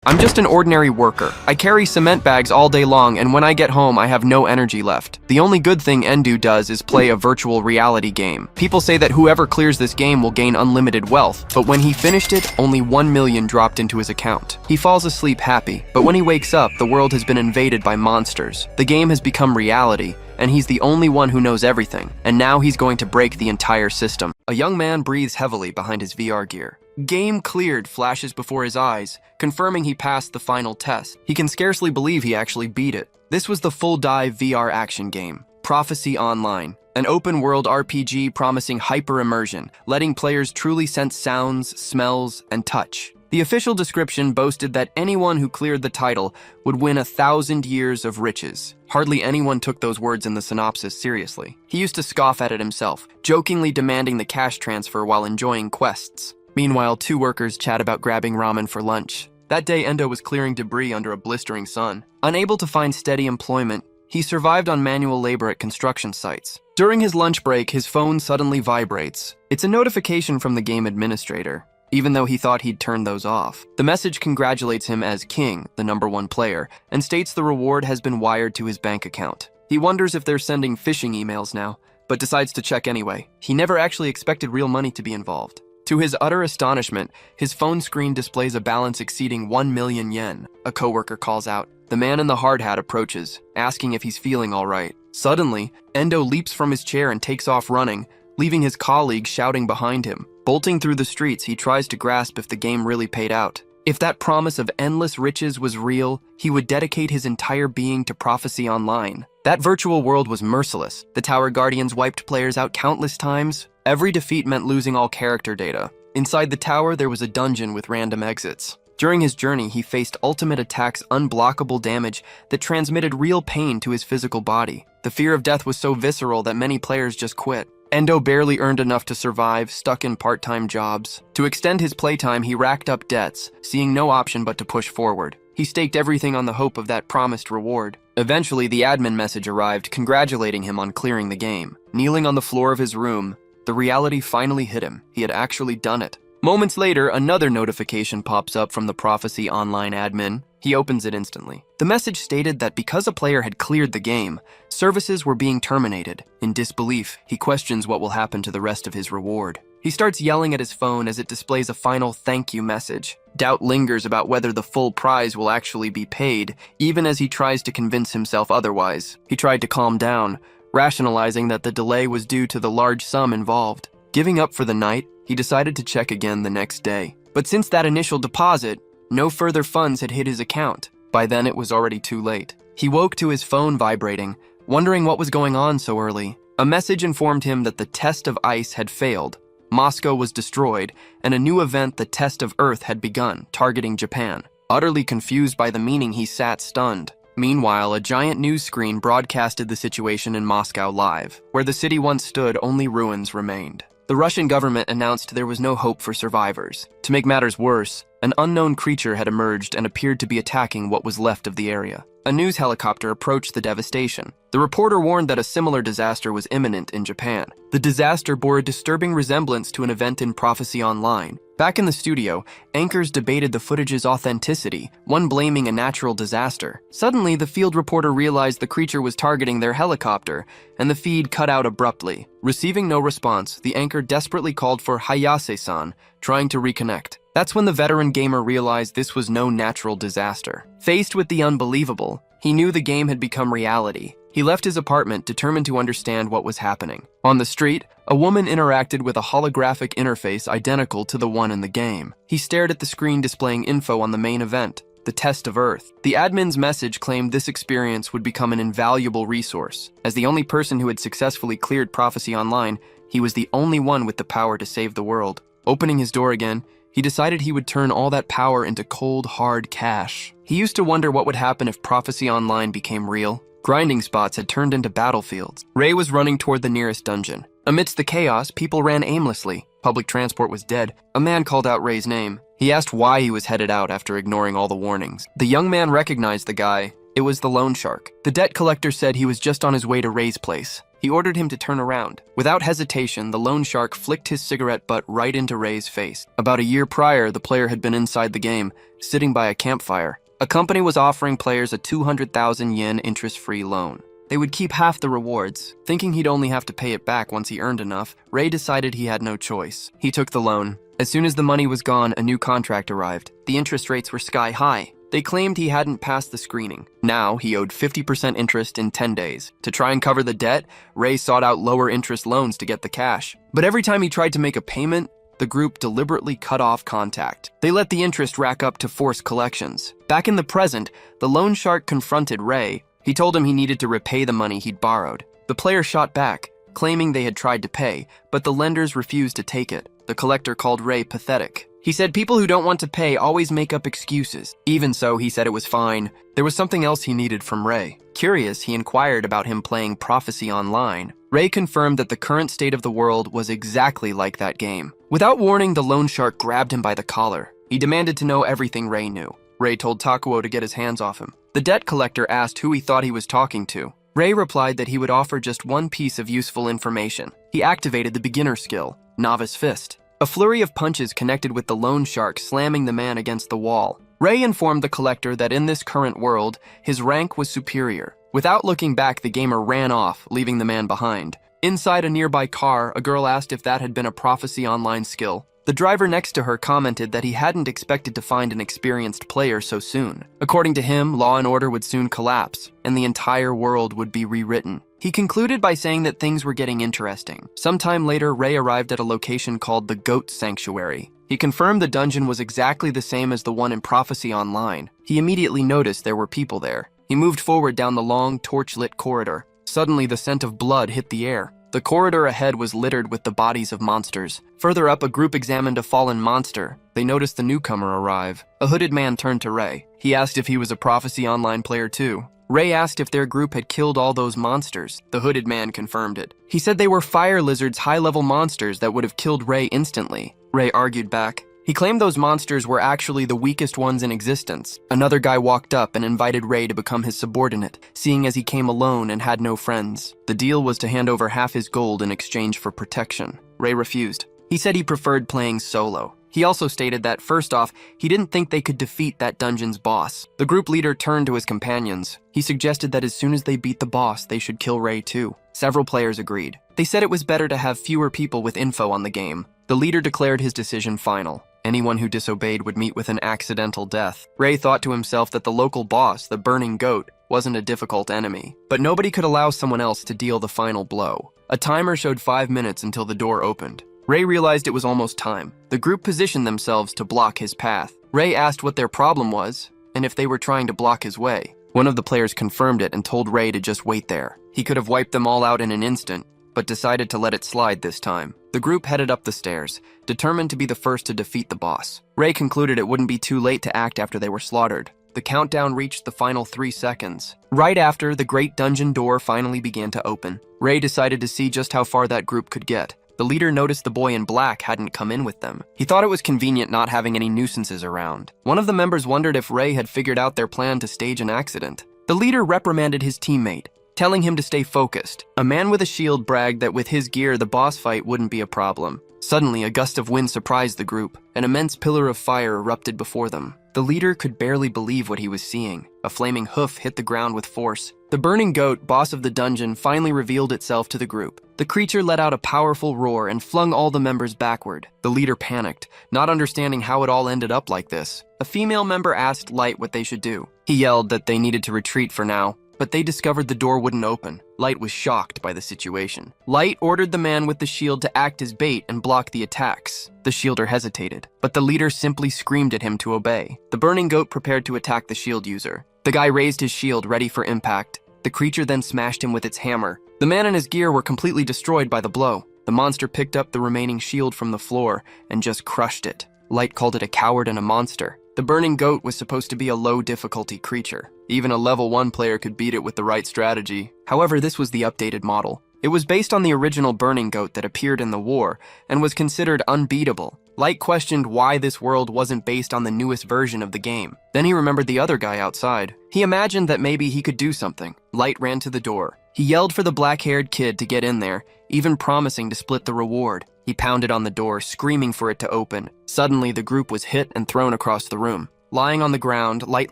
I'm just an ordinary worker. I carry cement bags all day long, and when I get home, I have no energy left. The only good thing Endu does is play a virtual reality game. People say that whoever clears this game will gain unlimited wealth, but when he finished it, only 1 million dropped into his account. He falls asleep happy, but when he wakes up, the world has been invaded by monsters. The game has become reality, and he's the only one who knows everything, and now he's going to break the entire system. A young man breathes heavily behind his VR gear. Game cleared flashes before his eyes, confirming he passed the final test. He can scarcely believe he actually beat it. This was the full dive VR action game, Prophecy Online, an open-world RPG promising hyper-immersion, letting players truly sense sounds, smells, and touch. The official description boasted that anyone who cleared the title would win 1,000 years of riches. Hardly anyone took those words in the synopsis seriously. He used to scoff at it himself, jokingly demanding the cash transfer while enjoying quests. Meanwhile, 2 workers chat about grabbing ramen for lunch. That day, Endo was clearing debris under a blistering sun. Unable to find steady employment, he survived on manual labor at construction sites. During his lunch break, his phone suddenly vibrates. It's a notification from the game administrator, even though he thought he'd turned those off. The message congratulates him as King, the #1 player, and states the reward has been wired to his bank account. He wonders if they're sending phishing emails now, but decides to check anyway. He never actually expected real money to be involved. To his utter astonishment, his phone screen displays a balance exceeding 1 million yen. A coworker calls out. The man in the hard hat approaches, asking if he's feeling all right. Suddenly, Endo leaps from his chair and takes off running, leaving his colleague shouting behind him. Bolting through the streets, he tries to grasp if the game really paid out. If that promise of endless riches was real, he would dedicate his entire being to Prophecy Online. That virtual world was merciless. The Tower Guardians wiped players out countless times. Every defeat meant losing all character data. Inside the tower, there was a dungeon with random exits. During his journey, he faced ultimate attacks, unblockable damage that transmitted real pain to his physical body. The fear of death was so visceral that many players just quit. Endo barely earned enough to survive, stuck in part-time jobs. To extend his playtime, he racked up debts, seeing no option but to push forward. He staked everything on the hope of that promised reward. Eventually, the admin message arrived, congratulating him on clearing the game. Kneeling on the floor of his room, the reality finally hit him. He had actually done it. Moments later, another notification pops up from the Prophecy Online admin. He opens it instantly. The message stated that because a player had cleared the game, services were being terminated. In disbelief, he questions what will happen to the rest of his reward. He starts yelling at his phone as it displays a final thank you message. Doubt lingers about whether the full prize will actually be paid, even as he tries to convince himself otherwise. He tried to calm down, rationalizing that the delay was due to the large sum involved. Giving up for the night, he decided to check again the next day. But since that initial deposit, no further funds had hit his account. By then, it was already too late. He woke to his phone vibrating, wondering what was going on so early. A message informed him that the test of ice had failed, Moscow was destroyed, and a new event, the test of Earth, had begun, targeting Japan. Utterly confused by the meaning, he sat stunned. Meanwhile, a giant news screen broadcasted the situation in Moscow live. Where the city once stood, only ruins remained. The Russian government announced there was no hope for survivors. To make matters worse, an unknown creature had emerged and appeared to be attacking what was left of the area. A news helicopter approached the devastation. The reporter warned that a similar disaster was imminent in Japan. The disaster bore a disturbing resemblance to an event in Prophecy Online. Back in the studio, anchors debated the footage's authenticity, one blaming a natural disaster. Suddenly, the field reporter realized the creature was targeting their helicopter, and the feed cut out abruptly. Receiving no response, the anchor desperately called for Hayase-san, trying to reconnect. That's when the veteran gamer realized this was no natural disaster. Faced with the unbelievable, he knew the game had become reality. He left his apartment, determined to understand what was happening. On the street, a woman interacted with a holographic interface identical to the one in the game. He stared at the screen displaying info on the main event, the test of Earth. The admin's message claimed this experience would become an invaluable resource. As the only person who had successfully cleared Prophecy Online, he was the only one with the power to save the world. Opening his door again, he decided he would turn all that power into cold, hard cash. He used to wonder what would happen if Prophecy Online became real. Grinding spots had turned into battlefields. Ray was running toward the nearest dungeon. Amidst the chaos, people ran aimlessly. Public transport was dead. A man called out Ray's name. He asked why he was headed out after ignoring all the warnings. The young man recognized the guy. It was the loan shark. The debt collector said he was just on his way to Ray's place. He ordered him to turn around. Without hesitation, the loan shark flicked his cigarette butt right into Ray's face. About a year prior, the player had been inside the game, sitting by a campfire. A company was offering players a 200,000 yen interest-free loan. They would keep half the rewards. Thinking he'd only have to pay it back once he earned enough, Ray decided he had no choice. He took the loan. As soon as the money was gone, a new contract arrived. The interest rates were sky high. They claimed he hadn't passed the screening. Now, he owed 50% interest in 10 days. To try and cover the debt, Ray sought out lower interest loans to get the cash. But every time he tried to make a payment, the group deliberately cut off contact. They let the interest rack up to force collections. Back in the present, the loan shark confronted Ray. He told him he needed to repay the money he'd borrowed. The player shot back, claiming they had tried to pay, but the lenders refused to take it. The collector called Ray pathetic. He said people who don't want to pay always make up excuses. Even so, he said it was fine. There was something else he needed from Ray. Curious, he inquired about him playing Prophecy Online. Ray confirmed that the current state of the world was exactly like that game. Without warning, the loan shark grabbed him by the collar. He demanded to know everything Ray knew. Ray told Takuo to get his hands off him. The debt collector asked who he thought he was talking to. Ray replied that he would offer just one piece of useful information. He activated the beginner skill, Novice Fist. A flurry of punches connected with the loan shark, slamming the man against the wall. Ray informed the collector that in this current world, his rank was superior. Without looking back, the gamer ran off, leaving the man behind. Inside a nearby car, a girl asked if that had been a Prophecy Online skill. The driver next to her commented that he hadn't expected to find an experienced player so soon. According to him, law and order would soon collapse, and the entire world would be rewritten. He concluded by saying that things were getting interesting. Sometime later, Ray arrived at a location called the Goat Sanctuary. He confirmed the dungeon was exactly the same as the one in Prophecy Online. He immediately noticed there were people there. He moved forward down the long, torch-lit corridor. Suddenly, the scent of blood hit the air. The corridor ahead was littered with the bodies of monsters. Further up, a group examined a fallen monster. They noticed the newcomer arrive. A hooded man turned to Ray. He asked if he was a Prophecy Online player too. Ray asked if their group had killed all those monsters. The hooded man confirmed it. He said they were fire lizards, high-level monsters that would have killed Ray instantly. Ray argued back. He claimed those monsters were actually the weakest ones in existence. Another guy walked up and invited Ray to become his subordinate, seeing as he came alone and had no friends. The deal was to hand over half his gold in exchange for protection. Ray refused. He said he preferred playing solo. He also stated that, first off, he didn't think they could defeat that dungeon's boss. The group leader turned to his companions. He suggested that as soon as they beat the boss, they should kill Ray too. Several players agreed. They said it was better to have fewer people with info on the game. The leader declared his decision final. Anyone who disobeyed would meet with an accidental death. Ray thought to himself that the local boss, the Burning Goat, wasn't a difficult enemy. But nobody could allow someone else to deal the final blow. A timer showed 5 minutes until the door opened. Ray realized it was almost time. The group positioned themselves to block his path. Ray asked what their problem was, and if they were trying to block his way. One of the players confirmed it and told Ray to just wait there. He could have wiped them all out in an instant, but decided to let it slide this time. The group headed up the stairs, determined to be the first to defeat the boss. Ray concluded it wouldn't be too late to act after they were slaughtered. The countdown reached the final 3 seconds. Right after, the great dungeon door finally began to open. Ray decided to see just how far that group could get. The leader noticed the boy in black hadn't come in with them. He thought it was convenient not having any nuisances around. One of the members wondered if Ray had figured out their plan to stage an accident. The leader reprimanded his teammate, telling him to stay focused. A man with a shield bragged that with his gear, the boss fight wouldn't be a problem. Suddenly, a gust of wind surprised the group. An immense pillar of fire erupted before them. The leader could barely believe what he was seeing. A flaming hoof hit the ground with force. The Burning Goat, boss of the dungeon, finally revealed itself to the group. The creature let out a powerful roar and flung all the members backward. The leader panicked, not understanding how it all ended up like this. A female member asked Light what they should do. He yelled that they needed to retreat for now, but they discovered the door wouldn't open. Light was shocked by the situation. Light ordered the man with the shield to act as bait and block the attacks. The shielder hesitated, but the leader simply screamed at him to obey. The Burning Goat prepared to attack the shield user. The guy raised his shield, ready for impact. The creature then smashed him with its hammer. The man and his gear were completely destroyed by the blow. The monster picked up the remaining shield from the floor and just crushed it. Light called it a coward and a monster. The Burning Goat was supposed to be a low-difficulty creature. Even a level 1 player could beat it with the right strategy. However, this was the updated model. It was based on the original Burning Goat that appeared in the war and was considered unbeatable. Light questioned why this world wasn't based on the newest version of the game. Then he remembered the other guy outside. He imagined that maybe he could do something. Light ran to the door. He yelled for the black-haired kid to get in there, even promising to split the reward. He pounded on the door, screaming for it to open. Suddenly, the group was hit and thrown across the room. Lying on the ground, Light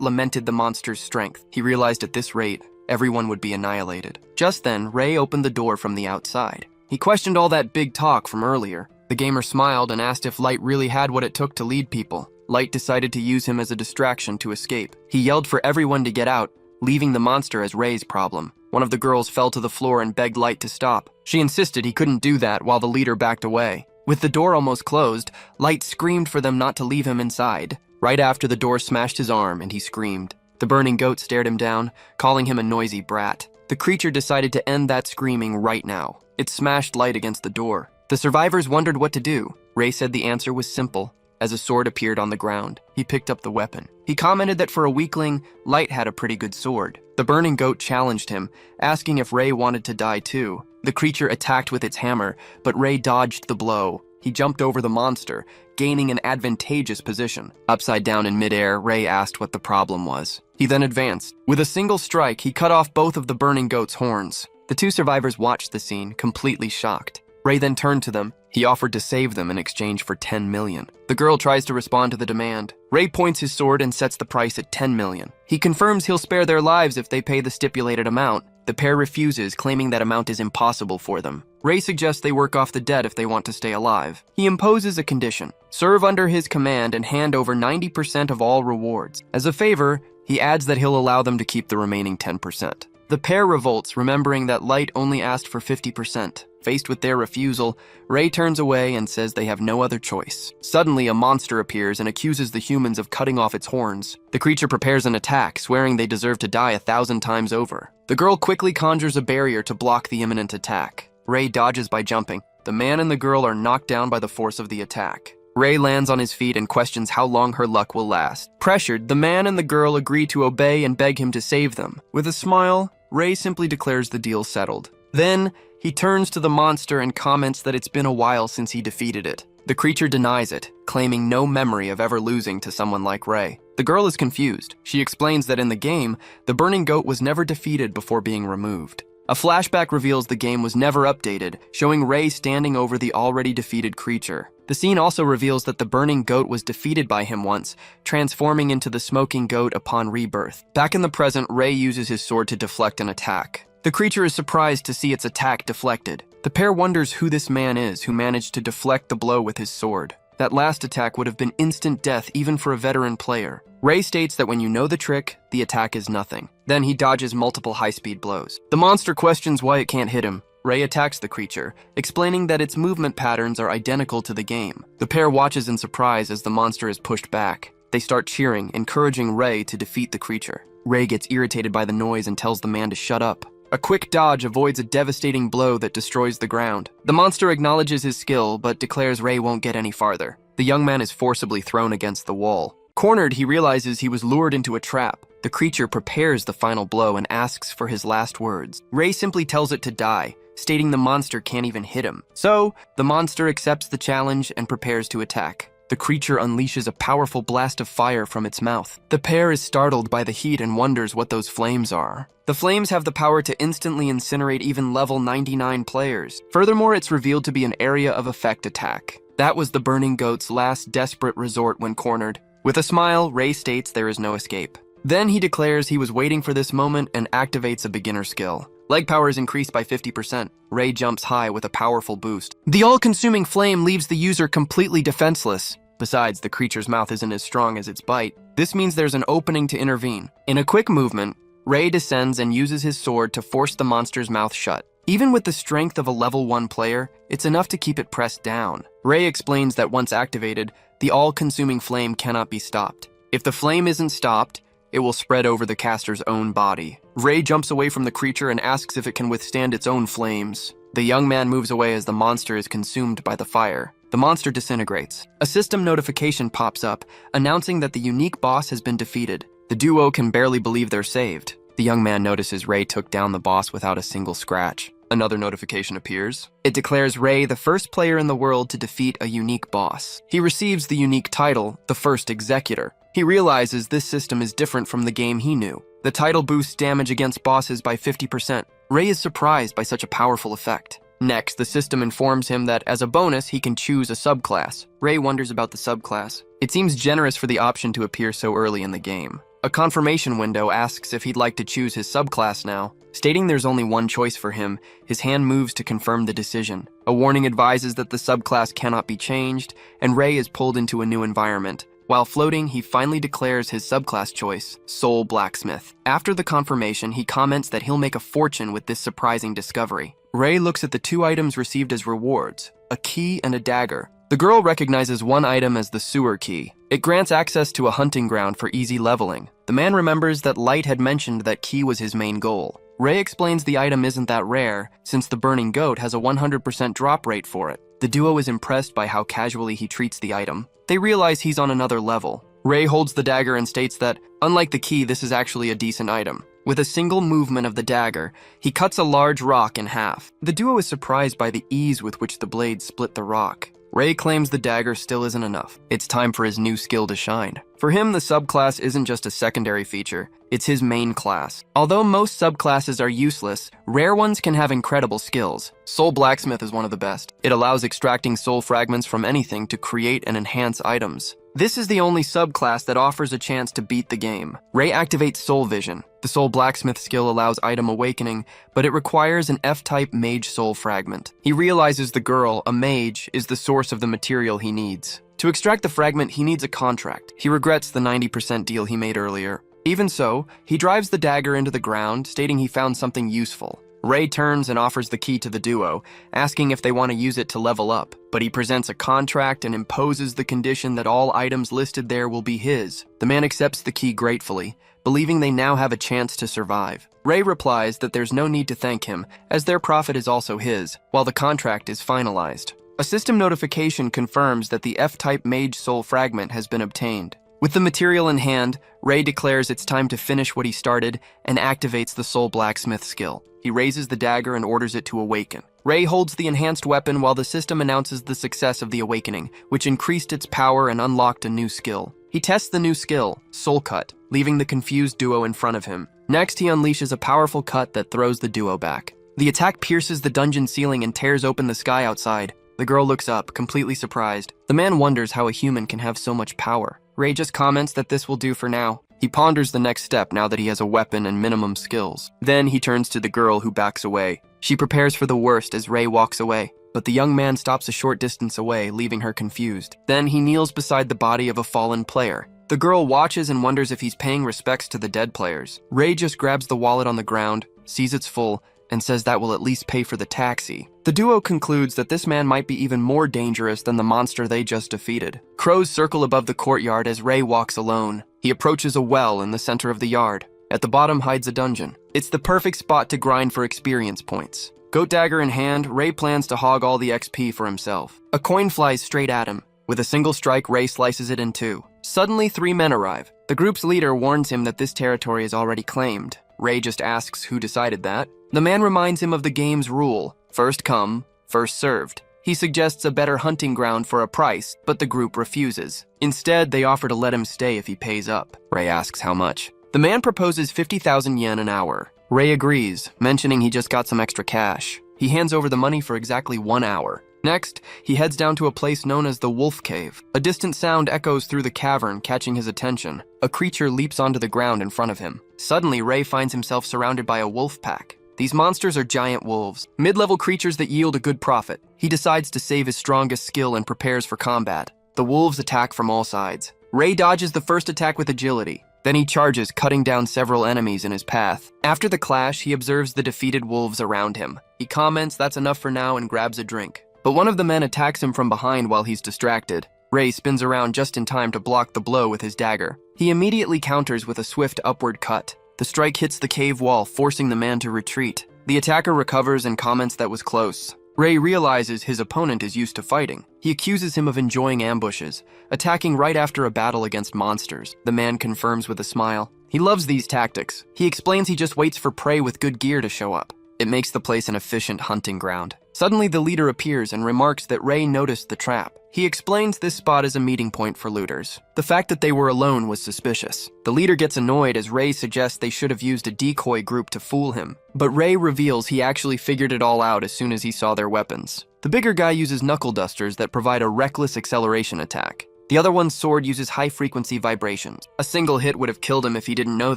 lamented the monster's strength. He realized at this rate, everyone would be annihilated. Just then, Ray opened the door from the outside. He questioned all that big talk from earlier. The gamer smiled and asked if Light really had what it took to lead people. Light decided to use him as a distraction to escape. He yelled for everyone to get out, leaving the monster as Ray's problem. One of the girls fell to the floor and begged Light to stop. She insisted he couldn't do that while the leader backed away. With the door almost closed, Light screamed for them not to leave him inside. Right after the door smashed his arm and he screamed. The burning goat stared him down, calling him a noisy brat. The creature decided to end that screaming right now. It smashed Light against the door. The survivors wondered what to do. Ray said the answer was simple. As a sword appeared on the ground, he picked up the weapon. He commented that for a weakling, Light had a pretty good sword. The burning goat challenged him, asking if Ray wanted to die too. The creature attacked with its hammer, but Ray dodged the blow. He jumped over the monster, gaining an advantageous position. Upside down in midair, Ray asked what the problem was. He then advanced. With a single strike, he cut off both of the burning goat's horns. The two survivors watched the scene, completely shocked. Ray then turned to them. He offered to save them in exchange for 10 million. The girl tries to respond to the demand. Ray points his sword and sets the price at 10 million. He confirms he'll spare their lives if they pay the stipulated amount. The pair refuses, claiming that amount is impossible for them. Ray suggests they work off the debt if they want to stay alive. He imposes a condition: serve under his command and hand over 90% of all rewards. As a favor, he adds that he'll allow them to keep the remaining 10%. The pair revolts, remembering that Light only asked for 50%. Faced with their refusal, Ray turns away and says they have no other choice. Suddenly, a monster appears and accuses the humans of cutting off its horns. The creature prepares an attack, swearing they deserve to die 1,000 times over. The girl quickly conjures a barrier to block the imminent attack. Ray dodges by jumping. The man and the girl are knocked down by the force of the attack. Ray lands on his feet and questions how long her luck will last. Pressured, the man and the girl agree to obey and beg him to save them. With a smile, Ray simply declares the deal settled. Then, he turns to the monster and comments that it's been a while since he defeated it. The creature denies it, claiming no memory of ever losing to someone like Ray. The girl is confused. She explains that in the game, the burning goat was never defeated before being removed. A flashback reveals the game was never updated, showing Ray standing over the already defeated creature. The scene also reveals that the burning goat was defeated by him once, transforming into the smoking goat upon rebirth. Back in the present, Ray uses his sword to deflect an attack. The creature is surprised to see its attack deflected. The pair wonders who this man is who managed to deflect the blow with his sword. That last attack would have been instant death even for a veteran player. Ray states that when you know the trick, the attack is nothing. Then he dodges multiple high-speed blows. The monster questions why it can't hit him. Ray attacks the creature, explaining that its movement patterns are identical to the game. The pair watches in surprise as the monster is pushed back. They start cheering, encouraging Ray to defeat the creature. Ray gets irritated by the noise and tells the man to shut up. A quick dodge avoids a devastating blow that destroys the ground. The monster acknowledges his skill, but declares Ray won't get any farther. The young man is forcibly thrown against the wall. Cornered, he realizes he was lured into a trap. The creature prepares the final blow and asks for his last words. Ray simply tells it to die, stating the monster can't even hit him. So, the monster accepts the challenge and prepares to attack. The creature unleashes a powerful blast of fire from its mouth. The pair is startled by the heat and wonders what those flames are. The flames have the power to instantly incinerate even level 99 players. Furthermore, it's revealed to be an area of effect attack. That was the burning goat's last desperate resort when cornered. With a smile, Ray states there is no escape. Then he declares he was waiting for this moment and activates a beginner skill. Leg power is increased by 50%. Ray jumps high with a powerful boost. The all-consuming flame leaves the user completely defenseless. Besides, the creature's mouth isn't as strong as its bite. This means there's an opening to intervene. In a quick movement, Ray descends and uses his sword to force the monster's mouth shut. Even with the strength of a level 1 player, it's enough to keep it pressed down. Ray explains that once activated, the all-consuming flame cannot be stopped. If the flame isn't stopped, it will spread over the caster's own body. Ray jumps away from the creature and asks if it can withstand its own flames. The young man moves away as the monster is consumed by the fire. The monster disintegrates. A system notification pops up, announcing that the unique boss has been defeated. The duo can barely believe they're saved. The young man notices Ray took down the boss without a single scratch. Another notification appears. It declares Ray the first player in the world to defeat a unique boss. He receives the unique title, the First Executor. He realizes this system is different from the game he knew. The title boosts damage against bosses by 50%. Ray is surprised by such a powerful effect. Next, the system informs him that as a bonus, he can choose a subclass. Ray wonders about the subclass. It seems generous for the option to appear so early in the game. A confirmation window asks if he'd like to choose his subclass now. Stating there's only one choice for him, his hand moves to confirm the decision. A warning advises that the subclass cannot be changed, and Ray is pulled into a new environment. While floating, he finally declares his subclass choice, Soul Blacksmith. After the confirmation, he comments that he'll make a fortune with this surprising discovery. Ray looks at the two items received as rewards, a key and a dagger. The girl recognizes one item as the sewer key. It grants access to a hunting ground for easy leveling. The man remembers that Light had mentioned that key was his main goal. Ray explains the item isn't that rare, since the burning goat has a 100% drop rate for it. The duo is impressed by how casually he treats the item. They realize he's on another level. Ray holds the dagger and states that, unlike the key, this is actually a decent item. With a single movement of the dagger, he cuts a large rock in half. The duo is surprised by the ease with which the blade split the rock. Ray claims the dagger still isn't enough. It's time for his new skill to shine. For him, the subclass isn't just a secondary feature, it's his main class. Although most subclasses are useless, rare ones can have incredible skills. Soul Blacksmith is one of the best. It allows extracting soul fragments from anything to create and enhance items. This is the only subclass that offers a chance to beat the game. Ray activates Soul Vision. The Soul Blacksmith skill allows item awakening, but it requires an F-type mage soul fragment. He realizes the girl, a mage, is the source of the material he needs. To extract the fragment, he needs a contract. He regrets the 90% deal he made earlier. Even so, he drives the dagger into the ground, stating he found something useful. Ray turns and offers the key to the duo, asking if they want to use it to level up, but he presents a contract and imposes the condition that all items listed there will be his. The man accepts the key gratefully, believing they now have a chance to survive. Ray replies that there's no need to thank him, as their profit is also his, while the contract is finalized. A system notification confirms that the F-type mage soul fragment has been obtained. With the material in hand, Ray declares it's time to finish what he started and activates the Soul Blacksmith skill. He raises the dagger and orders it to awaken. Ray holds the enhanced weapon while the system announces the success of the awakening, which increased its power and unlocked a new skill. He tests the new skill, Soul Cut, leaving the confused duo in front of him. Next, he unleashes a powerful cut that throws the duo back. The attack pierces the dungeon ceiling and tears open the sky outside. The girl looks up, completely surprised. The man wonders how a human can have so much power. Ray just comments that this will do for now. He ponders the next step now that he has a weapon and minimum skills. Then he turns to the girl who backs away. She prepares for the worst as Ray walks away, but the young man stops a short distance away, leaving her confused. Then he kneels beside the body of a fallen player. The girl watches and wonders if he's paying respects to the dead players. Ray just grabs the wallet on the ground, sees it's full, and says that will at least pay for the taxi. The duo concludes that this man might be even more dangerous than the monster they just defeated. Crows circle above the courtyard as Ray walks alone. He approaches a well in the center of the yard. At the bottom hides a dungeon. It's the perfect spot to grind for experience points. Goat dagger in hand, Ray plans to hog all the XP for himself. A coin flies straight at him. With a single strike, Ray slices it in two. Suddenly, 3 men arrive. The group's leader warns him that this territory is already claimed. Ray just asks who decided that. The man reminds him of the game's rule, first come, first served. He suggests a better hunting ground for a price, but the group refuses. Instead, they offer to let him stay if he pays up. Ray asks how much. The man proposes 50,000 yen an hour. Ray agrees, mentioning he just got some extra cash. He hands over the money for exactly 1 hour. Next, he heads down to a place known as the Wolf Cave. A distant sound echoes through the cavern, catching his attention. A creature leaps onto the ground in front of him. Suddenly, Ray finds himself surrounded by a wolf pack. These monsters are giant wolves, mid-level creatures that yield a good profit. He decides to save his strongest skill and prepares for combat. The wolves attack from all sides. Ray dodges the first attack with agility. Then he charges, cutting down several enemies in his path. After the clash, he observes the defeated wolves around him. He comments that's enough for now and grabs a drink. But one of the men attacks him from behind while he's distracted. Ray spins around just in time to block the blow with his dagger. He immediately counters with a swift upward cut. The strike hits the cave wall, forcing the man to retreat. The attacker recovers and comments that was close. Ray realizes his opponent is used to fighting. He accuses him of enjoying ambushes, attacking right after a battle against monsters. The man confirms with a smile. He loves these tactics. He explains he just waits for prey with good gear to show up. It makes the place an efficient hunting ground. Suddenly, the leader appears and remarks that Ray noticed the trap. He explains this spot is a meeting point for looters. The fact that they were alone was suspicious. The leader gets annoyed as Ray suggests they should have used a decoy group to fool him. But Ray reveals he actually figured it all out as soon as he saw their weapons. The bigger guy uses knuckle dusters that provide a reckless acceleration attack. The other one's sword uses high-frequency vibrations. A single hit would have killed him if he didn't know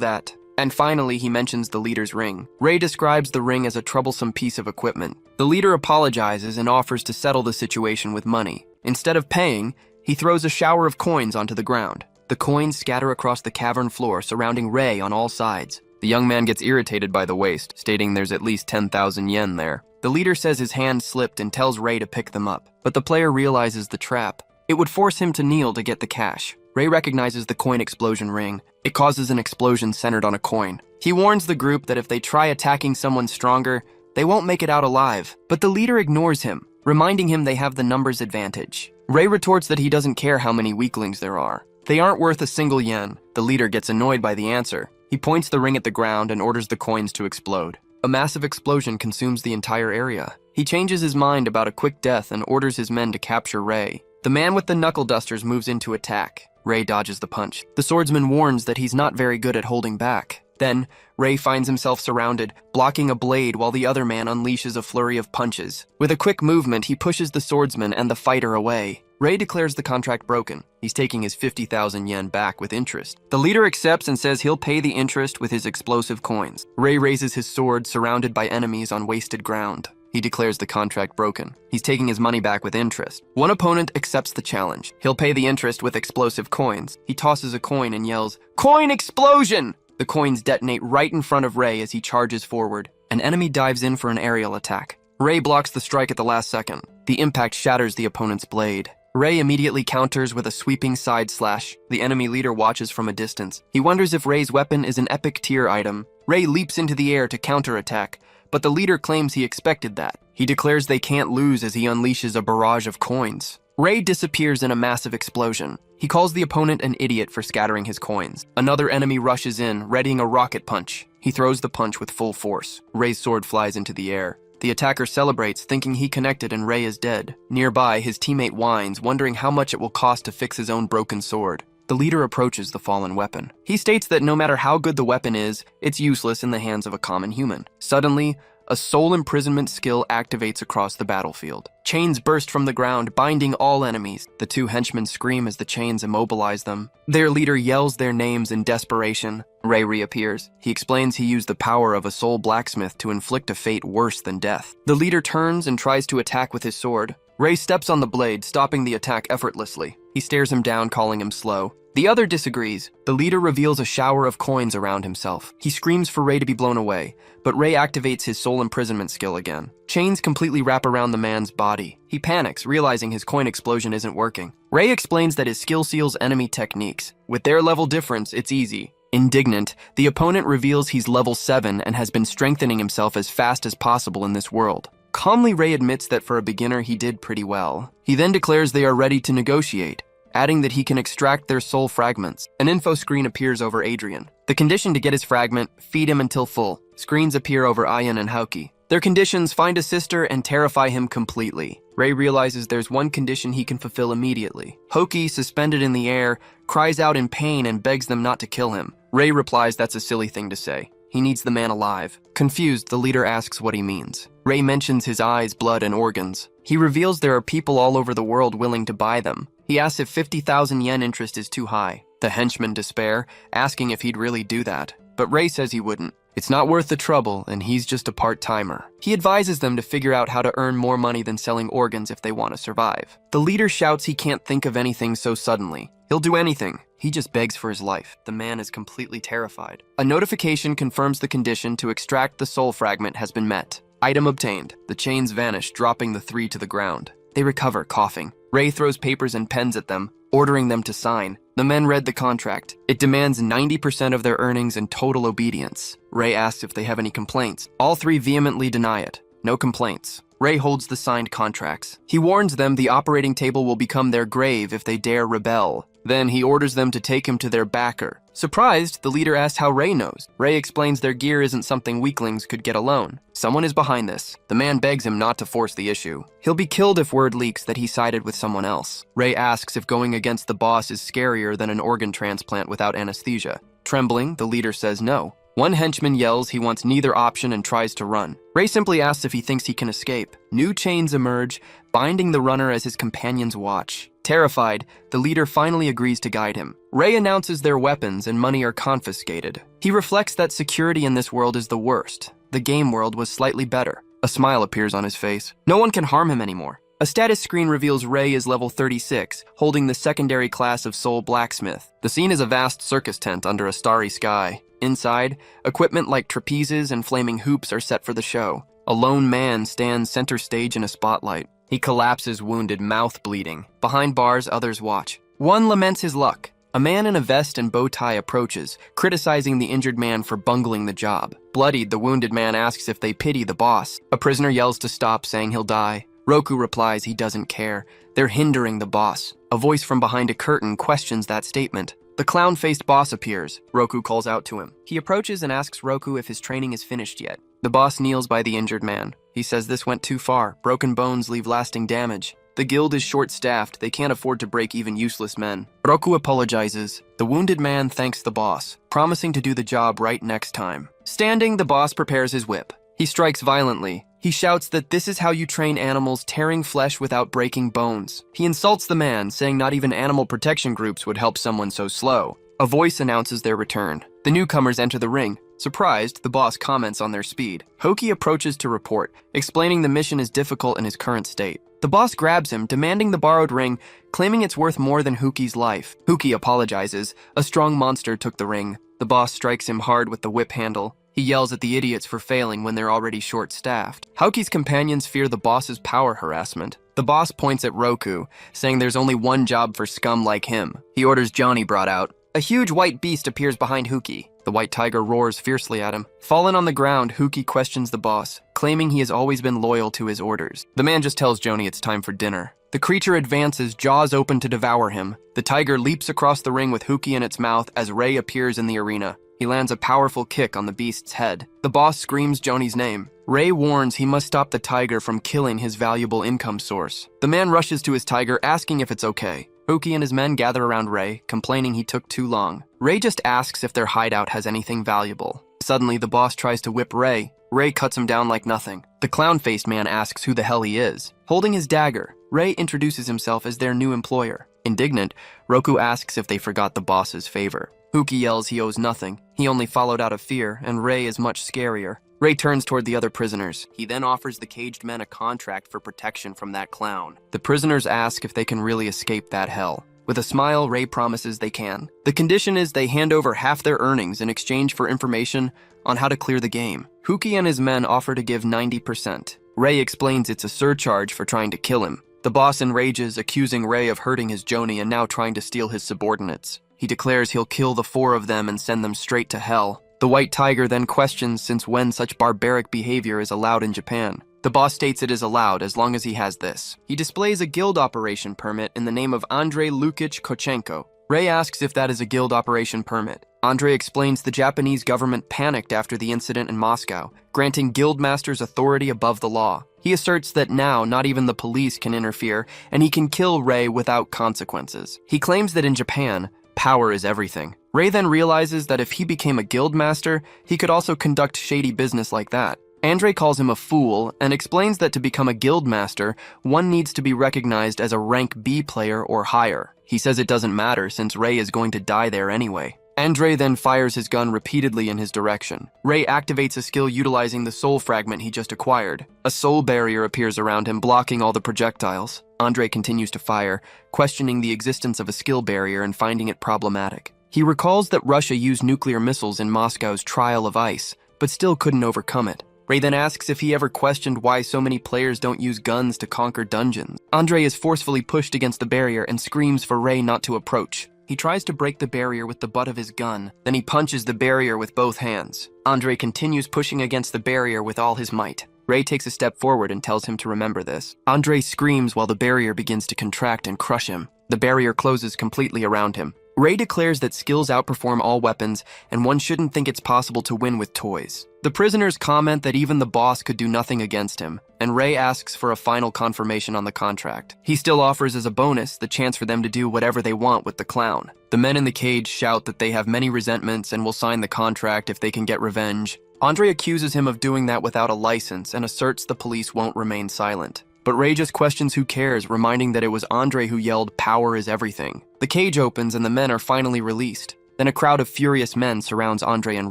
that. And finally, he mentions the leader's ring. Ray describes the ring as a troublesome piece of equipment. The leader apologizes and offers to settle the situation with money. Instead of paying, he throws a shower of coins onto the ground. The coins scatter across the cavern floor, surrounding Ray on all sides. The young man gets irritated by the waste, stating there's at least 10,000 yen there. The leader says his hand slipped and tells Ray to pick them up, but the player realizes the trap. It would force him to kneel to get the cash. Ray recognizes the coin explosion ring. It causes an explosion centered on a coin. He warns the group that if they try attacking someone stronger, they won't make it out alive. But the leader ignores him, reminding him they have the numbers advantage. Ray retorts that he doesn't care how many weaklings there are. They aren't worth a single yen. The leader gets annoyed by the answer. He points the ring at the ground and orders the coins to explode. A massive explosion consumes the entire area. He changes his mind about a quick death and orders his men to capture Ray. The man with the knuckle dusters moves in to attack. Ray dodges the punch. The swordsman warns that he's not very good at holding back. Then, Ray finds himself surrounded, blocking a blade while the other man unleashes a flurry of punches. With a quick movement, he pushes the swordsman and the fighter away. Ray declares the contract broken. He's taking his 50,000 yen back with interest. The leader accepts and says he'll pay the interest with his explosive coins. Ray raises his sword, surrounded by enemies on wasted ground. He declares the contract broken. He's taking his money back with interest. One opponent accepts the challenge. He'll pay the interest with explosive coins. He tosses a coin and yells, "Coin explosion!" The coins detonate right in front of Ray as he charges forward. An enemy dives in for an aerial attack. Ray blocks the strike at the last second. The impact shatters the opponent's blade. Ray immediately counters with a sweeping side slash. The enemy leader watches from a distance. He wonders if Ray's weapon is an epic tier item. Ray leaps into the air to counterattack, but the leader claims he expected that. He declares they can't lose as he unleashes a barrage of coins. Ray disappears in a massive explosion. He calls the opponent an idiot for scattering his coins. Another enemy rushes in, readying a rocket punch. He throws the punch with full force. Ray's sword flies into the air. The attacker celebrates, thinking he connected and Ray is dead. Nearby, his teammate whines, wondering how much it will cost to fix his own broken sword. The leader approaches the fallen weapon. He states that no matter how good the weapon is, it's useless in the hands of a common human. Suddenly, a soul imprisonment skill activates across the battlefield. Chains burst from the ground, binding all enemies. The two henchmen scream as the chains immobilize them. Their leader yells their names in desperation. Ray reappears. He explains he used the power of a soul blacksmith to inflict a fate worse than death. The leader turns and tries to attack with his sword. Ray steps on the blade, stopping the attack effortlessly. He stares him down, calling him slow. The other disagrees. The leader reveals a shower of coins around himself. He screams for Ray to be blown away, but Ray activates his soul imprisonment skill again. Chains completely wrap around the man's body. He panics, realizing his coin explosion isn't working. Ray explains that his skill seals enemy techniques. With their level difference, it's easy. Indignant, the opponent reveals he's level 7 and has been strengthening himself as fast as possible in this world. Calmly, Ray admits that for a beginner, he did pretty well. He then declares they are ready to negotiate, adding that he can extract their soul fragments. An info screen appears over Adrian. The condition to get his fragment: feed him until full. Screens appear over Ayan and Hauki. Their conditions: find a sister and terrify him completely. Ray realizes there's one condition he can fulfill immediately. Hauki, suspended in the air, cries out in pain and begs them not to kill him. Ray replies that's a silly thing to say. He needs the man alive. Confused, the leader asks what he means. Ray mentions his eyes, blood, and organs. He reveals there are people all over the world willing to buy them. He asks if 50,000 yen interest is too high. The henchmen despair, asking if he'd really do that. But Ray says he wouldn't. It's not worth the trouble, and he's just a part-timer. He advises them to figure out how to earn more money than selling organs if they want to survive. The leader shouts he can't think of anything so suddenly. He'll do anything. He just begs for his life. The man is completely terrified. A notification confirms the condition to extract the soul fragment has been met. Item obtained. The chains vanish, dropping the three to the ground. They recover, coughing. Ray throws papers and pens at them, ordering them to sign. The men read the contract. It demands 90% of their earnings and total obedience. Ray asks if they have any complaints. All three vehemently deny it. No complaints. Ray holds the signed contracts. He warns them the operating table will become their grave if they dare rebel. Then he orders them to take him to their backer. Surprised, the leader asks how Ray knows. Ray explains their gear isn't something weaklings could get alone. Someone is behind this. The man begs him not to force the issue. He'll be killed if word leaks that he sided with someone else. Ray asks if going against the boss is scarier than an organ transplant without anesthesia. Trembling, the leader says no. One henchman yells he wants neither option and tries to run. Ray simply asks if he thinks he can escape. New chains emerge, binding the runner as his companions watch. Terrified, the leader finally agrees to guide him. Ray announces their weapons and money are confiscated. He reflects that security in this world is the worst. The game world was slightly better. A smile appears on his face. No one can harm him anymore. A status screen reveals Ray is level 36, holding the secondary class of Soul Blacksmith. The scene is a vast circus tent under a starry sky. Inside, equipment like trapezes and flaming hoops are set for the show. A lone man stands center stage in a spotlight. He collapses wounded, mouth bleeding. Behind bars, others watch. One laments his luck. A man in a vest and bow tie approaches, criticizing the injured man for bungling the job. Bloodied, the wounded man asks if they pity the boss. A prisoner yells to stop, saying he'll die. Roku replies he doesn't care. They're hindering the boss. A voice from behind a curtain questions that statement. The clown-faced boss appears. Roku calls out to him. He approaches and asks Roku if his training is finished yet. The boss kneels by the injured man. He says this went too far. Broken bones leave lasting damage. The guild is short-staffed. They can't afford to break even useless men. Roku apologizes. The wounded man thanks the boss, promising to do the job right next time. Standing, the boss prepares his whip. He strikes violently. He shouts that this is how you train animals, tearing flesh without breaking bones. He insults the man, saying not even animal protection groups would help someone so slow. A voice announces their return. The newcomers enter the ring. Surprised, the boss comments on their speed. Hoki approaches to report, explaining the mission is difficult in his current state. The boss grabs him, demanding the borrowed ring, claiming it's worth more than Huki's life. Huki apologizes. A strong monster took the ring. The boss strikes him hard with the whip handle. He yells at the idiots for failing when they're already short-staffed. Hoki's companions fear the boss's power harassment. The boss points at Roku, saying there's only one job for scum like him. He orders Johnny brought out. A huge white beast appears behind Huki. The white tiger roars fiercely at him. Fallen on the ground, Huki questions the boss, claiming he has always been loyal to his orders. The man just tells Joni it's time for dinner. The creature advances, jaws open to devour him. The tiger leaps across the ring with Huki in its mouth as Ray appears in the arena. He lands a powerful kick on the beast's head. The boss screams Joni's name. Ray warns he must stop the tiger from killing his valuable income source. The man rushes to his tiger, asking if it's okay. Huki and his men gather around Ray, complaining he took too long. Ray just asks if their hideout has anything valuable. Suddenly, the boss tries to whip Ray. Ray cuts him down like nothing. The clown-faced man asks who the hell he is. Holding his dagger, Ray introduces himself as their new employer. Indignant, Roku asks if they forgot the boss's favor. Huki yells he owes nothing. He only followed out of fear, and Ray is much scarier. Ray turns toward the other prisoners. He then offers the caged men a contract for protection from that clown. The prisoners ask if they can really escape that hell. With a smile, Ray promises they can. The condition is they hand over half their earnings in exchange for information on how to clear the game. Huki and his men offer to give 90%. Ray explains it's a surcharge for trying to kill him. The boss enrages, accusing Ray of hurting his Joni and now trying to steal his subordinates. He declares he'll kill the 4 of them and send them straight to hell. The white tiger then questions since when such barbaric behavior is allowed in Japan. The boss states it is allowed as long as he has this. He displays a guild operation permit in the name of Andrei Lukich Kochenko. Ray asks if that is a guild operation permit. Andrei explains the Japanese government panicked after the incident in Moscow, granting guild masters authority above the law. He asserts that now not even the police can interfere, and he can kill Ray without consequences. He claims that in Japan, power is everything. Ray then realizes that if he became a guild master, he could also conduct shady business like that. Andrei calls him a fool and explains that to become a guild master, one needs to be recognized as a rank B player or higher. He says it doesn't matter since Ray is going to die there anyway. Andrei then fires his gun repeatedly in his direction. Ray activates a skill utilizing the soul fragment he just acquired. A soul barrier appears around him, blocking all the projectiles. Andrei continues to fire, questioning the existence of a skill barrier and finding it problematic. He recalls that Russia used nuclear missiles in Moscow's Trial of Ice, but still couldn't overcome it. Ray then asks if he ever questioned why so many players don't use guns to conquer dungeons. Andrei is forcefully pushed against the barrier and screams for Ray not to approach. He tries to break the barrier with the butt of his gun, then he punches the barrier with both hands. Andrei continues pushing against the barrier with all his might. Ray takes a step forward and tells him to remember this. Andrei screams while the barrier begins to contract and crush him. The barrier closes completely around him. Ray declares that skills outperform all weapons, and one shouldn't think it's possible to win with toys. The prisoners comment that even the boss could do nothing against him, and Ray asks for a final confirmation on the contract. He still offers as a bonus the chance for them to do whatever they want with the clown. The men in the cage shout that they have many resentments and will sign the contract if they can get revenge. Andre accuses him of doing that without a license and asserts the police won't remain silent. But Ray just questions who cares, reminding that it was Andre who yelled, "Power is everything." The cage opens and the men are finally released. Then a crowd of furious men surrounds Andre and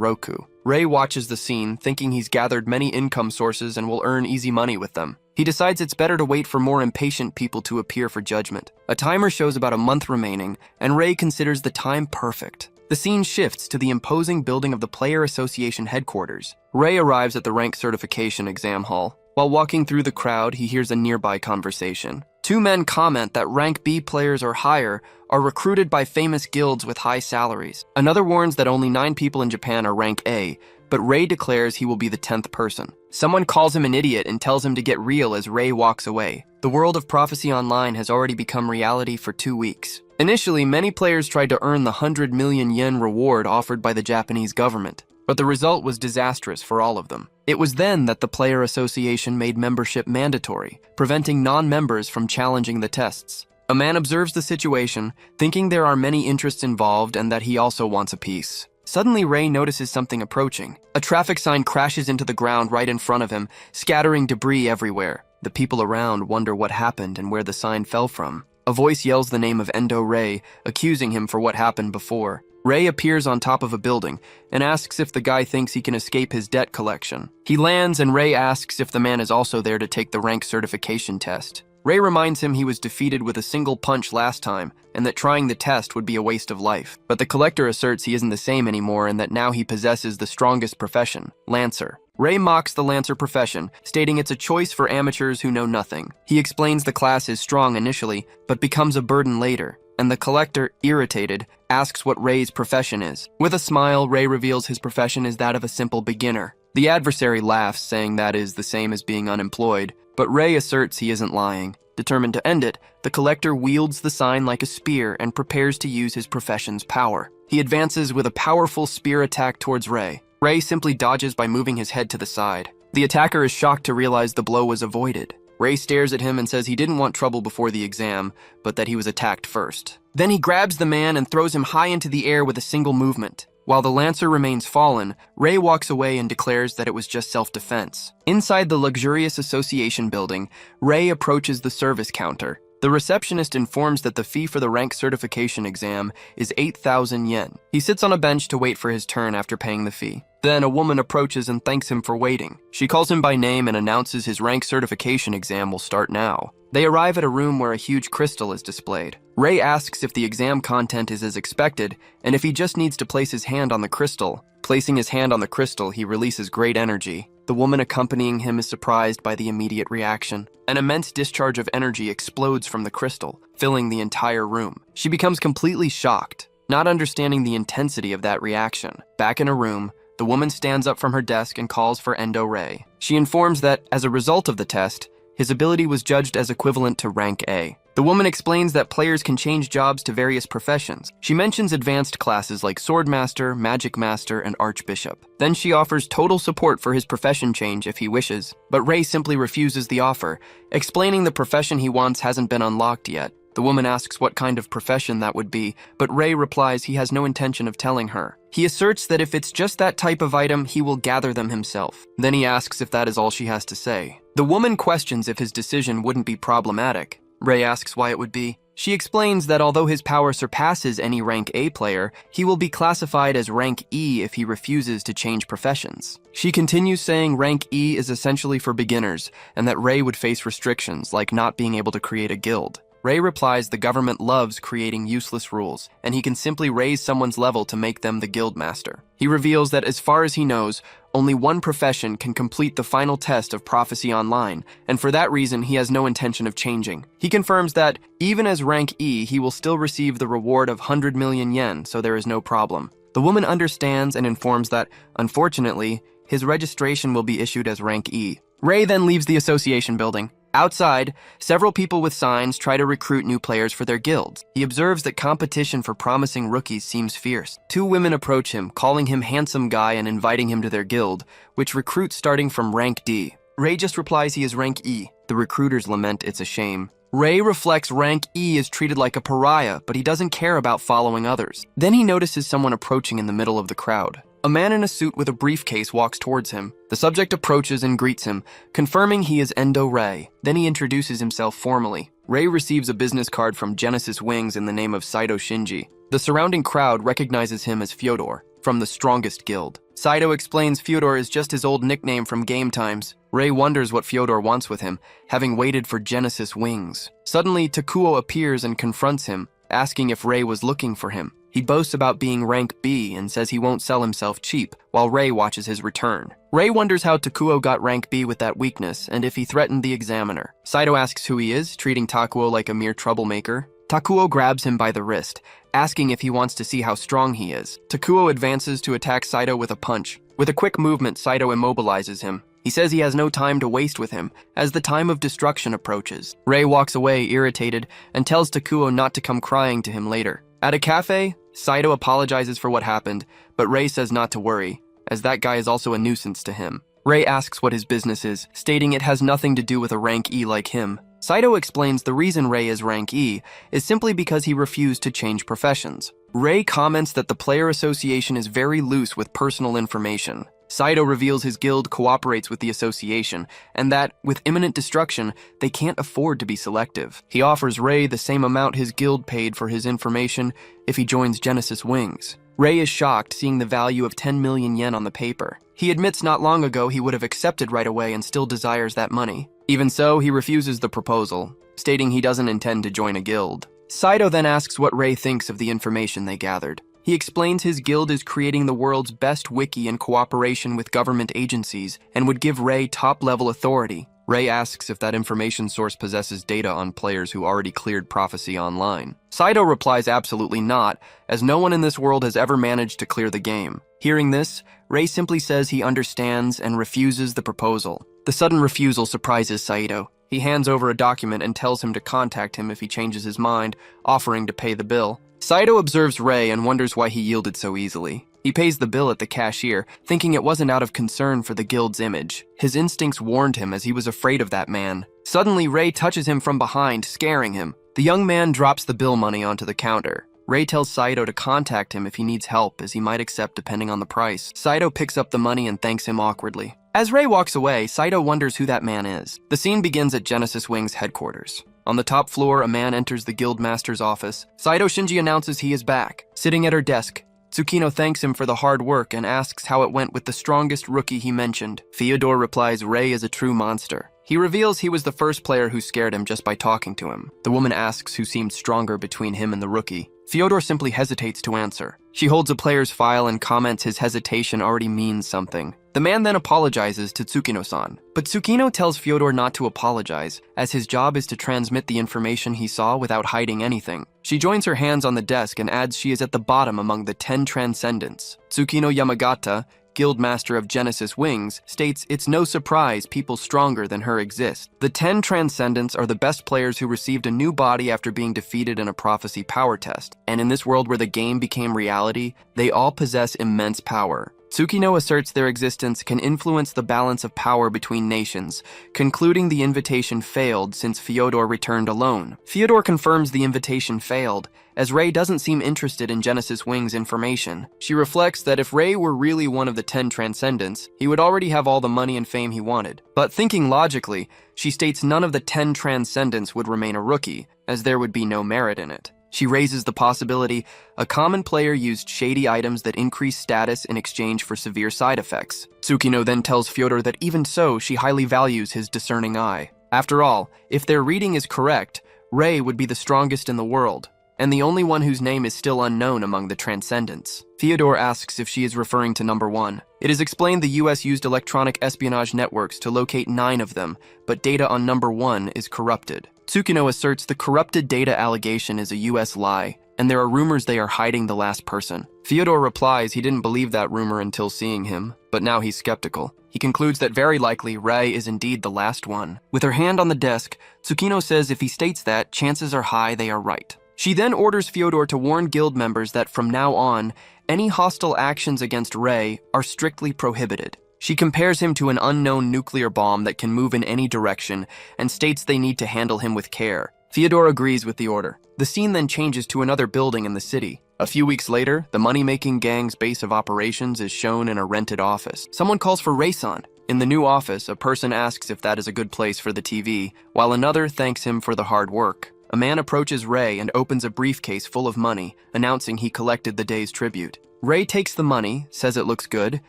Roku. Ray watches the scene, thinking he's gathered many income sources and will earn easy money with them. He decides it's better to wait for more impatient people to appear for judgment. A timer shows about a month remaining, and Ray considers the time perfect. The scene shifts to the imposing building of the Player Association headquarters. Ray arrives at the rank certification exam hall. While walking through the crowd, he hears a nearby conversation. Two men comment that rank B players or higher are recruited by famous guilds with high salaries. Another warns that only 9 people in Japan are rank A, but Ray declares he will be the 10th person. Someone calls him an idiot and tells him to get real as Ray walks away. The world of Prophecy Online has already become reality for 2 weeks. Initially, many players tried to earn the 100 million yen reward offered by the Japanese government, but the result was disastrous for all of them. It was then that the Player Association made membership mandatory, preventing non-members from challenging the tests. A man observes the situation, thinking there are many interests involved and that he also wants a piece. Suddenly, Ray notices something approaching. A traffic sign crashes into the ground right in front of him, scattering debris everywhere. The people around wonder what happened and where the sign fell from. A voice yells the name of Endo Ray, accusing him for what happened before. Ray appears on top of a building and asks if the guy thinks he can escape his debt collection. He lands and Ray asks if the man is also there to take the rank certification test. Ray reminds him he was defeated with a single punch last time and that trying the test would be a waste of life. But the collector asserts he isn't the same anymore and that now he possesses the strongest profession, Lancer. Ray mocks the Lancer profession, stating it's a choice for amateurs who know nothing. He explains the class is strong initially, but becomes a burden later, and the collector, irritated, asks what Ray's profession is. With a smile, Ray reveals his profession is that of a simple beginner. The adversary laughs, saying that is the same as being unemployed, but Ray asserts he isn't lying. Determined to end it, the collector wields the sign like a spear and prepares to use his profession's power. He advances with a powerful spear attack towards Ray. Ray simply dodges by moving his head to the side. The attacker is shocked to realize the blow was avoided. Ray stares at him and says he didn't want trouble before the exam, but that he was attacked first. Then he grabs the man and throws him high into the air with a single movement. While the Lancer remains fallen, Ray walks away and declares that it was just self-defense. Inside the luxurious association building, Ray approaches the service counter. The receptionist informs that the fee for the rank certification exam is 8,000 yen. He sits on a bench to wait for his turn after paying the fee. Then a woman approaches and thanks him for waiting. She calls him by name and announces his rank certification exam will start now. They arrive at a room where a huge crystal is displayed. Ray asks if the exam content is as expected, and if he just needs to place his hand on the crystal. Placing his hand on the crystal, he releases great energy. The woman accompanying him is surprised by the immediate reaction. An immense discharge of energy explodes from the crystal, filling the entire room. She becomes completely shocked, not understanding the intensity of that reaction. Back in her room, the woman stands up from her desk and calls for Endo Ray. She informs that, as a result of the test, his ability was judged as equivalent to rank A. The woman explains that players can change jobs to various professions. She mentions advanced classes like Swordmaster, Magic Master, and Archbishop. Then she offers total support for his profession change if he wishes, but Ray simply refuses the offer, explaining the profession he wants hasn't been unlocked yet. The woman asks what kind of profession that would be, but Ray replies he has no intention of telling her. He asserts that if it's just that type of item, he will gather them himself. Then he asks if that is all she has to say. The woman questions if his decision wouldn't be problematic. Ray asks why it would be. She explains that although his power surpasses any rank A player, he will be classified as rank E if he refuses to change professions. She continues saying rank E is essentially for beginners, and that Ray would face restrictions like not being able to create a guild. Ray replies the government loves creating useless rules, and he can simply raise someone's level to make them the guild master. He reveals that as far as he knows, only one profession can complete the final test of Prophecy Online, and for that reason he has no intention of changing. He confirms that, even as rank E, he will still receive the reward of 100 million yen, so there is no problem. The woman understands and informs that, unfortunately, his registration will be issued as rank E. Ray then leaves the association building. Outside, several people with signs try to recruit new players for their guilds. He observes that competition for promising rookies seems fierce. Two women approach him, calling him handsome guy and inviting him to their guild, which recruits starting from rank D. Ray just replies he is rank E. The recruiters lament it's a shame. Ray reflects rank E is treated like a pariah, but he doesn't care about following others. Then he notices someone approaching in the middle of the crowd. A man in a suit with a briefcase walks towards him. The subject approaches and greets him, confirming he is Endo Ray. Then he introduces himself formally. Ray receives a business card from Genesis Wings in the name of Saito Shinji. The surrounding crowd recognizes him as Fyodor, from the strongest guild. Saito explains Fyodor is just his old nickname from game times. Ray wonders what Fyodor wants with him, having waited for Genesis Wings. Suddenly, Takuo appears and confronts him, asking if Ray was looking for him. He boasts about being rank B and says he won't sell himself cheap, while Ray watches his return. Ray wonders how Takuo got rank B with that weakness, and if he threatened the examiner. Saito asks who he is, treating Takuo like a mere troublemaker. Takuo grabs him by the wrist, asking if he wants to see how strong he is. Takuo advances to attack Saito with a punch. With a quick movement, Saito immobilizes him. He says he has no time to waste with him, as the time of destruction approaches. Ray walks away, irritated, and tells Takuo not to come crying to him later. At a cafe, Saito apologizes for what happened, but Ray says not to worry, as that guy is also a nuisance to him. Ray asks what his business is, stating it has nothing to do with a rank E like him. Saito explains the reason Ray is rank E is simply because he refused to change professions. Ray comments that the player association is very loose with personal information. Saito reveals his guild cooperates with the association, and that, with imminent destruction, they can't afford to be selective. He offers Ray the same amount his guild paid for his information if he joins Genesis Wings. Ray is shocked seeing the value of 10 million yen on the paper. He admits not long ago he would have accepted right away and still desires that money. Even so, he refuses the proposal, stating he doesn't intend to join a guild. Saito then asks what Ray thinks of the information they gathered. He explains his guild is creating the world's best wiki in cooperation with government agencies and would give Ray top-level authority. Ray asks if that information source possesses data on players who already cleared Prophecy Online. Saito replies absolutely not, as no one in this world has ever managed to clear the game. Hearing this, Ray simply says he understands and refuses the proposal. The sudden refusal surprises Saito. He hands over a document and tells him to contact him if he changes his mind, offering to pay the bill. Saito observes Ray and wonders why he yielded so easily. He pays the bill at the cashier, thinking it wasn't out of concern for the guild's image. His instincts warned him as he was afraid of that man. Suddenly, Ray touches him from behind, scaring him. The young man drops the bill money onto the counter. Ray tells Saito to contact him if he needs help, as he might accept depending on the price. Saito picks up the money and thanks him awkwardly. As Ray walks away, Saito wonders who that man is. The scene begins at Genesis Wings headquarters. On the top floor, a man enters the guildmaster's office. Saito Shinji announces he is back. Sitting at her desk, Tsukino thanks him for the hard work and asks how it went with the strongest rookie he mentioned. Fyodor replies Ray is a true monster. He reveals he was the first player who scared him just by talking to him. The woman asks who seemed stronger between him and the rookie. Fyodor simply hesitates to answer. She holds a player's file and comments his hesitation already means something. The man then apologizes to Tsukino-san, but Tsukino tells Fyodor not to apologize, as his job is to transmit the information he saw without hiding anything. She joins her hands on the desk and adds she is at the bottom among the 10 transcendents. Tsukino Yamagata, Guildmaster of Genesis Wings, states it's no surprise people stronger than her exist. The 10 Transcendents are the best players who received a new body after being defeated in a prophecy power test, and in this world where the game became reality, they all possess immense power. Tsukino asserts their existence can influence the balance of power between nations, concluding the invitation failed since Fyodor returned alone. Fyodor confirms the invitation failed, as Ray doesn't seem interested in Genesis Wings' information. She reflects that if Ray were really one of the 10 Transcendents, he would already have all the money and fame he wanted. But thinking logically, she states none of the 10 Transcendents would remain a rookie, as there would be no merit in it. She raises the possibility a common player used shady items that increase status in exchange for severe side effects. Tsukino then tells Fyodor that even so, she highly values his discerning eye. After all, if their reading is correct, Ray would be the strongest in the world, and the only one whose name is still unknown among the Transcendents. Fyodor asks if she is referring to number 1. It is explained the US used electronic espionage networks to locate 9 of them, but data on number 1 is corrupted. Tsukino asserts the corrupted data allegation is a US lie, and there are rumors they are hiding the last person. Fyodor replies he didn't believe that rumor until seeing him, but now he's skeptical. He concludes that very likely Rei is indeed the last one. With her hand on the desk, Tsukino says if he states that, chances are high they are right. She then orders Fyodor to warn guild members that from now on, any hostile actions against Rei are strictly prohibited. She compares him to an unknown nuclear bomb that can move in any direction and states they need to handle him with care. Fyodor agrees with the order. The scene then changes to another building in the city. A few weeks later, the money-making gang's base of operations is shown in a rented office. Someone calls for Rei-san. In the new office, a person asks if that is a good place for the TV, while another thanks him for the hard work. A man approaches Rei and opens a briefcase full of money, announcing he collected the day's tribute. Rei takes the money, says it looks good,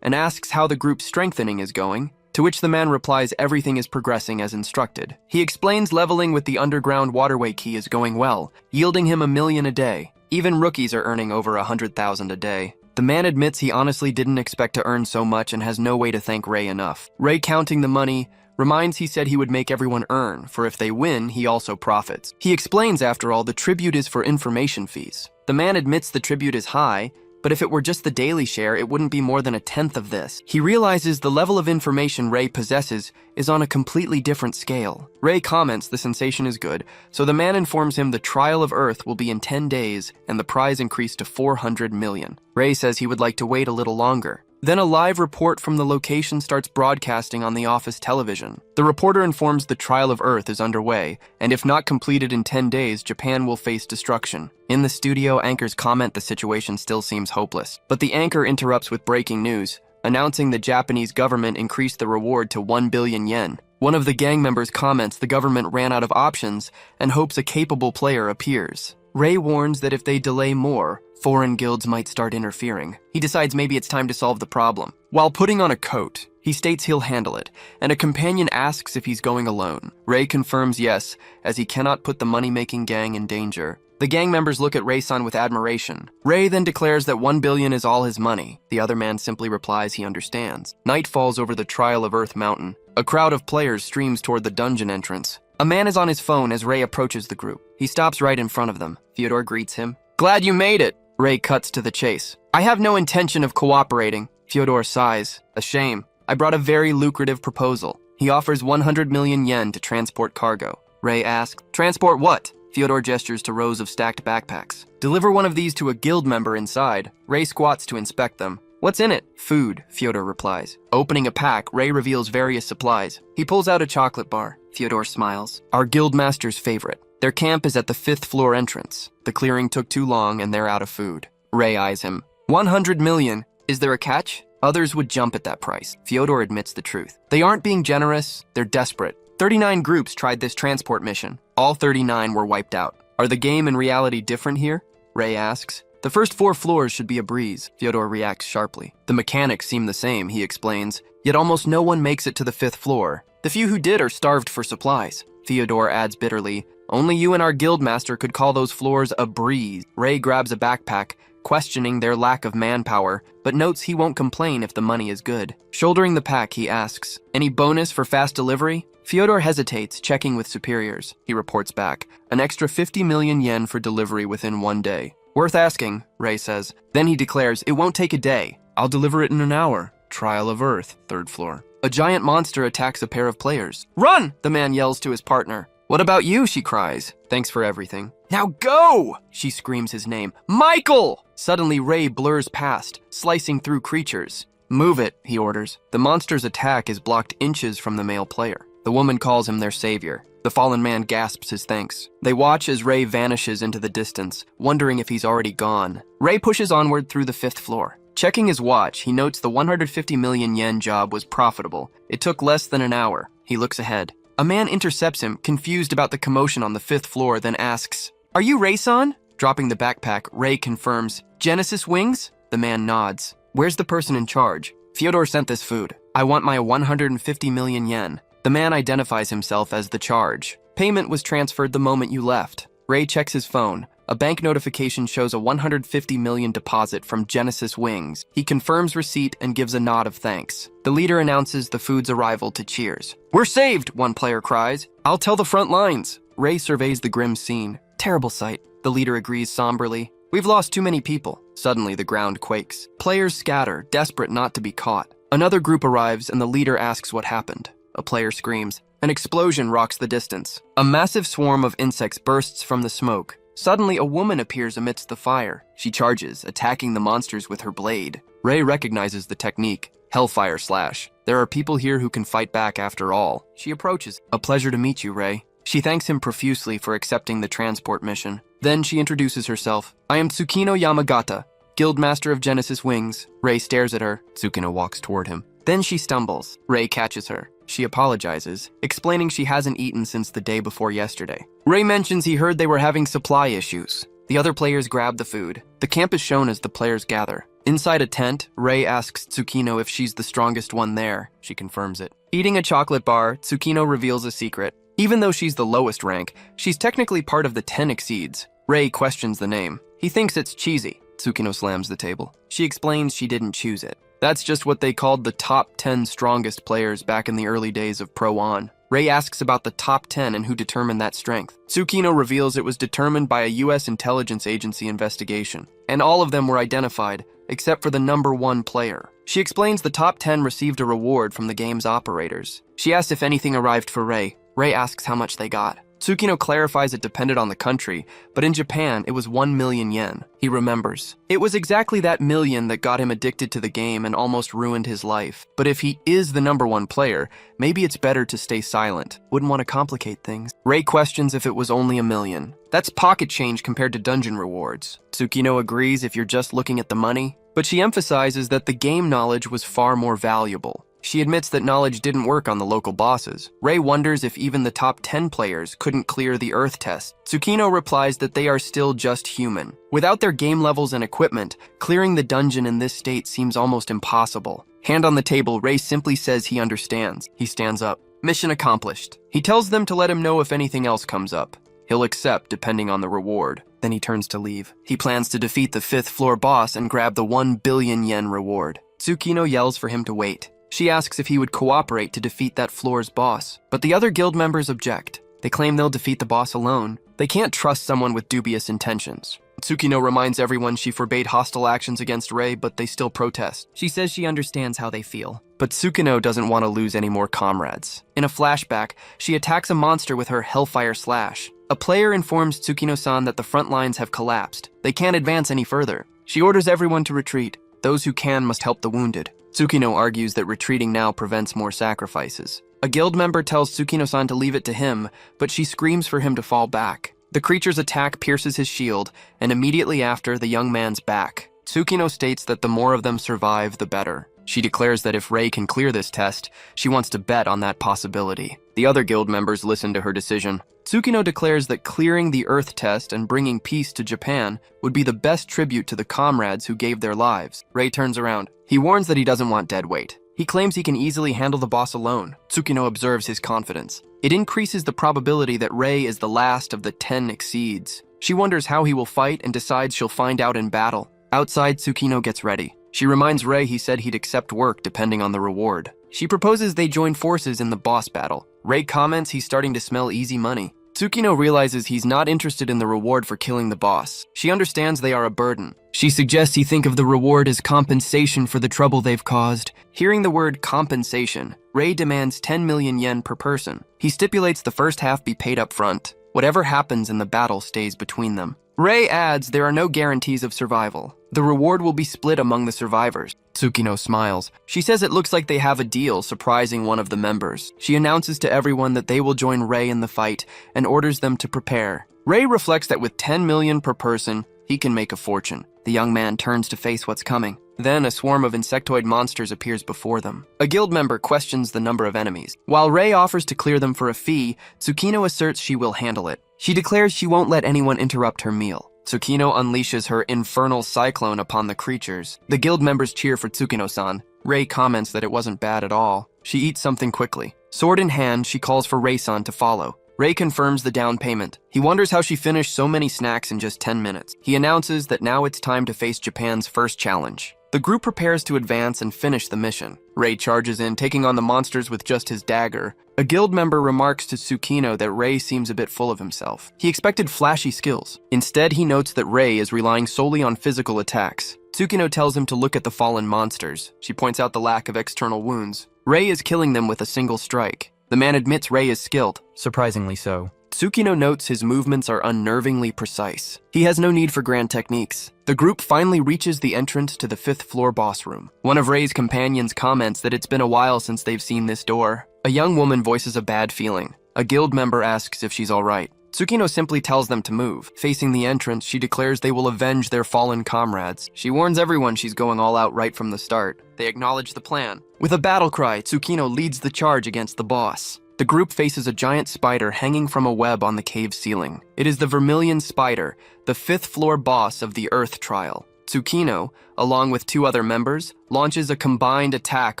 and asks how the group's strengthening is going, to which the man replies everything is progressing as instructed. He explains leveling with the underground waterway key is going well, yielding him $1 million a day. Even rookies are earning over 100,000 a day. The man admits he honestly didn't expect to earn so much and has no way to thank Rei enough. Rei, counting the money, reminds he said he would make everyone earn, for if they win, he also profits. He explains, after all, the tribute is for information fees. The man admits the tribute is high, but if it were just the daily share, it wouldn't be more than 1/10 of this. He realizes the level of information Rei possesses is on a completely different scale. Rei comments the sensation is good, so the man informs him the trial of Earth will be in 10 days and the prize increased to 400 million. Rei says he would like to wait a little longer. Then a live report from the location starts broadcasting on the office television. The reporter informs the trial of Earth is underway, and if not completed in 10 days, Japan will face destruction. In the studio, anchors comment the situation still seems hopeless. But the anchor interrupts with breaking news, announcing the Japanese government increased the reward to 1 billion yen. One of the gang members comments the government ran out of options and hopes a capable player appears. Rei warns that if they delay more, foreign guilds might start interfering. He decides maybe it's time to solve the problem. While putting on a coat, he states he'll handle it, and a companion asks if he's going alone. Rei confirms yes, as he cannot put the money-making gang in danger. The gang members look at Rei-san with admiration. Rei then declares that 1 billion is all his money. The other man simply replies he understands. Night falls over the Trial of Earth mountain. A crowd of players streams toward the dungeon entrance. A man is on his phone as Rei approaches the group. He stops right in front of them. Fyodor greets him. "Glad you made it." Rei cuts to the chase. "I have no intention of cooperating." Fyodor sighs. "A shame. I brought a very lucrative proposal." He offers 100 million yen to transport cargo. Rei asks, "Transport what?" Fyodor gestures to rows of stacked backpacks. "Deliver one of these to a guild member inside." Rei squats to inspect them. "What's in it?" "Food," Fyodor replies. Opening a pack, Rei reveals various supplies. He pulls out a chocolate bar. Fyodor smiles. "Our guild master's favorite. Their camp is at the 5th floor entrance. The clearing took too long and they're out of food." Rei eyes him. 100 million. Is there a catch? Others would jump at that price. Fyodor admits the truth. They aren't being generous, they're desperate. 39 groups tried this transport mission. All 39 were wiped out. Are the game and reality different here? Rei asks. The first 4 floors should be a breeze. Fyodor reacts sharply. The mechanics seem the same, he explains, yet almost no one makes it to the 5th floor. The few who did are starved for supplies. Fyodor adds bitterly, only you and our guildmaster could call those floors a breeze. Rei grabs a backpack, questioning their lack of manpower, but notes he won't complain if the money is good. Shouldering the pack, he asks, any bonus for fast delivery? Fyodor hesitates, checking with superiors. He reports back, an extra 50 million yen for delivery within 1 day. Worth asking, Rei says. Then he declares, it won't take a day. I'll deliver it in an hour. Trial of Earth, 3rd floor. A giant monster attacks a pair of players. Run! The man yells to his partner. What about you? She cries. Thanks for everything. Now go! She screams his name. Michael! Suddenly Rei blurs past, slicing through creatures. Move it, he orders. The monster's attack is blocked inches from the male player. The woman calls him their savior. The fallen man gasps his thanks. They watch as Rei vanishes into the distance, wondering if he's already gone. Rei pushes onward through the 5th floor. Checking his watch, he notes the 150 million yen job was profitable. It took less than an hour. He looks ahead. A man intercepts him, confused about the commotion on the 5th floor, then asks, Are you Rei-san? Dropping the backpack, Rei confirms, Genesis Wings? The man nods. Where's the person in charge? Fyodor sent this food. I want my 150 million yen. The man identifies himself as the charge. Payment was transferred the moment you left. Rei checks his phone. A bank notification shows a 150 million deposit from Genesis Wings. He confirms receipt and gives a nod of thanks. The leader announces the food's arrival to cheers. We're saved, one player cries. I'll tell the front lines. Rei surveys the grim scene. Terrible sight. The leader agrees somberly. We've lost too many people. Suddenly, the ground quakes. Players scatter, desperate not to be caught. Another group arrives and the leader asks what happened. A player screams. An explosion rocks the distance. A massive swarm of insects bursts from the smoke. Suddenly, a woman appears amidst the fire. She charges, attacking the monsters with her blade. Rei recognizes the technique. Hellfire slash. There are people here who can fight back after all. She approaches. A pleasure to meet you, Rei. She thanks him profusely for accepting the transport mission. Then she introduces herself. I am Tsukino Yamagata, Guildmaster of Genesis Wings. Rei stares at her. Tsukino walks toward him. Then she stumbles. Rei catches her. She apologizes, explaining she hasn't eaten since the day before yesterday. Rei mentions he heard they were having supply issues. The other players grab the food. The camp is shown as the players gather. Inside a tent, Rei asks Tsukino if she's the strongest one there. She confirms it. Eating a chocolate bar, Tsukino reveals a secret. Even though she's the lowest rank, she's technically part of the 10 Exceeds. Rei questions the name. He thinks it's cheesy. Tsukino slams the table. She explains she didn't choose it. That's just what they called the top 10 strongest players back in the early days of Pro On. Rei asks about the top 10 and who determined that strength. Tsukino reveals it was determined by a US intelligence agency investigation, and all of them were identified, except for the number 1 player. She explains the top 10 received a reward from the game's operators. She asks if anything arrived for Rei. Rei asks how much they got. Tsukino clarifies it depended on the country, but in Japan, it was 1 million yen. He remembers. It was exactly that million that got him addicted to the game and almost ruined his life. But if he is the number 1 player, maybe it's better to stay silent. Wouldn't want to complicate things. Rei questions if it was only 1 million. That's pocket change compared to dungeon rewards. Tsukino agrees if you're just looking at the money, but she emphasizes that the game knowledge was far more valuable. She admits that knowledge didn't work on the local bosses. Rei wonders if even the top 10 players couldn't clear the Earth test. Tsukino replies that they are still just human. Without their game levels and equipment, clearing the dungeon in this state seems almost impossible. Hand on the table, Rei simply says he understands. He stands up. Mission accomplished. He tells them to let him know if anything else comes up. He'll accept depending on the reward. Then he turns to leave. He plans to defeat the 5th floor boss and grab the 1 billion yen reward. Tsukino yells for him to wait. She asks if he would cooperate to defeat that floor's boss, but the other guild members object. They claim they'll defeat the boss alone. They can't trust someone with dubious intentions. Tsukino reminds everyone she forbade hostile actions against Rei, but they still protest. She says she understands how they feel, but Tsukino doesn't want to lose any more comrades. In a flashback, she attacks a monster with her Hellfire Slash. A player informs Tsukino-san that the front lines have collapsed. They can't advance any further. She orders everyone to retreat. Those who can must help the wounded. Tsukino argues that retreating now prevents more sacrifices. A guild member tells Tsukino-san to leave it to him, but she screams for him to fall back. The creature's attack pierces his shield, and immediately after, the young man's back. Tsukino states that the more of them survive, the better. She declares that if Rei can clear this test, she wants to bet on that possibility. The other guild members listen to her decision. Tsukino declares that clearing the Earth test and bringing peace to Japan would be the best tribute to the comrades who gave their lives. Rei turns around. He warns that he doesn't want dead weight. He claims he can easily handle the boss alone. Tsukino observes his confidence. It increases the probability that Rei is the last of the 10 Exceeds. She wonders how he will fight and decides she'll find out in battle. Outside, Tsukino gets ready. She reminds Rei he said he'd accept work depending on the reward. She proposes they join forces in the boss battle. Rei comments he's starting to smell easy money. Tsukino realizes he's not interested in the reward for killing the boss. She understands they are a burden. She suggests he think of the reward as compensation for the trouble they've caused. Hearing the word compensation, Rei demands 10 million yen per person. He stipulates the first half be paid up front. Whatever happens in the battle stays between them. Rei adds there are no guarantees of survival. The reward will be split among the survivors. Tsukino smiles. She says it looks like they have a deal, surprising one of the members. She announces to everyone that they will join Rei in the fight and orders them to prepare. Rei reflects that with 10 million per person, he can make a fortune. The young man turns to face what's coming. Then a swarm of insectoid monsters appears before them. A guild member questions the number of enemies. While Rei offers to clear them for a fee, Tsukino asserts she will handle it. She declares she won't let anyone interrupt her meal. Tsukino unleashes her infernal cyclone upon the creatures. The guild members cheer for Tsukino-san. Rei comments that it wasn't bad at all. She eats something quickly. Sword in hand, she calls for Rei-san to follow. Rei confirms the down payment. He wonders how she finished so many snacks in just 10 minutes. He announces that now it's time to face Japan's first challenge. The group prepares to advance and finish the mission. Rei charges in, taking on the monsters with just his dagger. A guild member remarks to Tsukino that Rei seems a bit full of himself. He expected flashy skills. Instead, he notes that Rei is relying solely on physical attacks. Tsukino tells him to look at the fallen monsters. She points out the lack of external wounds. Rei is killing them with a single strike. The man admits Rei is skilled, surprisingly so. Tsukino notes his movements are unnervingly precise. He has no need for grand techniques. The group finally reaches the entrance to the 5th floor boss room. One of Rei's companions comments that it's been a while since they've seen this door. A young woman voices a bad feeling. A guild member asks if she's alright. Tsukino simply tells them to move. Facing the entrance, she declares they will avenge their fallen comrades. She warns everyone she's going all out right from the start. They acknowledge the plan. With a battle cry, Tsukino leads the charge against the boss. The group faces a giant spider hanging from a web on the cave ceiling. It is the Vermilion Spider, the 5th floor boss of the Earth Trial. Tsukino, along with 2 other members, launches a combined attack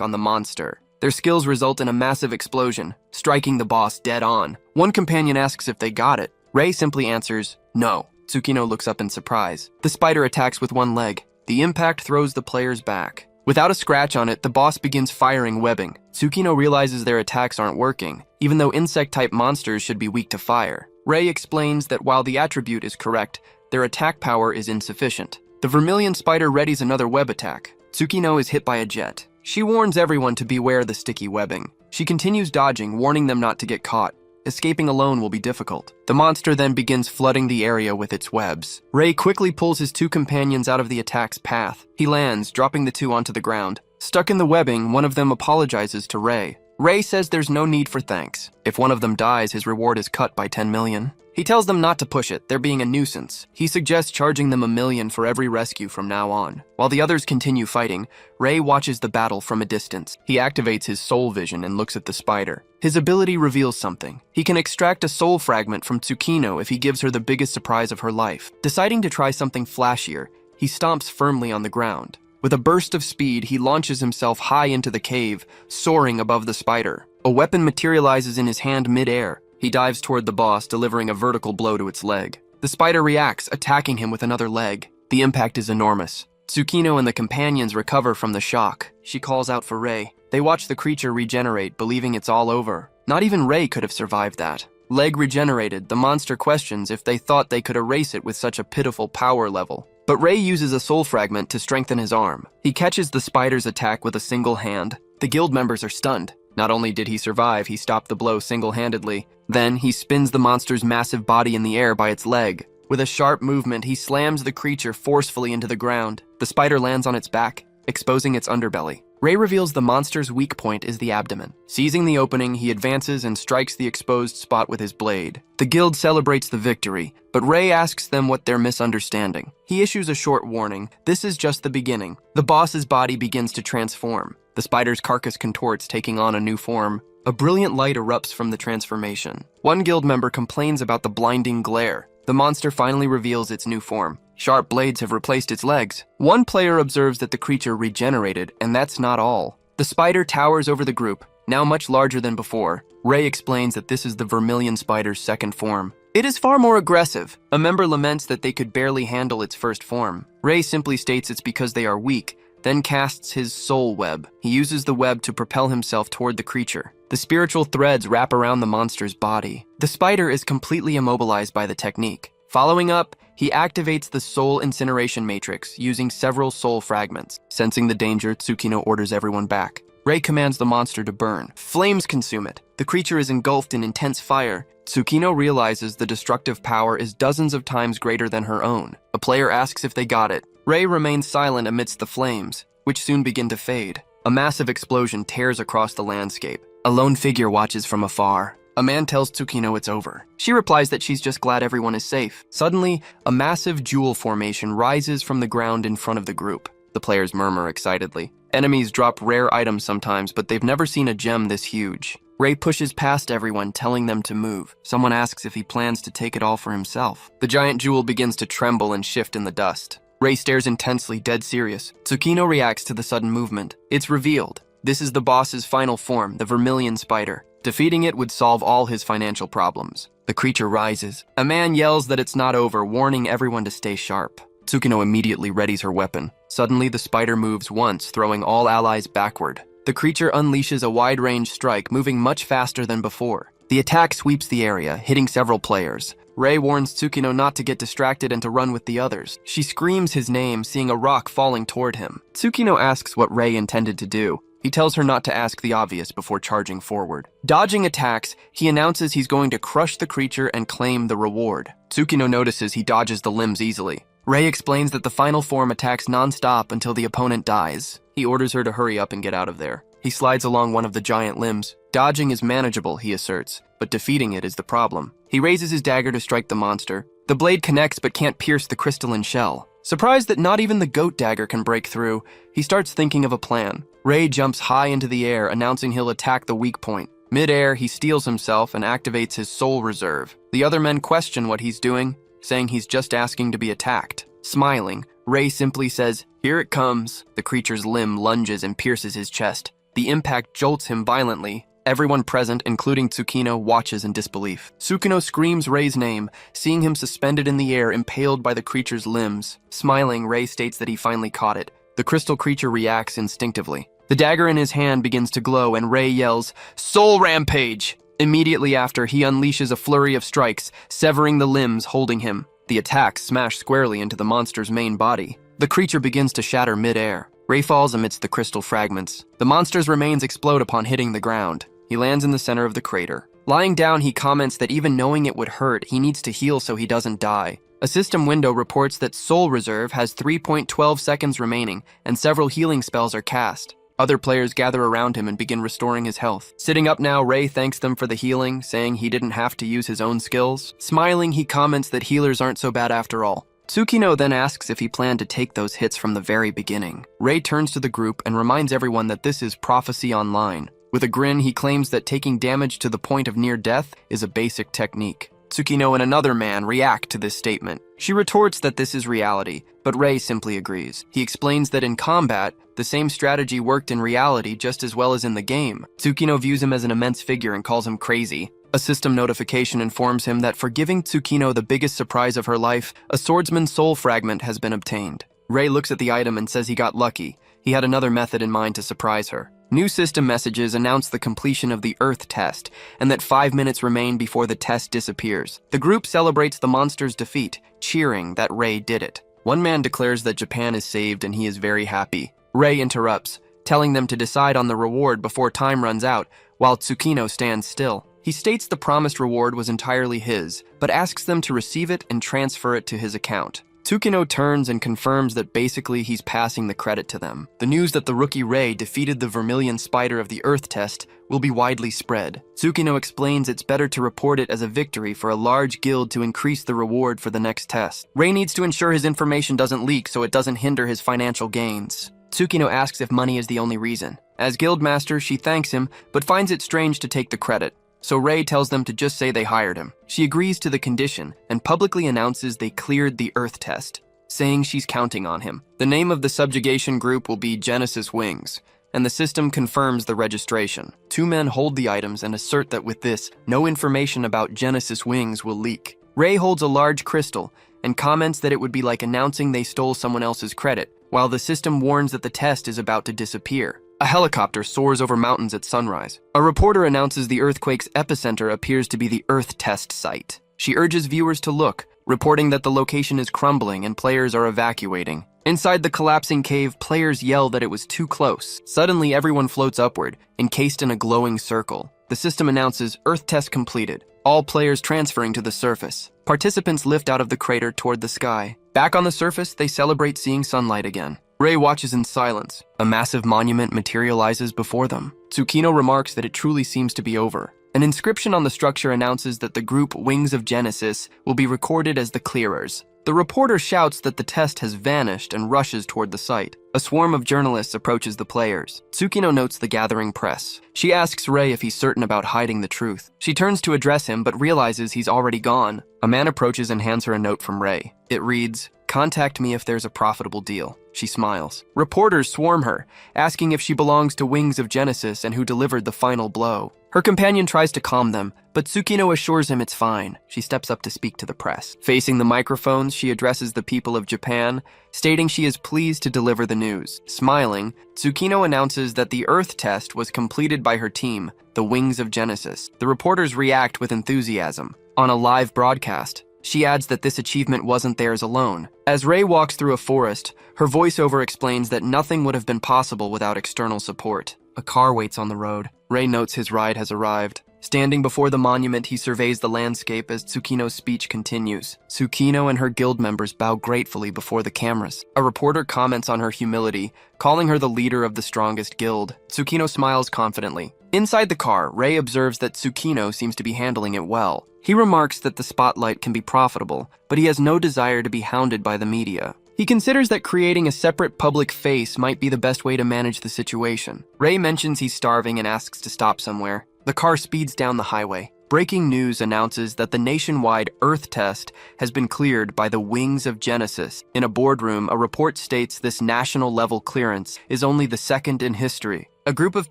on the monster. Their skills result in a massive explosion, striking the boss dead on. One companion asks if they got it. Rei simply answers, no. Tsukino looks up in surprise. The spider attacks with one leg. The impact throws the players back. Without a scratch on it, the boss begins firing webbing. Tsukino realizes their attacks aren't working, even though insect-type monsters should be weak to fire. Rei explains that while the attribute is correct, their attack power is insufficient. The Vermilion Spider readies another web attack. Tsukino is hit by a jet. She warns everyone to beware the sticky webbing. She continues dodging, warning them not to get caught. Escaping alone will be difficult. The monster then begins flooding the area with its webs. Rei quickly pulls his 2 companions out of the attack's path. He lands, dropping the 2 onto the ground. Stuck in the webbing, one of them apologizes to Rei. Rei says there's no need for thanks. If one of them dies, his reward is cut by 10 million. He tells them not to push it, they're being a nuisance. He suggests charging them 1 million for every rescue from now on. While the others continue fighting, Rei watches the battle from a distance. He activates his soul vision and looks at the spider. His ability reveals something. He can extract a soul fragment from Tsukino if he gives her the biggest surprise of her life. Deciding to try something flashier, he stomps firmly on the ground. With a burst of speed, he launches himself high into the cave, soaring above the spider. A weapon materializes in his hand mid-air. He dives toward the boss, delivering a vertical blow to its leg. The spider reacts, attacking him with another leg. The impact is enormous. Tsukino and the companions recover from the shock. She calls out for Rei. They watch the creature regenerate, believing it's all over. Not even Rei could have survived that. Leg regenerated, the monster questions if they thought they could erase it with such a pitiful power level. But Rei uses a soul fragment to strengthen his arm. He catches the spider's attack with a single hand. The guild members are stunned. Not only did he survive, he stopped the blow single-handedly. Then, he spins the monster's massive body in the air by its leg. With a sharp movement, he slams the creature forcefully into the ground. The spider lands on its back, exposing its underbelly. Rei reveals the monster's weak point is the abdomen. Seizing the opening, he advances and strikes the exposed spot with his blade. The guild celebrates the victory, but Rei asks them what they're misunderstanding. He issues a short warning. This is just the beginning. The boss's body begins to transform. The spider's carcass contorts, taking on a new form. A brilliant light erupts from the transformation. One guild member complains about the blinding glare. The monster finally reveals its new form. Sharp blades have replaced its legs. One player observes that the creature regenerated, and that's not all. The spider towers over the group, now much larger than before. Rei explains that this is the Vermilion Spider's second form. It is far more aggressive. A member laments that they could barely handle its first form. Rei simply states it's because they are weak, then casts his soul web. He uses the web to propel himself toward the creature. The spiritual threads wrap around the monster's body. The spider is completely immobilized by the technique. Following up, he activates the soul incineration matrix, using several soul fragments. Sensing the danger, Tsukino orders everyone back. Rei commands the monster to burn. Flames consume it. The creature is engulfed in intense fire. Tsukino realizes the destructive power is dozens of times greater than her own. A player asks if they got it. Rei remains silent amidst the flames, which soon begin to fade. A massive explosion tears across the landscape. A lone figure watches from afar. A man tells Tsukino it's over. She replies that she's just glad everyone is safe. Suddenly, a massive jewel formation rises from the ground in front of the group. The players murmur excitedly. Enemies drop rare items sometimes, but they've never seen a gem this huge. Rei pushes past everyone, telling them to move. Someone asks if he plans to take it all for himself. The giant jewel begins to tremble and shift in the dust. Rei stares intensely, dead serious. Tsukino reacts to the sudden movement. It's revealed. This is the boss's final form, the Vermilion Spider. Defeating it would solve all his financial problems. The creature rises. A man yells that it's not over, warning everyone to stay sharp. Tsukino immediately readies her weapon. Suddenly, the spider moves once, throwing all allies backward. The creature unleashes a wide-range strike, moving much faster than before. The attack sweeps the area, hitting several players. Rei warns Tsukino not to get distracted and to run with the others. She screams his name, seeing a rock falling toward him. Tsukino asks what Rei intended to do. He tells her not to ask the obvious before charging forward. Dodging attacks, he announces he's going to crush the creature and claim the reward. Tsukino notices he dodges the limbs easily. Rei explains that the final form attacks non-stop until the opponent dies. He orders her to hurry up and get out of there. He slides along one of the giant limbs. Dodging is manageable, he asserts, but defeating it is the problem. He raises his dagger to strike the monster. The blade connects but can't pierce the crystalline shell. Surprised that not even the goat dagger can break through, he starts thinking of a plan. Rei jumps high into the air, announcing he'll attack the weak point. Mid-air, he steels himself and activates his soul reserve. The other men question what he's doing, saying he's just asking to be attacked. Smiling, Rei simply says, "Here it comes." The creature's limb lunges and pierces his chest. The impact jolts him violently. Everyone present, including Tsukino, watches in disbelief. Tsukino screams Rei's name, seeing him suspended in the air, impaled by the creature's limbs. Smiling, Rei states that he finally caught it. The crystal creature reacts instinctively. The dagger in his hand begins to glow, and Rei yells, "Soul Rampage!" Immediately after, he unleashes a flurry of strikes, severing the limbs holding him. The attacks smash squarely into the monster's main body. The creature begins to shatter mid-air. Rei falls amidst the crystal fragments. The monster's remains explode upon hitting the ground. He lands in the center of the crater. Lying down, he comments that even knowing it would hurt, he needs to heal so he doesn't die. A system window reports that Soul Reserve has 3.12 seconds remaining, and several healing spells are cast. Other players gather around him and begin restoring his health. Sitting up now, Rei thanks them for the healing, saying he didn't have to use his own skills. Smiling, he comments that healers aren't so bad after all. Tsukino then asks if he planned to take those hits from the very beginning. Rei turns to the group and reminds everyone that this is Prophecy Online. With a grin, he claims that taking damage to the point of near death is a basic technique. Tsukino and another man react to this statement. She retorts that this is reality, but Rei simply agrees. He explains that in combat, the same strategy worked in reality just as well as in the game. Tsukino views him as an immense figure and calls him crazy. A system notification informs him that for giving Tsukino the biggest surprise of her life, a swordsman's soul fragment has been obtained. Rei looks at the item and says he got lucky. He had another method in mind to surprise her. New system messages announce the completion of the Earth test, and that 5 minutes remain before the test disappears. The group celebrates the monster's defeat, cheering that Rei did it. One man declares that Japan is saved and he is very happy. Rei interrupts, telling them to decide on the reward before time runs out, while Tsukino stands still. He states the promised reward was entirely his, but asks them to receive it and transfer it to his account. Tsukino turns and confirms that basically he's passing the credit to them. The news that the rookie Rei defeated the vermilion spider of the Earth test will be widely spread. Tsukino explains it's better to report it as a victory for a large guild to increase the reward for the next test. Rei needs to ensure his information doesn't leak so it doesn't hinder his financial gains. Tsukino asks if money is the only reason. As guildmaster, she thanks him, but finds it strange to take the credit. So Rei tells them to just say they hired him. She agrees to the condition and publicly announces they cleared the Earth test, saying she's counting on him. The name of the subjugation group will be Genesis Wings, and the system confirms the registration. 2 men hold the items and assert that with this, no information about Genesis Wings will leak. Rei holds a large crystal and comments that it would be like announcing they stole someone else's credit, while the system warns that the test is about to disappear. A helicopter soars over mountains at sunrise. A reporter announces the earthquake's epicenter appears to be the Earth test site. She urges viewers to look, reporting that the location is crumbling and players are evacuating. Inside the collapsing cave, players yell that it was too close. Suddenly, everyone floats upward, encased in a glowing circle. The system announces Earth test completed, all players transferring to the surface. Participants lift out of the crater toward the sky. Back on the surface, they celebrate seeing sunlight again. Rei watches in silence. A massive monument materializes before them. Tsukino remarks that it truly seems to be over. An inscription on the structure announces that the group Wings of Genesis will be recorded as the clearers. The reporter shouts that the test has vanished and rushes toward the site. A swarm of journalists approaches the players. Tsukino notes the gathering press. She asks Rei if he's certain about hiding the truth. She turns to address him but realizes he's already gone. A man approaches and hands her a note from Rei. It reads, "Contact me if there's a profitable deal." She smiles. Reporters swarm her, asking if she belongs to Wings of Genesis and who delivered the final blow. Her companion tries to calm them, but Tsukino assures him it's fine. She steps up to speak to the press. Facing the microphones, she addresses the people of Japan, stating she is pleased to deliver the news. Smiling, Tsukino announces that the Earth test was completed by her team, the Wings of Genesis. The reporters react with enthusiasm. On a live broadcast, she adds that this achievement wasn't theirs alone. As Rei walks through a forest, her voiceover explains that nothing would have been possible without external support. A car waits on the road. Rei notes his ride has arrived. Standing before the monument, he surveys the landscape as Tsukino's speech continues. Tsukino and her guild members bow gratefully before the cameras. A reporter comments on her humility, calling her the leader of the strongest guild. Tsukino smiles confidently. Inside the car, Rei observes that Tsukino seems to be handling it well. He remarks that the spotlight can be profitable, but he has no desire to be hounded by the media. He considers that creating a separate public face might be the best way to manage the situation. Rei mentions he's starving and asks to stop somewhere. The car speeds down the highway. Breaking news announces that the nationwide Earth test has been cleared by the Wings of Genesis. In a boardroom, a report states this national-level clearance is only the second in history. A group of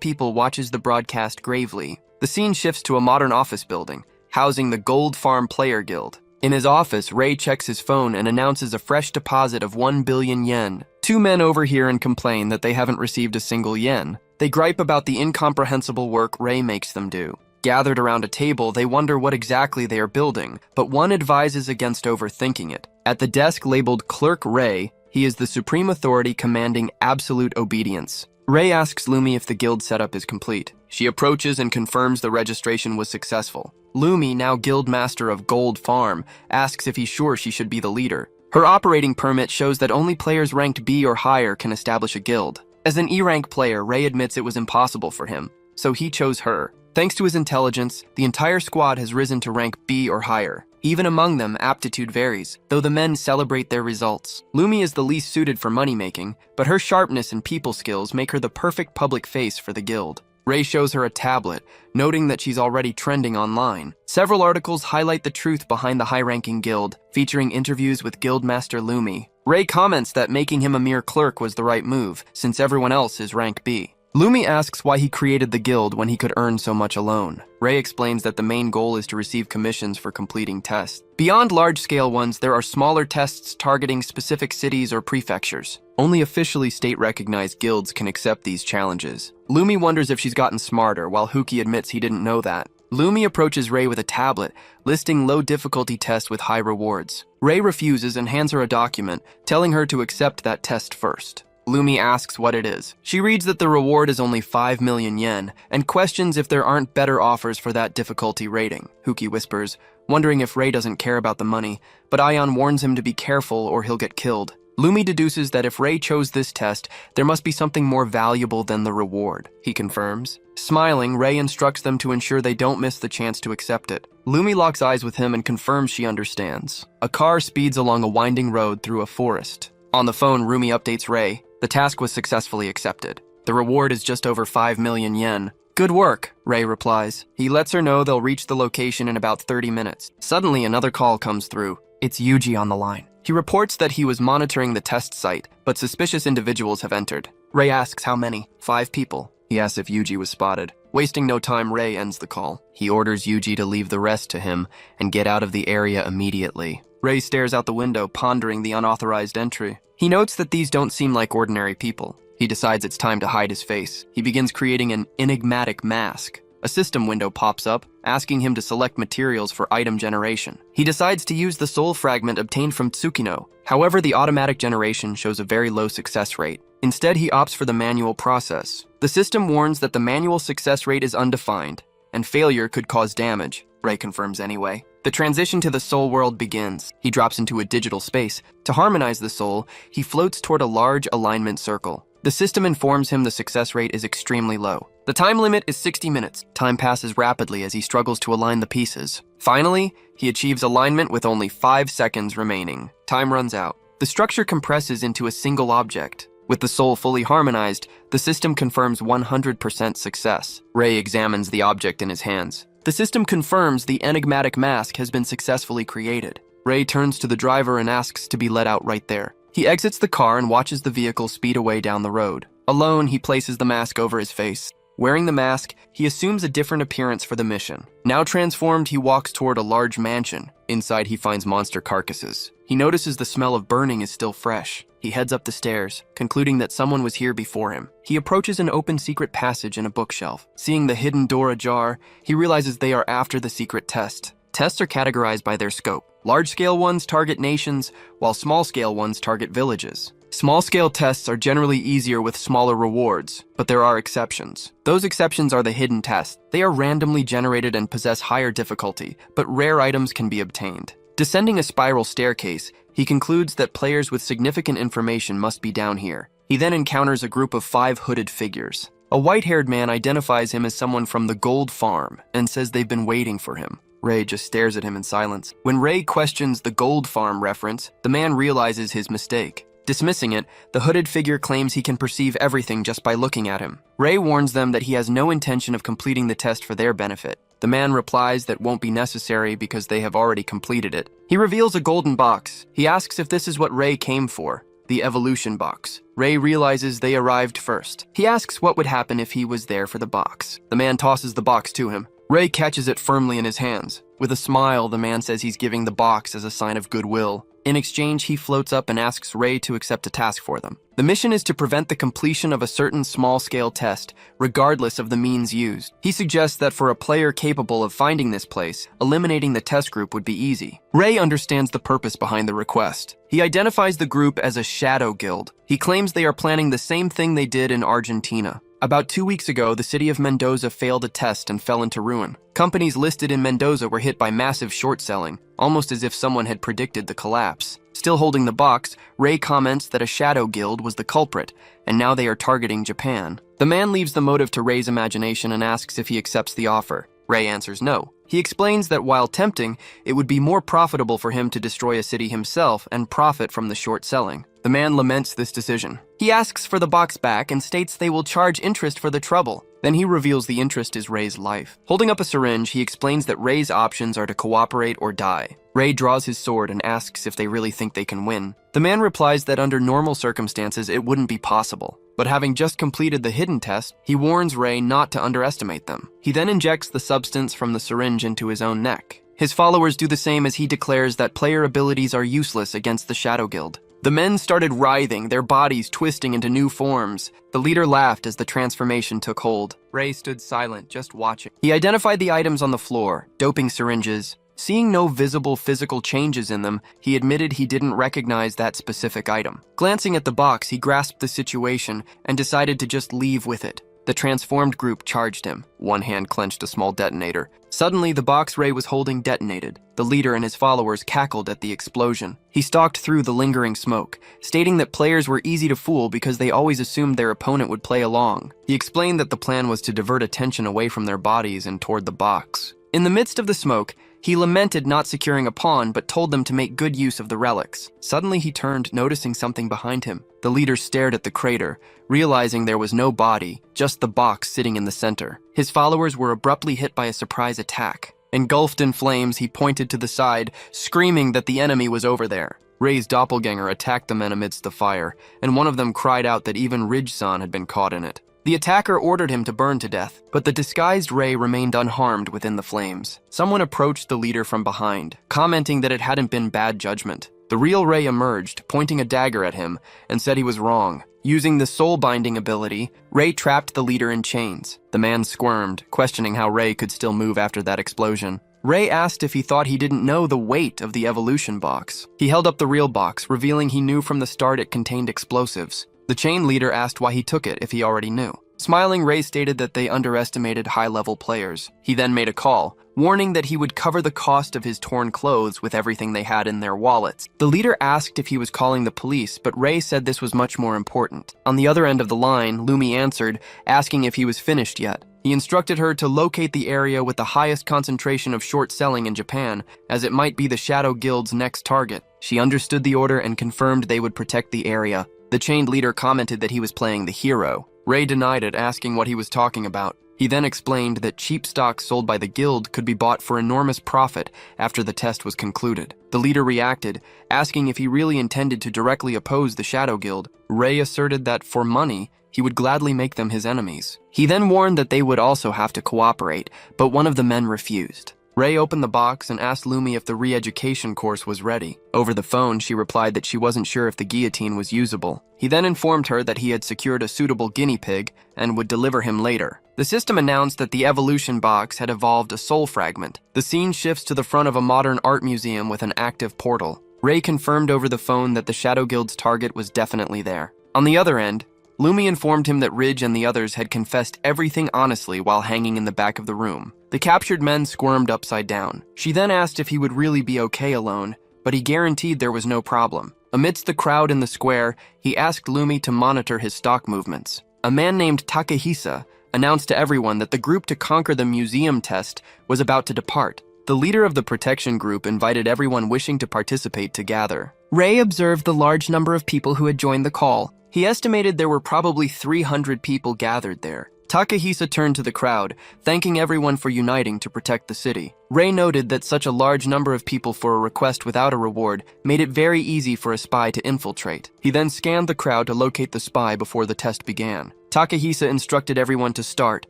people watches the broadcast gravely. The scene shifts to a modern office building, housing the Gold Farm Player Guild. In his office, Rei checks his phone and announces a fresh deposit of 1 billion yen. Two men overhear and complain that they haven't received a single yen. They gripe about the incomprehensible work Rei makes them do. Gathered around a table, they wonder what exactly they are building, but one advises against overthinking it. At the desk labeled Clerk Rei, he is the supreme authority commanding absolute obedience. Rei asks Lumi if the guild setup is complete. She approaches and confirms the registration was successful. Lumi, now guild master of Gold Farm, asks if he's sure she should be the leader. Her operating permit shows that only players ranked B or higher can establish a guild. As an E-rank player, Rei admits it was impossible for him, so he chose her. Thanks to his intelligence, the entire squad has risen to rank B or higher. Even among them, aptitude varies, though the men celebrate their results. Lumi is the least suited for money-making, but her sharpness and people skills make her the perfect public face for the guild. Rei shows her a tablet, noting that she's already trending online. Several articles highlight the truth behind the high-ranking guild, featuring interviews with Guildmaster Lumi. Rei comments that making him a mere clerk was the right move, since everyone else is rank B. Lumi asks why he created the guild when he could earn so much alone. Rei explains that the main goal is to receive commissions for completing tests. Beyond large-scale ones, there are smaller tests targeting specific cities or prefectures. Only officially state-recognized guilds can accept these challenges. Lumi wonders if she's gotten smarter, while Huki admits he didn't know that. Lumi approaches Rei with a tablet, listing low-difficulty tests with high rewards. Rei refuses and hands her a document, telling her to accept that test first. Lumi asks what it is. She reads that the reward is only 5 million yen, and questions if there aren't better offers for that difficulty rating. Huki whispers, wondering if Rei doesn't care about the money, but Aion warns him to be careful or he'll get killed. Lumi deduces that if Rei chose this test, there must be something more valuable than the reward. He confirms. Smiling, Rei instructs them to ensure they don't miss the chance to accept it. Lumi locks eyes with him and confirms she understands. A car speeds along a winding road through a forest. On the phone, Rumi updates Rei. The task was successfully accepted. The reward is just over 5 million yen. Good work, Rei replies. He lets her know they'll reach the location in about 30 minutes. Suddenly, another call comes through. It's Yuji on the line. He reports that he was monitoring the test site, but suspicious individuals have entered. Rei asks how many. 5 people. He asks if Yuji was spotted. Wasting no time, Rei ends the call. He orders Yuji to leave the rest to him and get out of the area immediately. Rei stares out the window, pondering the unauthorized entry. He notes that these don't seem like ordinary people. He decides it's time to hide his face. He begins creating an enigmatic mask. A system window pops up, asking him to select materials for item generation. He decides to use the soul fragment obtained from Tsukino. However, the automatic generation shows a very low success rate. Instead, he opts for the manual process. The system warns that the manual success rate is undefined, and failure could cause damage. Rei confirms anyway. The transition to the soul world begins. He drops into a digital space. To harmonize the soul, he floats toward a large alignment circle. The system informs him the success rate is extremely low. The time limit is 60 minutes. Time passes rapidly as he struggles to align the pieces. Finally, he achieves alignment with only 5 seconds remaining. Time runs out. The structure compresses into a single object. With the soul fully harmonized, the system confirms 100% success. Rei examines the object in his hands. The system confirms the enigmatic mask has been successfully created. Rei turns to the driver and asks to be let out right there. He exits the car and watches the vehicle speed away down the road. Alone, he places the mask over his face. Wearing the mask, he assumes a different appearance for the mission. Now transformed, he walks toward a large mansion. Inside, he finds monster carcasses. He notices the smell of burning is still fresh. He heads up the stairs, concluding that someone was here before him. He approaches an open secret passage in a bookshelf. Seeing the hidden door ajar, he realizes they are after the secret test. Tests are categorized by their scope. Large-scale ones target nations, while small-scale ones target villages. Small-scale tests are generally easier with smaller rewards, but there are exceptions. Those exceptions are the hidden tests. They are randomly generated and possess higher difficulty, but rare items can be obtained. Descending a spiral staircase, he concludes that players with significant information must be down here. He then encounters a group of 5 hooded figures. A white-haired man identifies him as someone from the Gold Farm and says they've been waiting for him. Ray just stares at him in silence. When Ray questions the Gold Farm reference, the man realizes his mistake. Dismissing it, the hooded figure claims he can perceive everything just by looking at him. Ray warns them that he has no intention of completing the test for their benefit. The man replies that won't be necessary because they have already completed it. He reveals a golden box. He asks if this is what Ray came for, the evolution box. Ray realizes they arrived first. He asks what would happen if he was there for the box. The man tosses the box to him. Ray catches it firmly in his hands. With a smile, the man says he's giving the box as a sign of goodwill. In exchange, he floats up and asks Ray to accept a task for them. The mission is to prevent the completion of a certain small-scale test, regardless of the means used. He suggests that for a player capable of finding this place, eliminating the test group would be easy. Ray understands the purpose behind the request. He identifies the group as a shadow guild. He claims they are planning the same thing they did in Argentina. About 2 weeks ago, the city of Mendoza failed a test and fell into ruin. Companies listed in Mendoza were hit by massive short selling, almost as if someone had predicted the collapse. Still holding the box, Ray comments that a shadow guild was the culprit, and now they are targeting Japan. The man leaves the motive to Ray's imagination and asks if he accepts the offer. Ray answers no. He explains that while tempting, it would be more profitable for him to destroy a city himself and profit from the short selling. The man laments this decision. He asks for the box back and states they will charge interest for the trouble. Then he reveals the interest is Ray's life. Holding up a syringe, he explains that Ray's options are to cooperate or die. Ray draws his sword and asks if they really think they can win. The man replies that under normal circumstances it wouldn't be possible. But having just completed the hidden test, he warns Ray not to underestimate them. He then injects the substance from the syringe into his own neck. His followers do the same as he declares that player abilities are useless against the Shadow Guild. The men started writhing, their bodies twisting into new forms. The leader laughed as the transformation took hold. Ray stood silent, just watching. He identified the items on the floor, doping syringes. Seeing no visible physical changes in them, he admitted he didn't recognize that specific item. Glancing at the box, he grasped the situation and decided to just leave with it. The transformed group charged him. One hand clenched a small detonator. Suddenly, the box Ray was holding detonated. The leader and his followers cackled at the explosion. He stalked through the lingering smoke, stating that players were easy to fool because they always assumed their opponent would play along. He explained that the plan was to divert attention away from their bodies and toward the box. In the midst of the smoke, he lamented not securing a pawn, but told them to make good use of the relics. Suddenly he turned, noticing something behind him. The leader stared at the crater, realizing there was no body, just the box sitting in the center. His followers were abruptly hit by a surprise attack. Engulfed in flames, he pointed to the side, screaming that the enemy was over there. Ray's doppelganger attacked the men amidst the fire, and one of them cried out that even Ridge-san had been caught in it. The attacker ordered him to burn to death, but the disguised Ray remained unharmed within the flames. Someone approached the leader from behind, commenting that it hadn't been bad judgment. The real Ray emerged, pointing a dagger at him, and said he was wrong. Using the soul-binding ability, Ray trapped the leader in chains. The man squirmed, questioning how Ray could still move after that explosion. Ray asked if he thought he didn't know the weight of the evolution box. He held up the real box, revealing he knew from the start it contained explosives. The chain leader asked why he took it if he already knew. Smiling, Ray stated that they underestimated high-level players. He then made a call, warning that he would cover the cost of his torn clothes with everything they had in their wallets. The leader asked if he was calling the police, but Ray said this was much more important. On the other end of the line, Lumi answered, asking if he was finished yet. He instructed her to locate the area with the highest concentration of short selling in Japan, as it might be the Shadow Guild's next target. She understood the order and confirmed they would protect the area. The chained leader commented that he was playing the hero. Ray denied it, asking what he was talking about. He then explained that cheap stock sold by the guild could be bought for enormous profit after the test was concluded. The leader reacted, asking if he really intended to directly oppose the Shadow Guild. Ray asserted that for money, he would gladly make them his enemies. He then warned that they would also have to cooperate, but one of the men refused. Ray opened the box and asked Lumi if the re-education course was ready. Over the phone, she replied that she wasn't sure if the guillotine was usable. He then informed her that he had secured a suitable guinea pig and would deliver him later. The system announced that the evolution box had evolved a soul fragment. The scene shifts to the front of a modern art museum with an active portal. Ray confirmed over the phone that the Shadow Guild's target was definitely there. On the other end, Lumi informed him that Ridge and the others had confessed everything honestly while hanging in the back of the room. The captured men squirmed upside down. She then asked if he would really be okay alone, but he guaranteed there was no problem. Amidst the crowd in the square, he asked Lumi to monitor his stock movements. A man named Takehisa announced to everyone that the group to conquer the museum test was about to depart. The leader of the protection group invited everyone wishing to participate to gather. Ray observed the large number of people who had joined the call. He estimated there were probably 300 people gathered there. Takehisa turned to the crowd, thanking everyone for uniting to protect the city. Ray noted that such a large number of people for a request without a reward made it very easy for a spy to infiltrate. He then scanned the crowd to locate the spy before the test began. Takehisa instructed everyone to start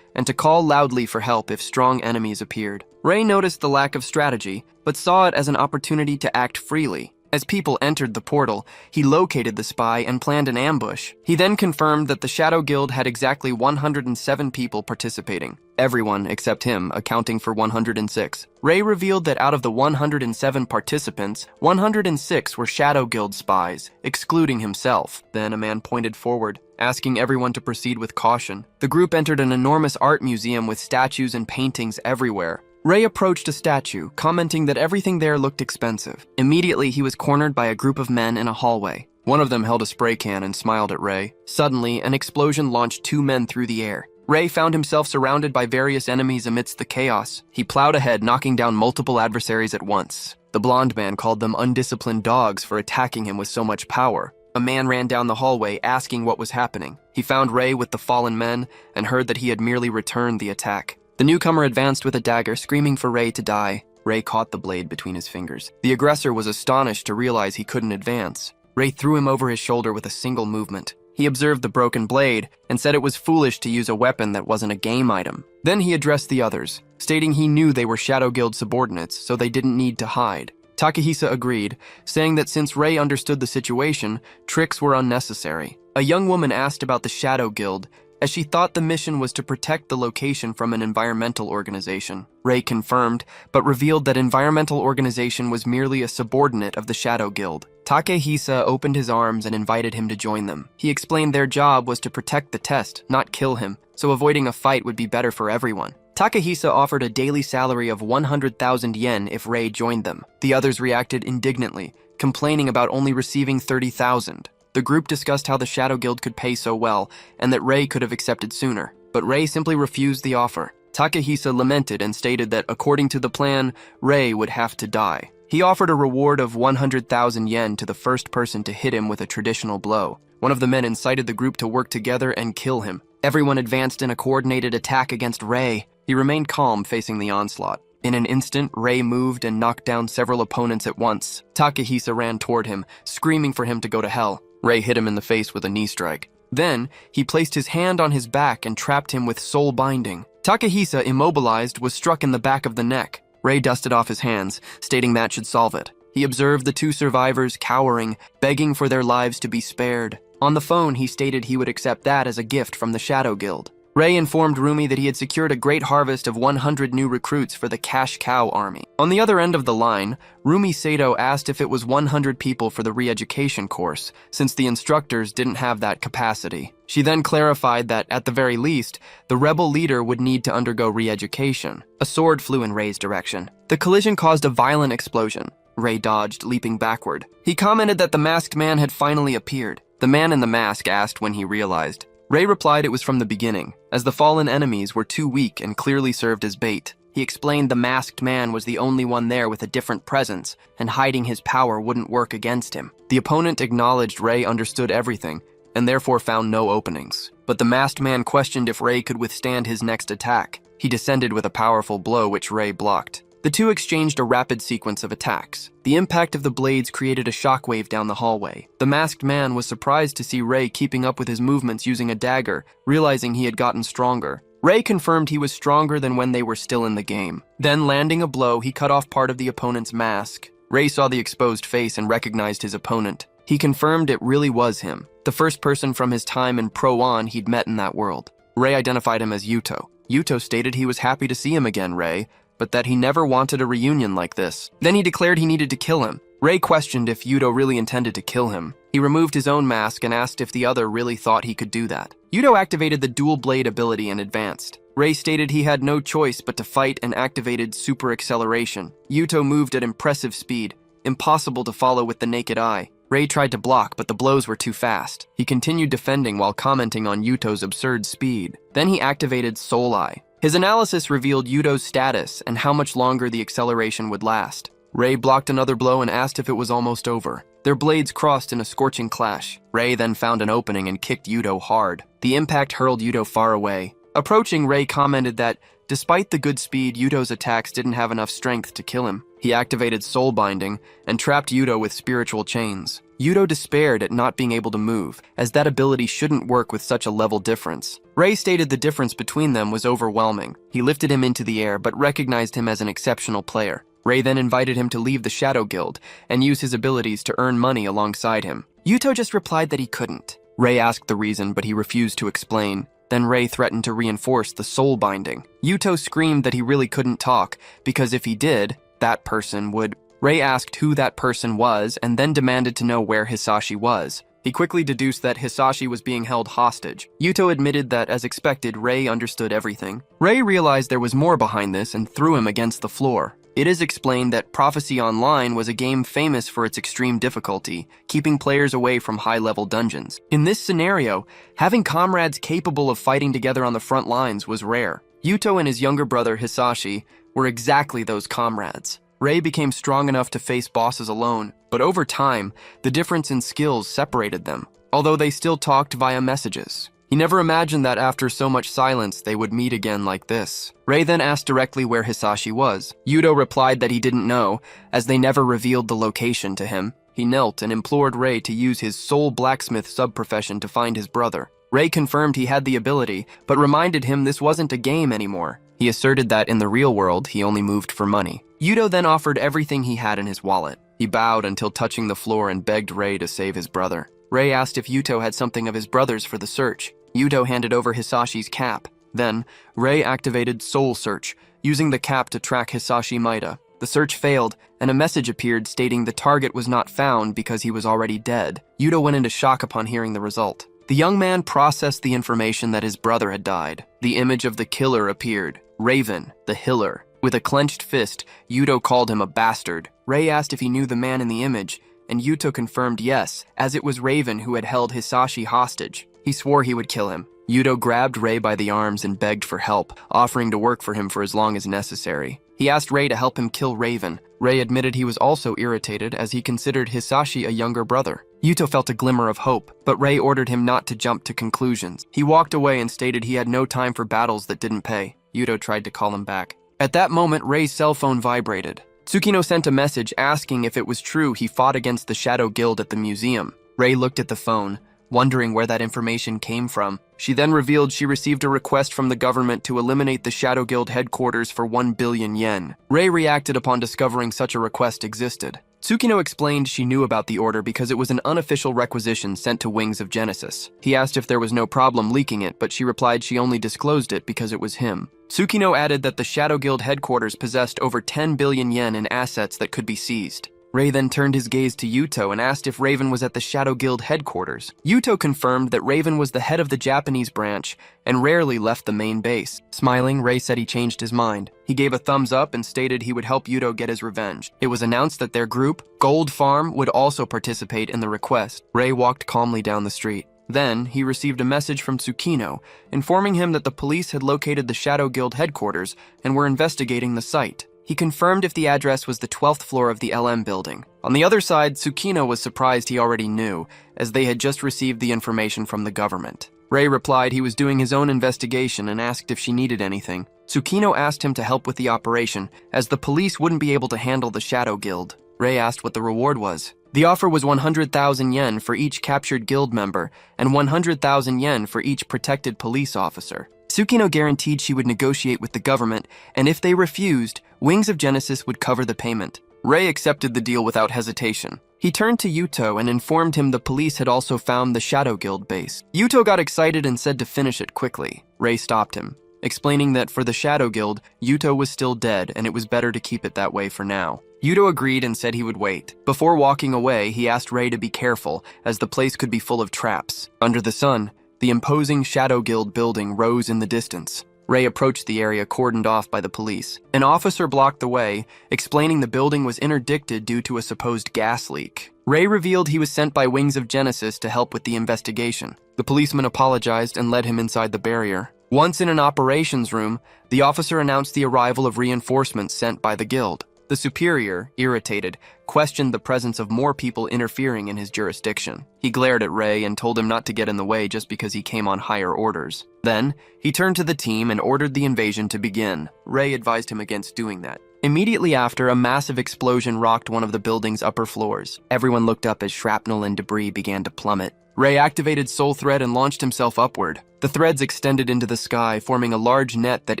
and to call loudly for help if strong enemies appeared. Ray noticed the lack of strategy, but saw it as an opportunity to act freely. As people entered the portal, he located the spy and planned an ambush. He then confirmed that the Shadow Guild had exactly 107 people participating, everyone except him, accounting for 106. Ray revealed that out of the 107 participants, 106 were Shadow Guild spies, excluding himself. Then a man pointed forward, asking everyone to proceed with caution. The group entered an enormous art museum with statues and paintings everywhere. Ray approached a statue, commenting that everything there looked expensive. Immediately, he was cornered by a group of men in a hallway. One of them held a spray can and smiled at Ray. Suddenly, an explosion launched two men through the air. Ray found himself surrounded by various enemies amidst the chaos. He plowed ahead, knocking down multiple adversaries at once. The blonde man called them undisciplined dogs for attacking him with so much power. A man ran down the hallway, asking what was happening. He found Ray with the fallen men and heard that he had merely returned the attack. The newcomer advanced with a dagger, screaming for Ray to die. Ray caught the blade between his fingers. The aggressor was astonished to realize he couldn't advance. Ray threw him over his shoulder with a single movement. He observed the broken blade and said it was foolish to use a weapon that wasn't a game item. Then he addressed the others, stating he knew they were Shadow Guild subordinates, so they didn't need to hide. Takehisa agreed, saying that since Ray understood the situation, tricks were unnecessary. A young woman asked about the Shadow Guild, as she thought the mission was to protect the location from an environmental organization. Ray confirmed, but revealed that environmental organization was merely a subordinate of the Shadow Guild. Takehisa opened his arms and invited him to join them. He explained their job was to protect the test, not kill him, so avoiding a fight would be better for everyone. Takehisa offered a daily salary of 100,000 yen if Ray joined them. The others reacted indignantly, complaining about only receiving 30,000. The group discussed how the Shadow Guild could pay so well, and that Ray could have accepted sooner. But Ray simply refused the offer. Takehisa lamented and stated that, according to the plan, Ray would have to die. He offered a reward of 100,000 yen to the first person to hit him with a traditional blow. One of the men incited the group to work together and kill him. Everyone advanced in a coordinated attack against Ray. He remained calm, facing the onslaught. In an instant, Ray moved and knocked down several opponents at once. Takehisa ran toward him, screaming for him to go to hell. Ray hit him in the face with a knee strike. Then, he placed his hand on his back and trapped him with soul binding. Takehisa, immobilized, was struck in the back of the neck. Ray dusted off his hands, stating that should solve it. He observed the two survivors cowering, begging for their lives to be spared. On the phone, he stated he would accept that as a gift from the Shadow Guild. Ray informed Rumi that he had secured a great harvest of 100 new recruits for the Cash Cow army. On the other end of the line, Rumi Sato asked if it was 100 people for the re-education course, since the instructors didn't have that capacity. She then clarified that, at the very least, the rebel leader would need to undergo re-education. A sword flew in Ray's direction. The collision caused a violent explosion. Ray dodged, leaping backward. He commented that the masked man had finally appeared. The man in the mask asked when he realized. Ray replied it was from the beginning, as the fallen enemies were too weak and clearly served as bait. He explained the masked man was the only one there with a different presence, and hiding his power wouldn't work against him. The opponent acknowledged Ray understood everything, and therefore found no openings. But the masked man questioned if Ray could withstand his next attack. He descended with a powerful blow which Ray blocked. The two exchanged a rapid sequence of attacks. The impact of the blades created a shockwave down the hallway. The masked man was surprised to see Ray keeping up with his movements using a dagger, realizing he had gotten stronger. Ray confirmed he was stronger than when they were still in the game. Then, landing a blow, he cut off part of the opponent's mask. Ray saw the exposed face and recognized his opponent. He confirmed it really was him, the first person from his time in Pro On he'd met in that world. Ray identified him as Yuto. Yuto stated he was happy to see him again, Ray, but that he never wanted a reunion like this. Then he declared he needed to kill him. Ray questioned if Yuto really intended to kill him. He removed his own mask and asked if the other really thought he could do that. Yuto activated the dual blade ability and advanced. Ray stated he had no choice but to fight and activated super acceleration. Yuto moved at impressive speed, impossible to follow with the naked eye. Ray tried to block, but the blows were too fast. He continued defending while commenting on Yuto's absurd speed. Then he activated Soul Eye. His analysis revealed Yuto's status and how much longer the acceleration would last. Ray blocked another blow and asked if it was almost over. Their blades crossed in a scorching clash. Ray then found an opening and kicked Yuto hard. The impact hurled Yuto far away. Approaching, Ray commented that, despite the good speed, Yuto's attacks didn't have enough strength to kill him. He activated Soul Binding and trapped Yuto with spiritual chains. Yuto despaired at not being able to move, as that ability shouldn't work with such a level difference. Ray stated the difference between them was overwhelming. He lifted him into the air, but recognized him as an exceptional player. Ray then invited him to leave the Shadow Guild and use his abilities to earn money alongside him. Yuto just replied that he couldn't. Ray asked the reason, but he refused to explain. Then Ray threatened to reinforce the soul binding. Yuto screamed that he really couldn't talk, because if he did, that person would. Ray asked who that person was and then demanded to know where Hisashi was. He quickly deduced that Hisashi was being held hostage. Yuto admitted that, as expected, Ray understood everything. Ray realized there was more behind this and threw him against the floor. It is explained that Prophecy Online was a game famous for its extreme difficulty, keeping players away from high-level dungeons. In this scenario, having comrades capable of fighting together on the front lines was rare. Yuto and his younger brother Hisashi were exactly those comrades. Ray became strong enough to face bosses alone, but over time, the difference in skills separated them, although they still talked via messages. He never imagined that after so much silence, they would meet again like this. Ray then asked directly where Hisashi was. Yuto replied that he didn't know, as they never revealed the location to him. He knelt and implored Ray to use his soul blacksmith sub-profession to find his brother. Ray confirmed he had the ability, but reminded him this wasn't a game anymore. He asserted that in the real world, he only moved for money. Yuto then offered everything he had in his wallet. He bowed until touching the floor and begged Ray to save his brother. Ray asked if Yuto had something of his brother's for the search. Yuto handed over Hisashi's cap. Then, Ray activated Soul Search, using the cap to track Hisashi Maeda. The search failed, and a message appeared stating the target was not found because he was already dead. Yuto went into shock upon hearing the result. The young man processed the information that his brother had died. The image of the killer appeared. Raven, the Hiller. With a clenched fist, Yuto called him a bastard. Ray asked if he knew the man in the image, and Yuto confirmed yes, as it was Raven who had held Hisashi hostage. He swore he would kill him. Yuto grabbed Ray by the arms and begged for help, offering to work for him for as long as necessary. He asked Ray to help him kill Raven. Ray admitted he was also irritated as he considered Hisashi a younger brother. Yuto felt a glimmer of hope, but Ray ordered him not to jump to conclusions. He walked away and stated he had no time for battles that didn't pay. Yuto tried to call him back. At that moment, Ray's cell phone vibrated. Tsukino sent a message asking if it was true he fought against the Shadow Guild at the museum. Ray looked at the phone, wondering where that information came from. She then revealed she received a request from the government to eliminate the Shadow Guild headquarters for 1 billion yen. Ray reacted upon discovering such a request existed. Tsukino explained she knew about the order because it was an unofficial requisition sent to Wings of Genesis. He asked if there was no problem leaking it, but she replied she only disclosed it because it was him. Tsukino added that the Shadow Guild headquarters possessed over 10 billion yen in assets that could be seized. Ray then turned his gaze to Yuto and asked if Raven was at the Shadow Guild headquarters. Yuto confirmed that Raven was the head of the Japanese branch and rarely left the main base. Smiling, Ray said he changed his mind. He gave a thumbs up and stated he would help Yuto get his revenge. It was announced that their group, Gold Farm, would also participate in the request. Ray walked calmly down the street. Then, he received a message from Tsukino, informing him that the police had located the Shadow Guild headquarters and were investigating the site. He confirmed if the address was the 12th floor of the LM building. On the other side, Tsukino was surprised he already knew, as they had just received the information from the government. Rei replied he was doing his own investigation and asked if she needed anything. Tsukino asked him to help with the operation, as the police wouldn't be able to handle the Shadow Guild. Rei asked what the reward was. The offer was 100,000 yen for each captured guild member and 100,000 yen for each protected police officer. Tsukino guaranteed she would negotiate with the government, and if they refused, Wings of Genesis would cover the payment. Rei accepted the deal without hesitation. He turned to Yuto and informed him the police had also found the Shadow Guild base. Yuto got excited and said to finish it quickly. Rei stopped him, explaining that for the Shadow Guild, Yuto was still dead and it was better to keep it that way for now. Yuto agreed and said he would wait. Before walking away, he asked Rei to be careful, as the place could be full of traps. Under the sun, the imposing Shadow Guild building rose in the distance. Rei approached the area cordoned off by the police. An officer blocked the way, explaining the building was interdicted due to a supposed gas leak. Rei revealed he was sent by Wings of Genesis to help with the investigation. The policeman apologized and led him inside the barrier. Once in an operations room, the officer announced the arrival of reinforcements sent by the guild. The superior, irritated, questioned the presence of more people interfering in his jurisdiction. He glared at Rei and told him not to get in the way just because he came on higher orders. Then, he turned to the team and ordered the invasion to begin. Rei advised him against doing that. Immediately after, a massive explosion rocked one of the building's upper floors. Everyone looked up as shrapnel and debris began to plummet. Rei activated Soul Thread and launched himself upward. The threads extended into the sky, forming a large net that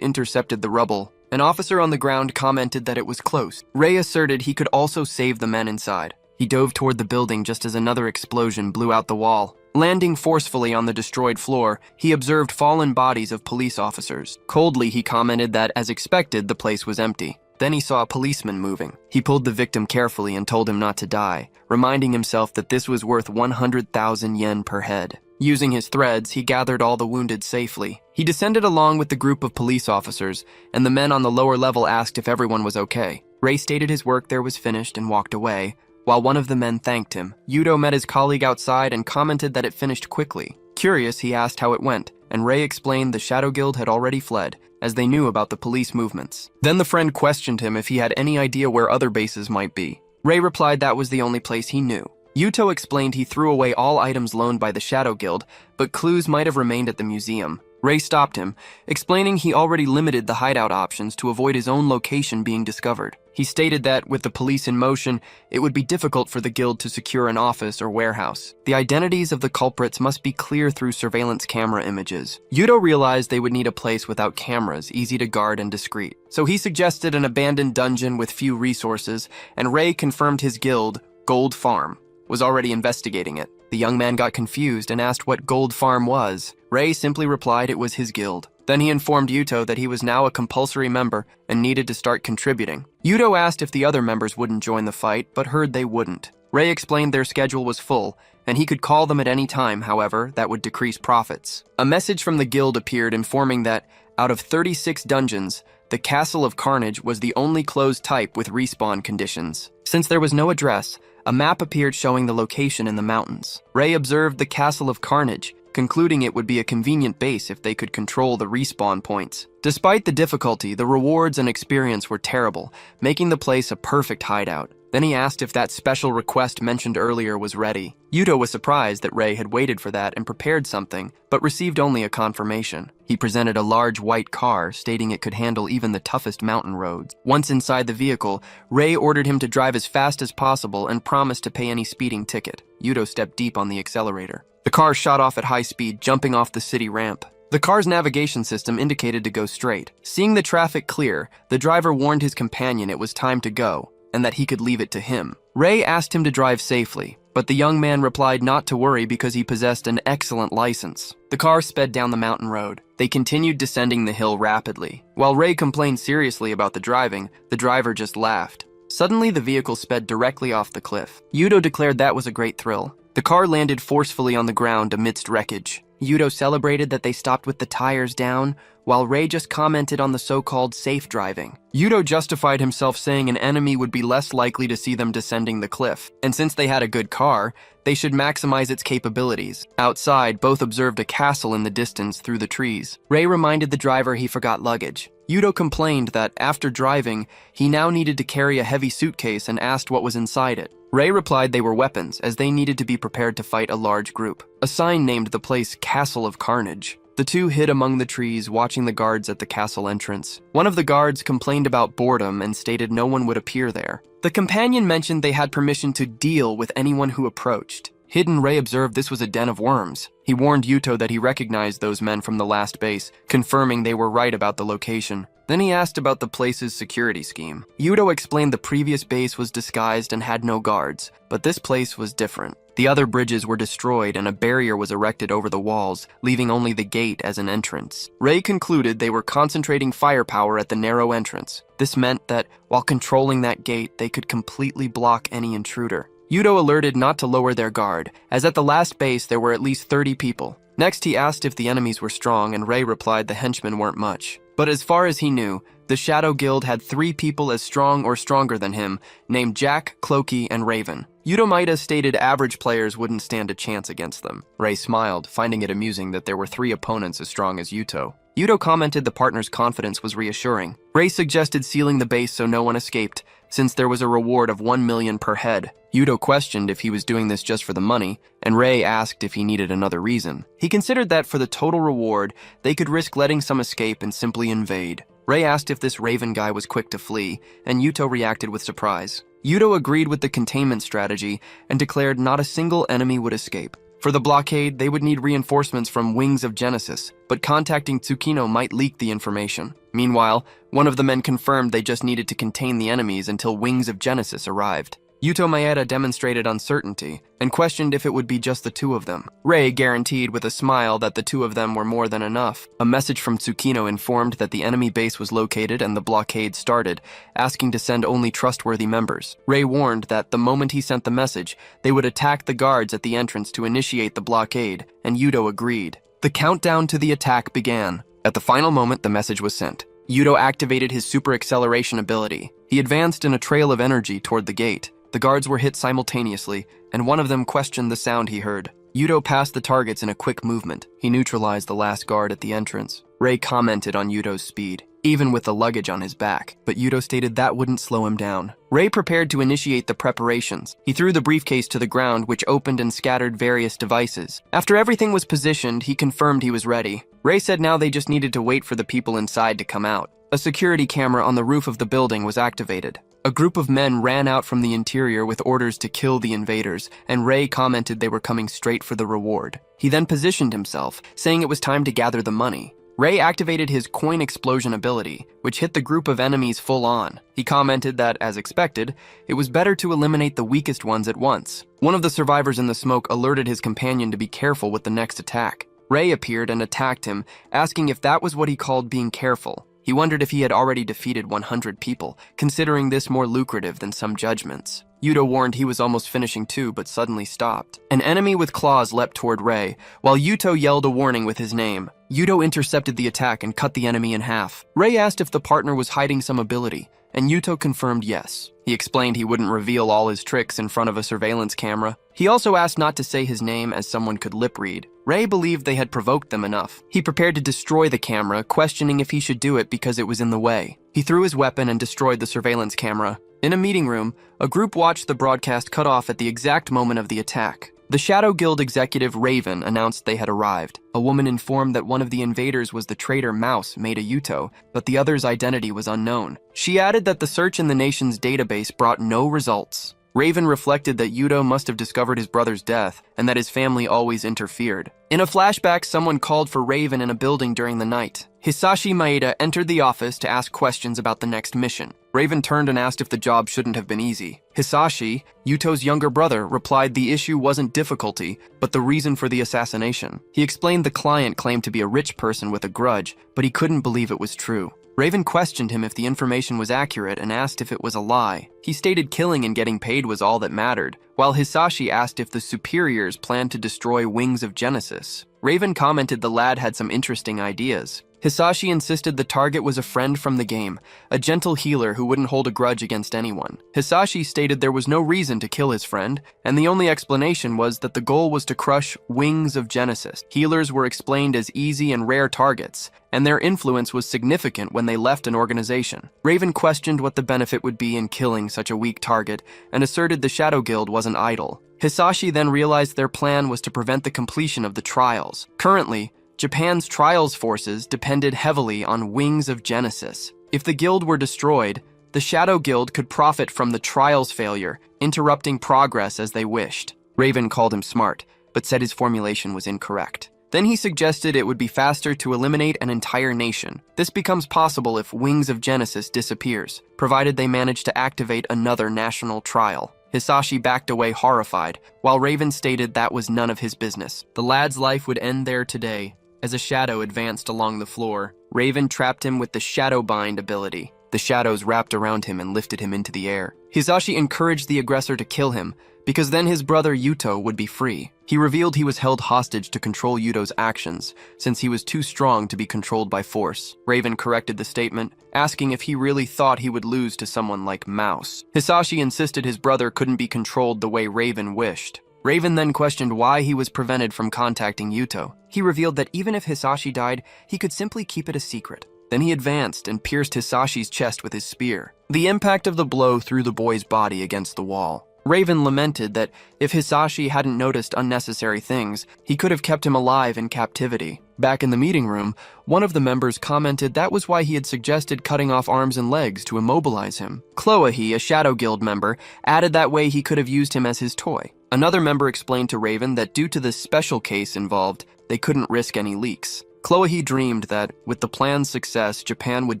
intercepted the rubble. An officer on the ground commented that it was close. Rei asserted he could also save the men inside. He dove toward the building just as another explosion blew out the wall. Landing forcefully on the destroyed floor, he observed fallen bodies of police officers. Coldly, he commented that, as expected, the place was empty. Then he saw a policeman moving. He pulled the victim carefully and told him not to die, reminding himself that this was worth 100,000 yen per head. Using his threads, he gathered all the wounded safely. He descended along with the group of police officers, and the men on the lower level asked if everyone was okay. Rei stated his work there was finished and walked away, while one of the men thanked him. Yuto met his colleague outside and commented that it finished quickly. Curious, he asked how it went, and Rei explained the Shadow Guild had already fled, as they knew about the police movements. Then the friend questioned him if he had any idea where other bases might be. Rei replied that was the only place he knew. Yuto explained he threw away all items loaned by the Shadow Guild, but clues might have remained at the museum. Rei stopped him, explaining he already limited the hideout options to avoid his own location being discovered. He stated that, with the police in motion, it would be difficult for the guild to secure an office or warehouse. The identities of the culprits must be clear through surveillance camera images. Yuto realized they would need a place without cameras, easy to guard and discreet. So he suggested an abandoned dungeon with few resources, and Rei confirmed his guild, Gold Farm, was already investigating it. The young man got confused and asked what Gold Farm was. Rei simply replied it was his guild. Then he informed Yuto that he was now a compulsory member and needed to start contributing. Yuto asked if the other members wouldn't join the fight, but heard they wouldn't. Rei explained their schedule was full, and he could call them at any time, however, that would decrease profits. A message from the guild appeared informing that, out of 36 dungeons, the Castle of Carnage was the only closed type with respawn conditions. Since there was no address, a map appeared showing the location in the mountains. Rei observed the Castle of Carnage, concluding it would be a convenient base if they could control the respawn points. Despite the difficulty, the rewards and experience were terrible, making the place a perfect hideout. Then he asked if that special request mentioned earlier was ready. Yuto was surprised that Rei had waited for that and prepared something, but received only a confirmation. He presented a large white car, stating it could handle even the toughest mountain roads. Once inside the vehicle, Rei ordered him to drive as fast as possible and promised to pay any speeding ticket. Yuto stepped deep on the accelerator. The car shot off at high speed, jumping off the city ramp. The car's navigation system indicated to go straight. Seeing the traffic clear, the driver warned his companion it was time to go, and that he could leave it to him. Rei asked him to drive safely, but the young man replied not to worry because he possessed an excellent license. The car sped down the mountain road. They continued descending the hill rapidly. While Rei complained seriously about the driving, the driver just laughed. Suddenly, the vehicle sped directly off the cliff. Yuto declared that was a great thrill. The car landed forcefully on the ground amidst wreckage. Yuto celebrated that they stopped with the tires down, while Rei just commented on the so-called safe driving. Yuto justified himself saying an enemy would be less likely to see them descending the cliff, and since they had a good car, they should maximize its capabilities. Outside, both observed a castle in the distance through the trees. Rei reminded the driver he forgot luggage. Yuto complained that, after driving, he now needed to carry a heavy suitcase and asked what was inside it. Ray replied they were weapons, as they needed to be prepared to fight a large group. A sign named the place Castle of Carnage. The two hid among the trees, watching the guards at the castle entrance. One of the guards complained about boredom and stated no one would appear there. The companion mentioned they had permission to deal with anyone who approached. Hidden Ray observed this was a den of worms. He warned Yuto that he recognized those men from the last base, confirming they were right about the location. Then he asked about the place's security scheme. Yuto explained the previous base was disguised and had no guards, but this place was different. The other bridges were destroyed and a barrier was erected over the walls, leaving only the gate as an entrance. Ray concluded they were concentrating firepower at the narrow entrance. This meant that, while controlling that gate, they could completely block any intruder. Yuto alerted not to lower their guard, as at the last base there were at least 30 people. Next he asked if the enemies were strong, and Ray replied the henchmen weren't much. But as far as he knew, the Shadow Guild had 3 people as strong or stronger than him, named Jack, Clokey, and Raven. Yuto might have stated average players wouldn't stand a chance against them. Ray smiled, finding it amusing that there were 3 opponents as strong as Yuto. Yuto commented the partner's confidence was reassuring. Ray suggested sealing the base so no one escaped, since there was a reward of 1 million per head. Yuto questioned if he was doing this just for the money, and Ray asked if he needed another reason. He considered that for the total reward, they could risk letting some escape and simply invade. Ray asked if this Raven guy was quick to flee, and Yuto reacted with surprise. Yuto agreed with the containment strategy and declared not a single enemy would escape. For the blockade, they would need reinforcements from Wings of Genesis, but contacting Tsukino might leak the information. Meanwhile, one of the men confirmed they just needed to contain the enemies until Wings of Genesis arrived. Yuto Maeda demonstrated uncertainty and questioned if it would be just the 2 of them. Ray guaranteed with a smile that the 2 of them were more than enough. A message from Tsukino informed that the enemy base was located and the blockade started, asking to send only trustworthy members. Ray warned that the moment he sent the message, they would attack the guards at the entrance to initiate the blockade, and Yuto agreed. The countdown to the attack began. At the final moment, the message was sent. Yuto activated his super acceleration ability. He advanced in a trail of energy toward the gate. The guards were hit simultaneously, and one of them questioned the sound he heard. Yuto passed the targets in a quick movement. He neutralized the last guard at the entrance. Ray commented on Yuto's speed, even with the luggage on his back, but Yuto stated that wouldn't slow him down. Ray prepared to initiate the preparations. He threw the briefcase to the ground, which opened and scattered various devices. After everything was positioned, he confirmed he was ready. Ray said now they just needed to wait for the people inside to come out. A security camera on the roof of the building was activated. A group of men ran out from the interior with orders to kill the invaders, and Ray commented they were coming straight for the reward. He then positioned himself, saying it was time to gather the money. Ray activated his coin explosion ability, which hit the group of enemies full on. He commented that, as expected, it was better to eliminate the weakest ones at once. One of the survivors in the smoke alerted his companion to be careful with the next attack. Ray appeared and attacked him, asking if that was what he called being careful. He wondered if he had already defeated 100 people, considering this more lucrative than some judgments. Yuto warned he was almost finishing too, but suddenly stopped. An enemy with claws leapt toward Ray, while Yuto yelled a warning with his name. Yuto intercepted the attack and cut the enemy in half. Ray asked if the partner was hiding some ability, and Yuto confirmed yes. He explained he wouldn't reveal all his tricks in front of a surveillance camera. He also asked not to say his name as someone could lip read. Ray believed they had provoked them enough. He prepared to destroy the camera, questioning if he should do it because it was in the way. He threw his weapon and destroyed the surveillance camera. In a meeting room, a group watched the broadcast cut off at the exact moment of the attack. The Shadow Guild executive Raven announced they had arrived. A woman informed that one of the invaders was the traitor Mouse Maeda Yuto, but the other's identity was unknown. She added that the search in the nation's database brought no results. Raven reflected that Yuto must have discovered his brother's death and that his family always interfered. In a flashback, someone called for Raven in a building during the night. Hisashi Maeda entered the office to ask questions about the next mission. Raven turned and asked if the job shouldn't have been easy. Hisashi, Yuto's younger brother, replied the issue wasn't difficulty, but the reason for the assassination. He explained the client claimed to be a rich person with a grudge, but he couldn't believe it was true. Raven questioned him if the information was accurate and asked if it was a lie. He stated killing and getting paid was all that mattered, while Hisashi asked if the superiors planned to destroy Wings of Genesis. Raven commented the lad had some interesting ideas. Hisashi insisted the target was a friend from the game, a gentle healer who wouldn't hold a grudge against anyone. Hisashi stated there was no reason to kill his friend, and the only explanation was that the goal was to crush Wings of Genesis. Healers were explained as easy and rare targets, and their influence was significant when they left an organization. Raven questioned what the benefit would be in killing such a weak target, and asserted the Shadow Guild wasn't idle. Hisashi then realized their plan was to prevent the completion of the trials. Currently, Japan's trials forces depended heavily on Wings of Genesis. If the guild were destroyed, the Shadow Guild could profit from the trials failure, interrupting progress as they wished. Raven called him smart, but said his formulation was incorrect. Then he suggested it would be faster to eliminate an entire nation. This becomes possible if Wings of Genesis disappears, provided they manage to activate another national trial. Hisashi backed away horrified, while Raven stated that was none of his business. The lad's life would end there today. As a shadow advanced along the floor, Raven trapped him with the Shadow Bind ability. The shadows wrapped around him and lifted him into the air. Hisashi encouraged the aggressor to kill him, because then his brother Yuto would be free. He revealed he was held hostage to control Yuto's actions, since he was too strong to be controlled by force. Raven corrected the statement, asking if he really thought he would lose to someone like Mouse. Hisashi insisted his brother couldn't be controlled the way Raven wished. Raven then questioned why he was prevented from contacting Yuto. He revealed that even if Hisashi died, he could simply keep it a secret. Then he advanced and pierced Hisashi's chest with his spear. The impact of the blow threw the boy's body against the wall. Raven lamented that if Hisashi hadn't noticed unnecessary things, he could have kept him alive in captivity. Back in the meeting room, one of the members commented that was why he had suggested cutting off arms and legs to immobilize him. Chloe, a Shadow Guild member, added that way he could have used him as his toy. Another member explained to Raven that due to the special case involved, they couldn't risk any leaks. Chloe dreamed that, with the plan's success, Japan would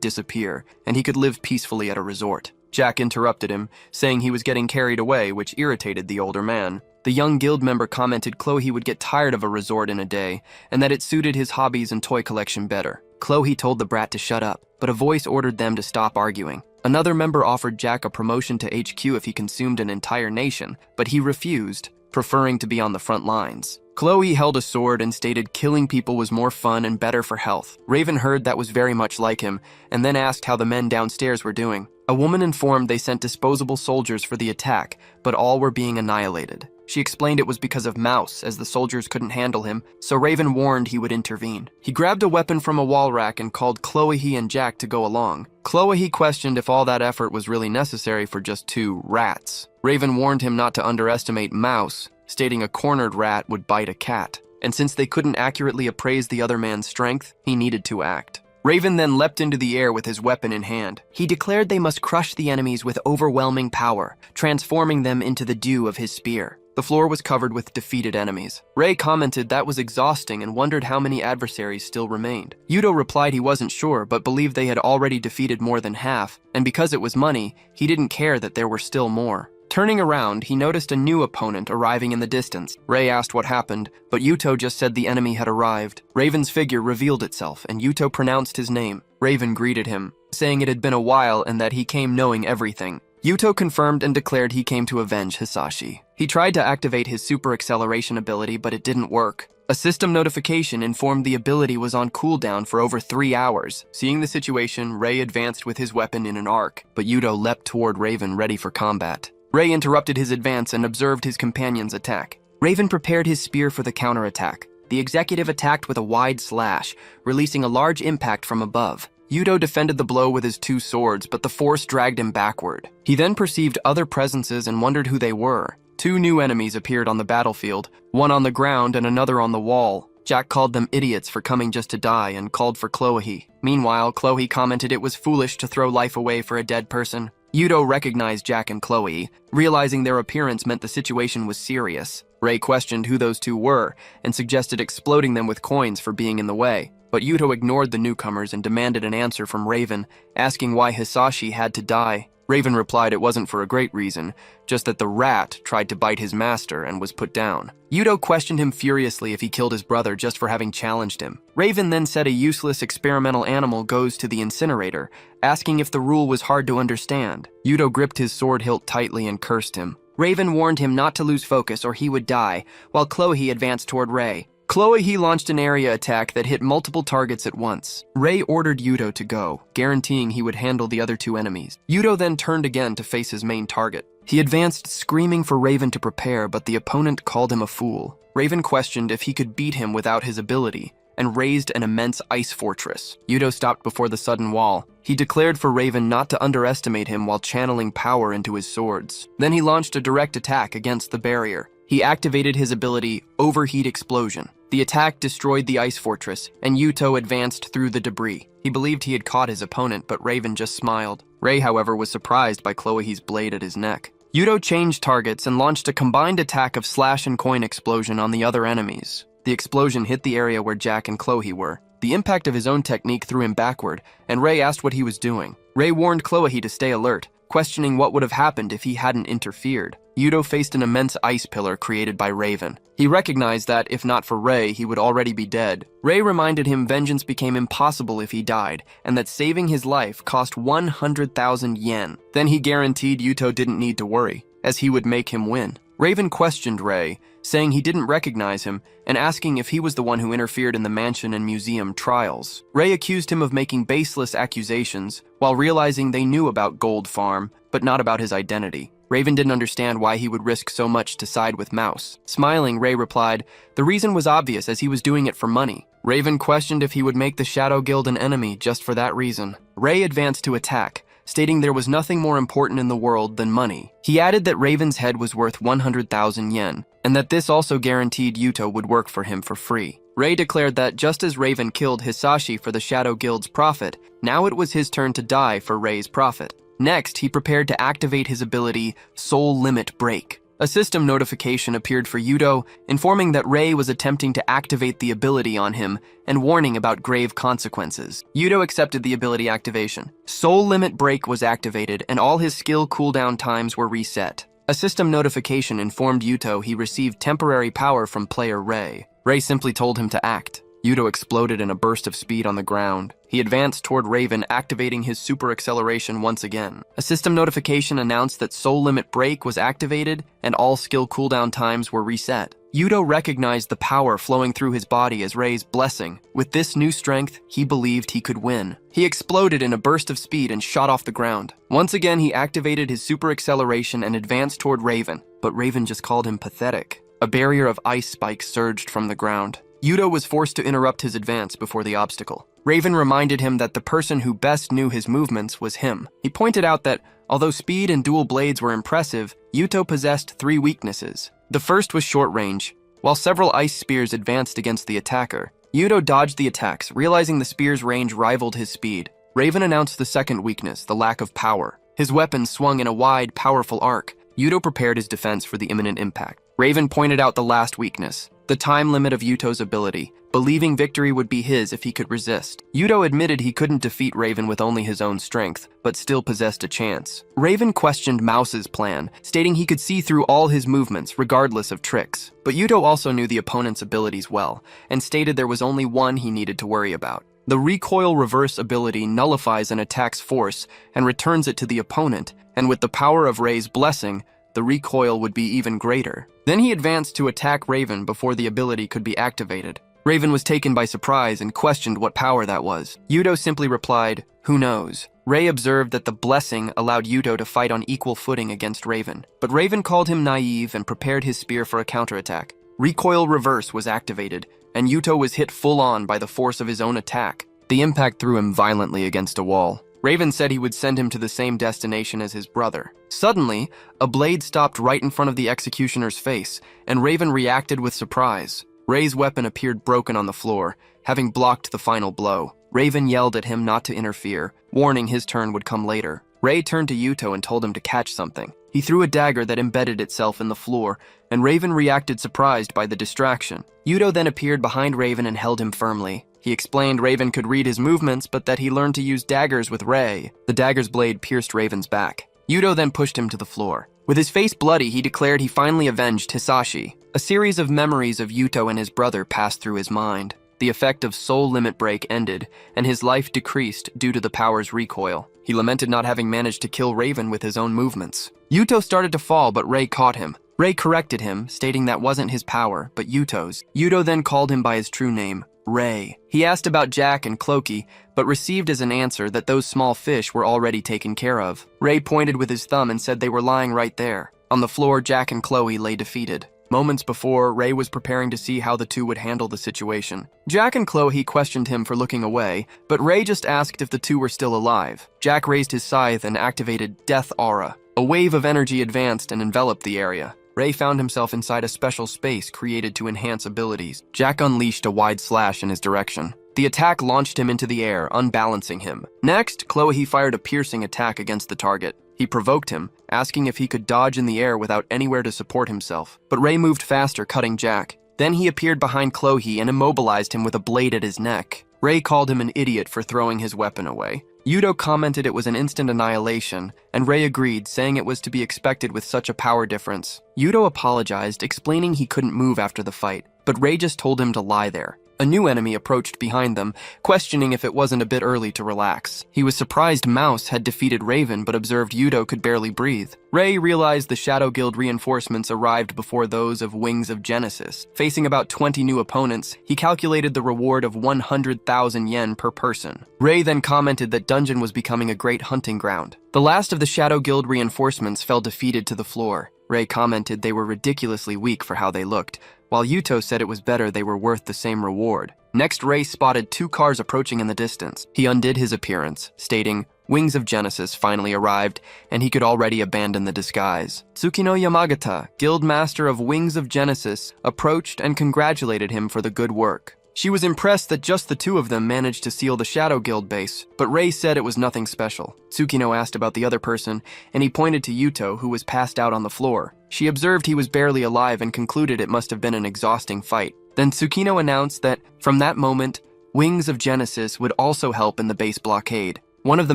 disappear, and he could live peacefully at a resort. Jack interrupted him, saying he was getting carried away, which irritated the older man. The young guild member commented Chloe would get tired of a resort in a day, and that it suited his hobbies and toy collection better. Chloe told the brat to shut up, but a voice ordered them to stop arguing. Another member offered Jack a promotion to HQ if he consumed an entire nation, but he refused, preferring to be on the front lines. Chloe held a sword and stated killing people was more fun and better for health. Raven heard that was very much like him, and then asked how the men downstairs were doing. A woman informed they sent disposable soldiers for the attack, but all were being annihilated. She explained it was because of Mouse, as the soldiers couldn't handle him, so Raven warned he would intervene. He grabbed a weapon from a wall rack and called Chloe and Jack to go along. Chloe questioned if all that effort was really necessary for just 2 rats. Raven warned him not to underestimate Mouse, stating a cornered rat would bite a cat, and since they couldn't accurately appraise the other man's strength, he needed to act. Raven then leapt into the air with his weapon in hand. He declared they must crush the enemies with overwhelming power, transforming them into the dew of his spear. The floor was covered with defeated enemies. Ray commented that was exhausting and wondered how many adversaries still remained. Yuto replied he wasn't sure, but believed they had already defeated more than half, and because it was money, he didn't care that there were still more. Turning around, he noticed a new opponent arriving in the distance. Ray asked what happened, but Yuto just said the enemy had arrived. Raven's figure revealed itself, and Yuto pronounced his name. Raven greeted him, saying it had been a while and that he came knowing everything. Yuto confirmed and declared he came to avenge Hisashi. He tried to activate his super acceleration ability, but it didn't work. A system notification informed the ability was on cooldown for over 3 hours. Seeing the situation, Ray advanced with his weapon in an arc, but Yuto leapt toward Raven ready for combat. Ray interrupted his advance and observed his companion's attack. Raven prepared his spear for the counterattack. The executive attacked with a wide slash, releasing a large impact from above. Yuto defended the blow with his 2 swords, but the force dragged him backward. He then perceived other presences and wondered who they were. 2 new enemies appeared on the battlefield, one on the ground and another on the wall. Jack called them idiots for coming just to die and called for Chloe. Meanwhile, Chloe commented it was foolish to throw life away for a dead person. Yuto recognized Jack and Chloe, realizing their appearance meant the situation was serious. Ray questioned who those 2 were and suggested exploding them with coins for being in the way. But Yuto ignored the newcomers and demanded an answer from Raven, asking why Hisashi had to die. Raven replied it wasn't for a great reason, just that the rat tried to bite his master and was put down. Yuto questioned him furiously if he killed his brother just for having challenged him. Raven then said a useless experimental animal goes to the incinerator, asking if the rule was hard to understand. Yuto gripped his sword hilt tightly and cursed him. Raven warned him not to lose focus or he would die, while Chloe advanced toward Ray. Chloe launched an area attack that hit multiple targets at once. Ray ordered Yuto to go, guaranteeing he would handle the other two enemies. Yuto then turned again to face his main target. He advanced, screaming for Raven to prepare, but the opponent called him a fool. Raven questioned if he could beat him without his ability, and raised an immense ice fortress. Yuto stopped before the sudden wall. He declared for Raven not to underestimate him while channeling power into his swords. Then he launched a direct attack against the barrier. He activated his ability, Overheat Explosion. The attack destroyed the ice fortress, and Yuto advanced through the debris. He believed he had caught his opponent, but Raven just smiled. Ray, however, was surprised by Chloe's blade at his neck. Yuto changed targets and launched a combined attack of Slash and Coin Explosion on the other enemies. The explosion hit the area where Jack and Chloe were. The impact of his own technique threw him backward, and Ray asked what he was doing. Ray warned Chloe to stay alert, questioning what would have happened if he hadn't interfered. Yuto faced an immense ice pillar created by Raven. He recognized that, if not for Ray, he would already be dead. Ray reminded him vengeance became impossible if he died, and that saving his life cost 100,000 yen. Then he guaranteed Yuto didn't need to worry, as he would make him win. Raven questioned Ray, saying he didn't recognize him and asking if he was the one who interfered in the mansion and museum trials. Ray accused him of making baseless accusations while realizing they knew about Gold Farm, but not about his identity. Raven didn't understand why he would risk so much to side with Mouse. Smiling, Ray replied, the reason was obvious as he was doing it for money. Raven questioned if he would make the Shadow Guild an enemy just for that reason. Ray advanced to attack, stating there was nothing more important in the world than money. He added that Raven's head was worth 100,000 yen, and that this also guaranteed Yuto would work for him for free. Ray declared that just as Raven killed Hisashi for the Shadow Guild's profit, now it was his turn to die for Ray's profit. Next, he prepared to activate his ability, Soul Limit Break. A system notification appeared for Yuto, informing that Ray was attempting to activate the ability on him and warning about grave consequences. Yuto accepted the ability activation. Soul Limit Break was activated and all his skill cooldown times were reset. A system notification informed Yuto he received temporary power from player Ray. Ray simply told him to act. Yuto exploded in a burst of speed on the ground. He advanced toward Raven, activating his super acceleration once again. A system notification announced that Soul Limit Break was activated and all skill cooldown times were reset. Yuto recognized the power flowing through his body as Ray's blessing. With this new strength, he believed he could win. He exploded in a burst of speed and shot off the ground. Once again, he activated his super acceleration and advanced toward Raven, but Raven just called him pathetic. A barrier of ice spikes surged from the ground. Yuto was forced to interrupt his advance before the obstacle. Raven reminded him that the person who best knew his movements was him. He pointed out that, although speed and dual blades were impressive, Yuto possessed 3 weaknesses. The first was short range. While several ice spears advanced against the attacker, Yuto dodged the attacks, realizing the spear's range rivaled his speed. Raven announced the second weakness, the lack of power. His weapon swung in a wide, powerful arc. Yuto prepared his defense for the imminent impact. Raven pointed out the last weakness, the time limit of Yuto's ability, believing victory would be his if he could resist. Yuto admitted he couldn't defeat Raven with only his own strength, but still possessed a chance. Raven questioned Mouse's plan, stating he could see through all his movements, regardless of tricks. But Yuto also knew the opponent's abilities well, and stated there was only one he needed to worry about. The Recoil Reverse ability nullifies an attack's force and returns it to the opponent, and with the power of Ray's blessing, the recoil would be even greater. Then he advanced to attack Raven before the ability could be activated. Raven was taken by surprise and questioned what power that was. Yuto simply replied, "Who knows?" Ray observed that the blessing allowed Yuto to fight on equal footing against Raven, but Raven called him naive and prepared his spear for a counterattack. Recoil Reverse was activated, and Yuto was hit full-on by the force of his own attack. The impact threw him violently against a wall. Raven said he would send him to the same destination as his brother. Suddenly, a blade stopped right in front of the executioner's face, and Raven reacted with surprise. Ray's weapon appeared broken on the floor, having blocked the final blow. Raven yelled at him not to interfere, warning his turn would come later. Ray turned to Yuto and told him to catch something. He threw a dagger that embedded itself in the floor, and Raven reacted surprised by the distraction. Yuto then appeared behind Raven and held him firmly. He explained Raven could read his movements, but that he learned to use daggers with Ray. The dagger's blade pierced Raven's back. Yuto then pushed him to the floor. With his face bloody, he declared he finally avenged Hisashi. A series of memories of Yuto and his brother passed through his mind. The effect of Soul Limit Break ended, and his life decreased due to the power's recoil. He lamented not having managed to kill Raven with his own movements. Yuto started to fall, but Ray caught him. Rei corrected him, stating that wasn't his power, but Yuto's. Yuto then called him by his true name, Rei. He asked about Jack and Clokey, but received as an answer that those small fish were already taken care of. Rei pointed with his thumb and said they were lying right there. On the floor, Jack and Chloe lay defeated. Moments before, Rei was preparing to see how the two would handle the situation. Jack and Chloe questioned him for looking away, but Rei just asked if the two were still alive. Jack raised his scythe and activated Death Aura. A wave of energy advanced and enveloped the area. Rei found himself inside a special space created to enhance abilities. Jack unleashed a wide slash in his direction. The attack launched him into the air, unbalancing him. Next, Chloe fired a piercing attack against the target. He provoked him, asking if he could dodge in the air without anywhere to support himself. But Rei moved faster, cutting Jack. Then he appeared behind Chloe and immobilized him with a blade at his neck. Rei called him an idiot for throwing his weapon away. Yuto commented it was an instant annihilation, and Rei agreed, saying it was to be expected with such a power difference. Yuto apologized, explaining he couldn't move after the fight, but Rei just told him to lie there. A new enemy approached behind them, questioning if it wasn't a bit early to relax. He was surprised Mouse had defeated Raven, but observed Yuto could barely breathe. Rei realized the Shadow Guild reinforcements arrived before those of Wings of Genesis. Facing about 20 new opponents, he calculated the reward of 100,000 yen per person. Rei then commented that Dungeon was becoming a great hunting ground. The last of the Shadow Guild reinforcements fell defeated to the floor. Rei commented they were ridiculously weak for how they looked, while Yuto said it was better they were worth the same reward. Next, Rei spotted 2 cars approaching in the distance. He undid his appearance, stating, Wings of Genesis finally arrived, and he could already abandon the disguise. Tsukino Yamagata, guild master of Wings of Genesis, approached and congratulated him for the good work. She was impressed that just the 2 of them managed to seal the Shadow Guild base, but Rei said it was nothing special. Tsukino asked about the other person, and he pointed to Yuto, who was passed out on the floor. She observed he was barely alive and concluded it must have been an exhausting fight. Then Tsukino announced that, from that moment, Wings of Genesis would also help in the base blockade. One of the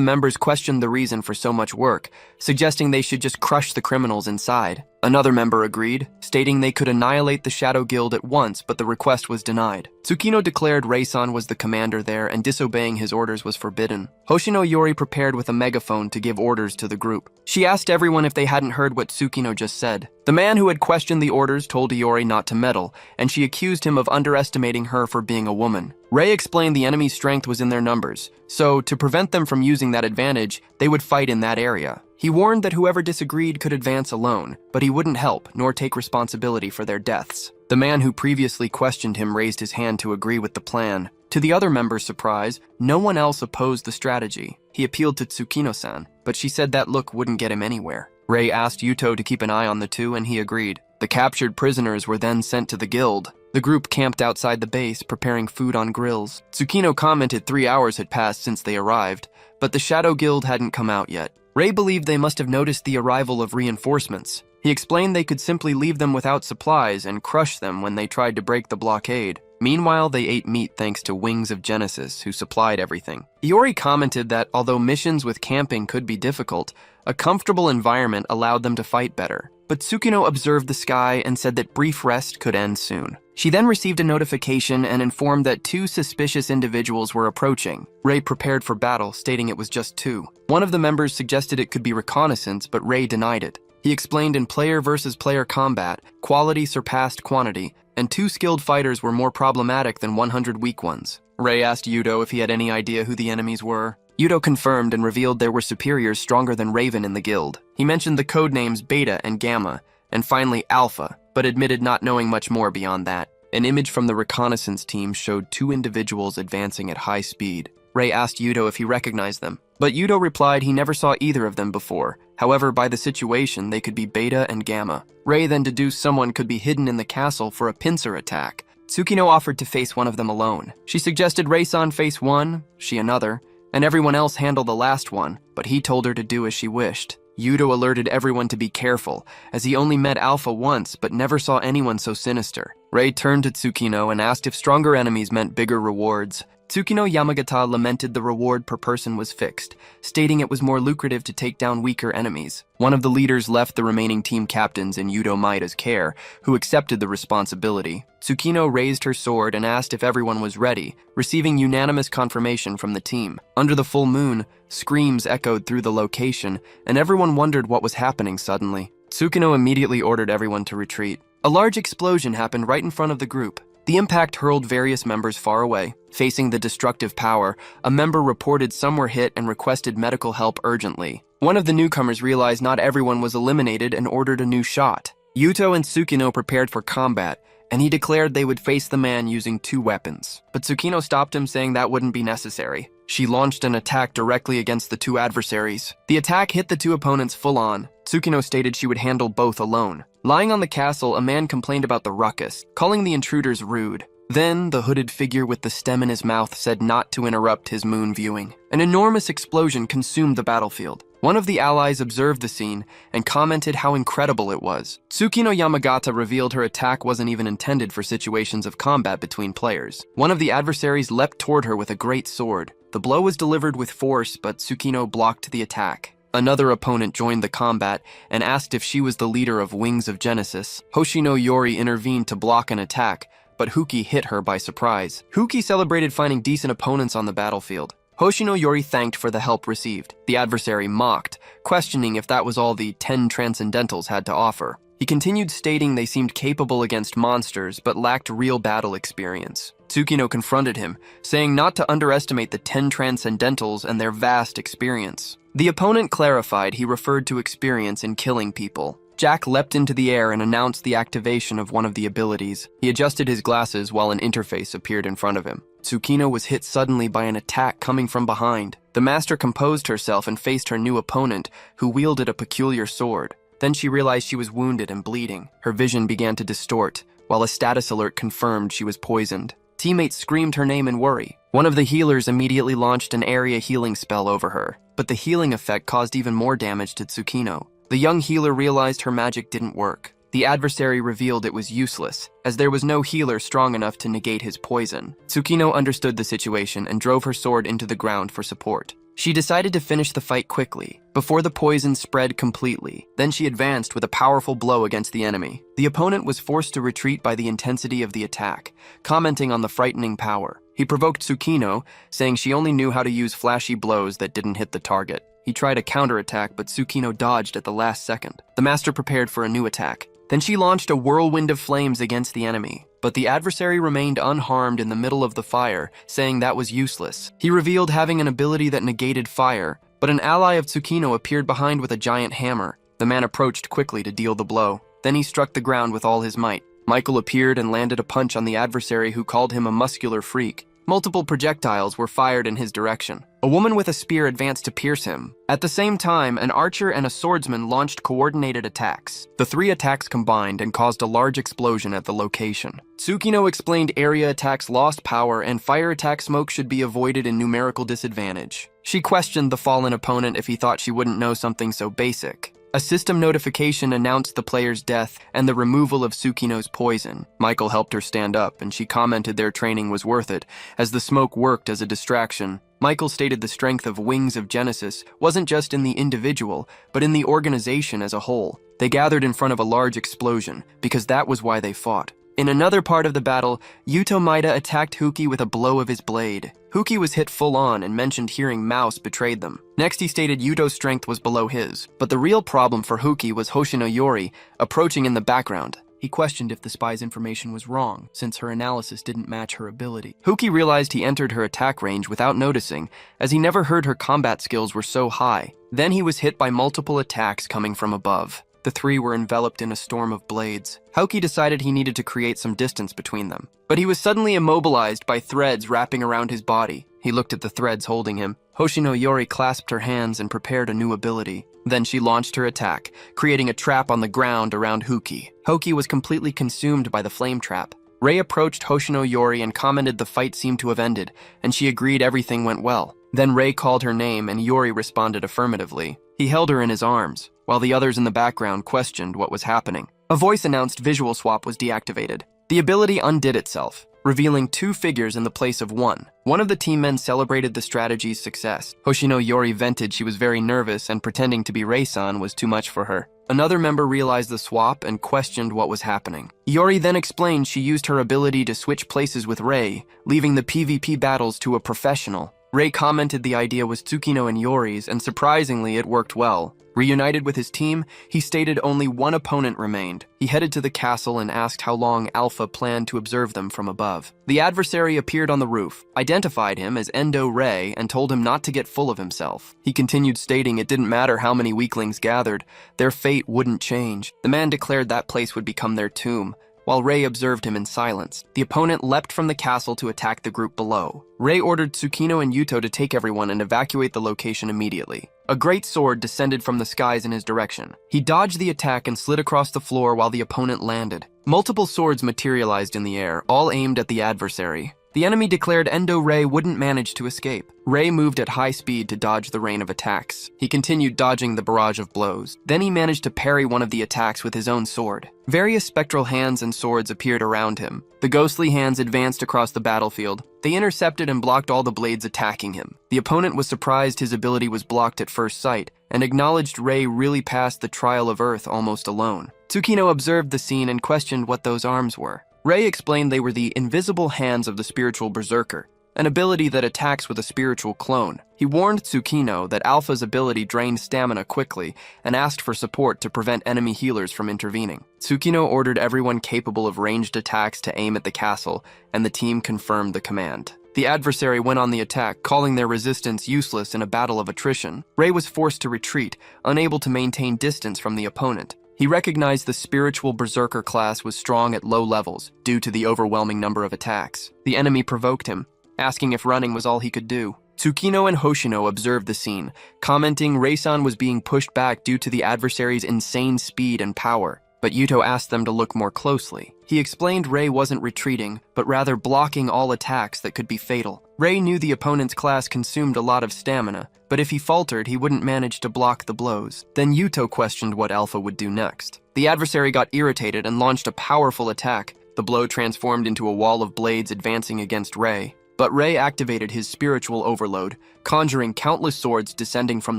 members questioned the reason for so much work, suggesting they should just crush the criminals inside. Another member agreed, stating they could annihilate the Shadow Guild at once, but the request was denied. Tsukino declared Rei-san was the commander there and disobeying his orders was forbidden. Hoshino Yori prepared with a megaphone to give orders to the group. She asked everyone if they hadn't heard what Tsukino just said. The man who had questioned the orders told Iori not to meddle, and she accused him of underestimating her for being a woman. Rei explained the enemy's strength was in their numbers, so to prevent them from using that advantage, they would fight in that area. He warned that whoever disagreed could advance alone, but he wouldn't help nor take responsibility for their deaths. The man who previously questioned him raised his hand to agree with the plan. To the other members' surprise, no one else opposed the strategy. He appealed to Tsukino-san, but she said that look wouldn't get him anywhere. Rei asked Yuto to keep an eye on the 2 and he agreed. The captured prisoners were then sent to the guild. The group camped outside the base, preparing food on grills. Tsukino commented 3 hours had passed since they arrived, but the Shadow Guild hadn't come out yet. Rei believed they must have noticed the arrival of reinforcements. He explained they could simply leave them without supplies and crush them when they tried to break the blockade. Meanwhile, they ate meat thanks to Wings of Genesis, who supplied everything. Iori commented that although missions with camping could be difficult, a comfortable environment allowed them to fight better. But Tsukino observed the sky and said that brief rest could end soon. She then received a notification and informed that 2 suspicious individuals were approaching. Rei prepared for battle, stating it was just 2. One of the members suggested it could be reconnaissance, but Rei denied it. He explained in player versus player combat, quality surpassed quantity, and 2 skilled fighters were more problematic than 100 weak ones. Rei asked Yuto if he had any idea who the enemies were. Yuto confirmed and revealed there were superiors stronger than Raven in the guild. He mentioned the codenames Beta and Gamma, and finally Alpha, but admitted not knowing much more beyond that. An image from the reconnaissance team showed 2 individuals advancing at high speed. Rei asked Yuto if he recognized them, but Yuto replied he never saw either of them before. However, by the situation, they could be Beta and Gamma. Rei then deduced someone could be hidden in the castle for a pincer attack. Tsukino offered to face one of them alone. She suggested Rei-san face one, she another, and everyone else handle the last one, but he told her to do as she wished. Yuto alerted everyone to be careful, as he only met Alpha once but never saw anyone so sinister. Rei turned to Tsukino and asked if stronger enemies meant bigger rewards. Tsukino Yamagata lamented the reward per person was fixed, stating it was more lucrative to take down weaker enemies. One of the leaders left the remaining team captains in Yuto Maida's care, who accepted the responsibility. Tsukino raised her sword and asked if everyone was ready, receiving unanimous confirmation from the team. Under the full moon, screams echoed through the location, and everyone wondered what was happening suddenly. Tsukino immediately ordered everyone to retreat. A large explosion happened right in front of the group. The impact hurled various members far away. Facing the destructive power, a member reported some were hit and requested medical help urgently. One of the newcomers realized not everyone was eliminated and ordered a new shot. Yuto and Tsukino prepared for combat, and he declared they would face the man using 2 weapons. But Tsukino stopped him, saying that wouldn't be necessary. She launched an attack directly against the 2 adversaries. The attack hit the 2 opponents full on. Tsukino stated she would handle both alone. Lying on the castle, a man complained about the ruckus, calling the intruders rude. Then, the hooded figure with the stem in his mouth said not to interrupt his moon viewing. An enormous explosion consumed the battlefield. One of the allies observed the scene and commented how incredible it was. Tsukino Yamagata revealed her attack wasn't even intended for situations of combat between players. One of the adversaries leapt toward her with a great sword. The blow was delivered with force, but Tsukino blocked the attack. Another opponent joined the combat and asked if she was the leader of Wings of Genesis. Hoshino Yori intervened to block an attack, but Huki hit her by surprise. Huki celebrated finding decent opponents on the battlefield. Hoshino Yori thanked for the help received. The adversary mocked, questioning if that was all the 10 Transcendentals had to offer. He continued stating they seemed capable against monsters but lacked real battle experience. Tsukino confronted him, saying not to underestimate the 10 Transcendentals and their vast experience. The opponent clarified he referred to experience in killing people. Jack leapt into the air and announced the activation of one of the abilities. He adjusted his glasses while an interface appeared in front of him. Tsukino was hit suddenly by an attack coming from behind. The master composed herself and faced her new opponent, who wielded a peculiar sword. Then she realized she was wounded and bleeding. Her vision began to distort, while a status alert confirmed she was poisoned. Teammates screamed her name in worry. One of the healers immediately launched an area healing spell over her, but the healing effect caused even more damage to Tsukino. The young healer realized her magic didn't work. The adversary revealed it was useless, as there was no healer strong enough to negate his poison. Tsukino understood the situation and drove her sword into the ground for support. She decided to finish the fight quickly, before the poison spread completely. Then she advanced with a powerful blow against the enemy. The opponent was forced to retreat by the intensity of the attack, commenting on the frightening power. He provoked Tsukino, saying she only knew how to use flashy blows that didn't hit the target. He tried a counterattack, but Tsukino dodged at the last second. The master prepared for a new attack. Then she launched a whirlwind of flames against the enemy. But the adversary remained unharmed in the middle of the fire, saying that was useless. He revealed having an ability that negated fire, but an ally of Tsukino appeared behind with a giant hammer. The man approached quickly to deal the blow. Then he struck the ground with all his might. Michael appeared and landed a punch on the adversary, who called him a muscular freak. Multiple projectiles were fired in his direction. A woman with a spear advanced to pierce him. At the same time, an archer and a swordsman launched coordinated attacks. The 3 attacks combined and caused a large explosion at the location. Tsukino explained area attacks lost power and fire attack smoke should be avoided in numerical disadvantage. She questioned the fallen opponent if he thought she wouldn't know something so basic. A system notification announced the player's death and the removal of Tsukino's poison. Michael helped her stand up, and she commented their training was worth it, as the smoke worked as a distraction. Michael stated the strength of Wings of Genesis wasn't just in the individual, but in the organization as a whole. They gathered in front of a large explosion, because that was why they fought. In another part of the battle, Yuto Maeda attacked Huki with a blow of his blade. Huki was hit full on and mentioned hearing Mouse betrayed them. Next he stated Yuto's strength was below his, but the real problem for Huki was Hoshino Yori approaching in the background. He questioned if the spy's information was wrong, since her analysis didn't match her ability. Huki realized he entered her attack range without noticing, as he never heard her combat skills were so high. Then he was hit by multiple attacks coming from above. The 3 were enveloped in a storm of blades. Huki decided he needed to create some distance between them. But he was suddenly immobilized by threads wrapping around his body. He looked at the threads holding him. Hoshino Yori clasped her hands and prepared a new ability. Then she launched her attack, creating a trap on the ground around Huki. Huki was completely consumed by the flame trap. Rei approached Hoshino Yori and commented the fight seemed to have ended, and she agreed everything went well. Then Rei called her name and Yori responded affirmatively. He held her in his arms, while the others in the background questioned what was happening. A voice announced visual swap was deactivated. The ability undid itself, revealing 2 figures in the place of 1. One of the team men celebrated the strategy's success. Hoshino Yori vented she was very nervous and pretending to be Rei-san was too much for her. Another member realized the swap and questioned what was happening. Yori then explained she used her ability to switch places with Rei, leaving the PvP battles to a professional. Rei commented the idea was Tsukino and Yori's, and surprisingly, it worked well. Reunited with his team, he stated only one opponent remained. He headed to the castle and asked how long Alpha planned to observe them from above. The adversary appeared on the roof, identified him as Endo Rei, and told him not to get full of himself. He continued stating it didn't matter how many weaklings gathered, their fate wouldn't change. The man declared that place would become their tomb, while Rei observed him in silence. The opponent leapt from the castle to attack the group below. Rei ordered Tsukino and Yuto to take everyone and evacuate the location immediately. A great sword descended from the skies in his direction. He dodged the attack and slid across the floor while the opponent landed. Multiple swords materialized in the air, all aimed at the adversary. The enemy declared Endo Rei wouldn't manage to escape. Rei moved at high speed to dodge the rain of attacks. He continued dodging the barrage of blows. Then he managed to parry one of the attacks with his own sword. Various spectral hands and swords appeared around him. The ghostly hands advanced across the battlefield. They intercepted and blocked all the blades attacking him. The opponent was surprised his ability was blocked at first sight, and acknowledged Rei really passed the trial of Earth almost alone. Tsukino observed the scene and questioned what those arms were. Rei explained they were the invisible hands of the spiritual berserker, an ability that attacks with a spiritual clone. He warned Tsukino that Alpha's ability drained stamina quickly and asked for support to prevent enemy healers from intervening. Tsukino ordered everyone capable of ranged attacks to aim at the castle, and the team confirmed the command. The adversary went on the attack, calling their resistance useless in a battle of attrition. Rei was forced to retreat, unable to maintain distance from the opponent. He recognized the spiritual berserker class was strong at low levels due to the overwhelming number of attacks. The enemy provoked him, asking if running was all he could do. Tsukino and Hoshino observed the scene, commenting Rei-san was being pushed back due to the adversary's insane speed and power. But Yuto asked them to look more closely. He explained Rei wasn't retreating, but rather blocking all attacks that could be fatal. Rei knew the opponent's class consumed a lot of stamina, but if he faltered, he wouldn't manage to block the blows. Then Yuto questioned what Alpha would do next. The adversary got irritated and launched a powerful attack. The blow transformed into a wall of blades advancing against Rei. But Rei activated his spiritual overload, conjuring countless swords descending from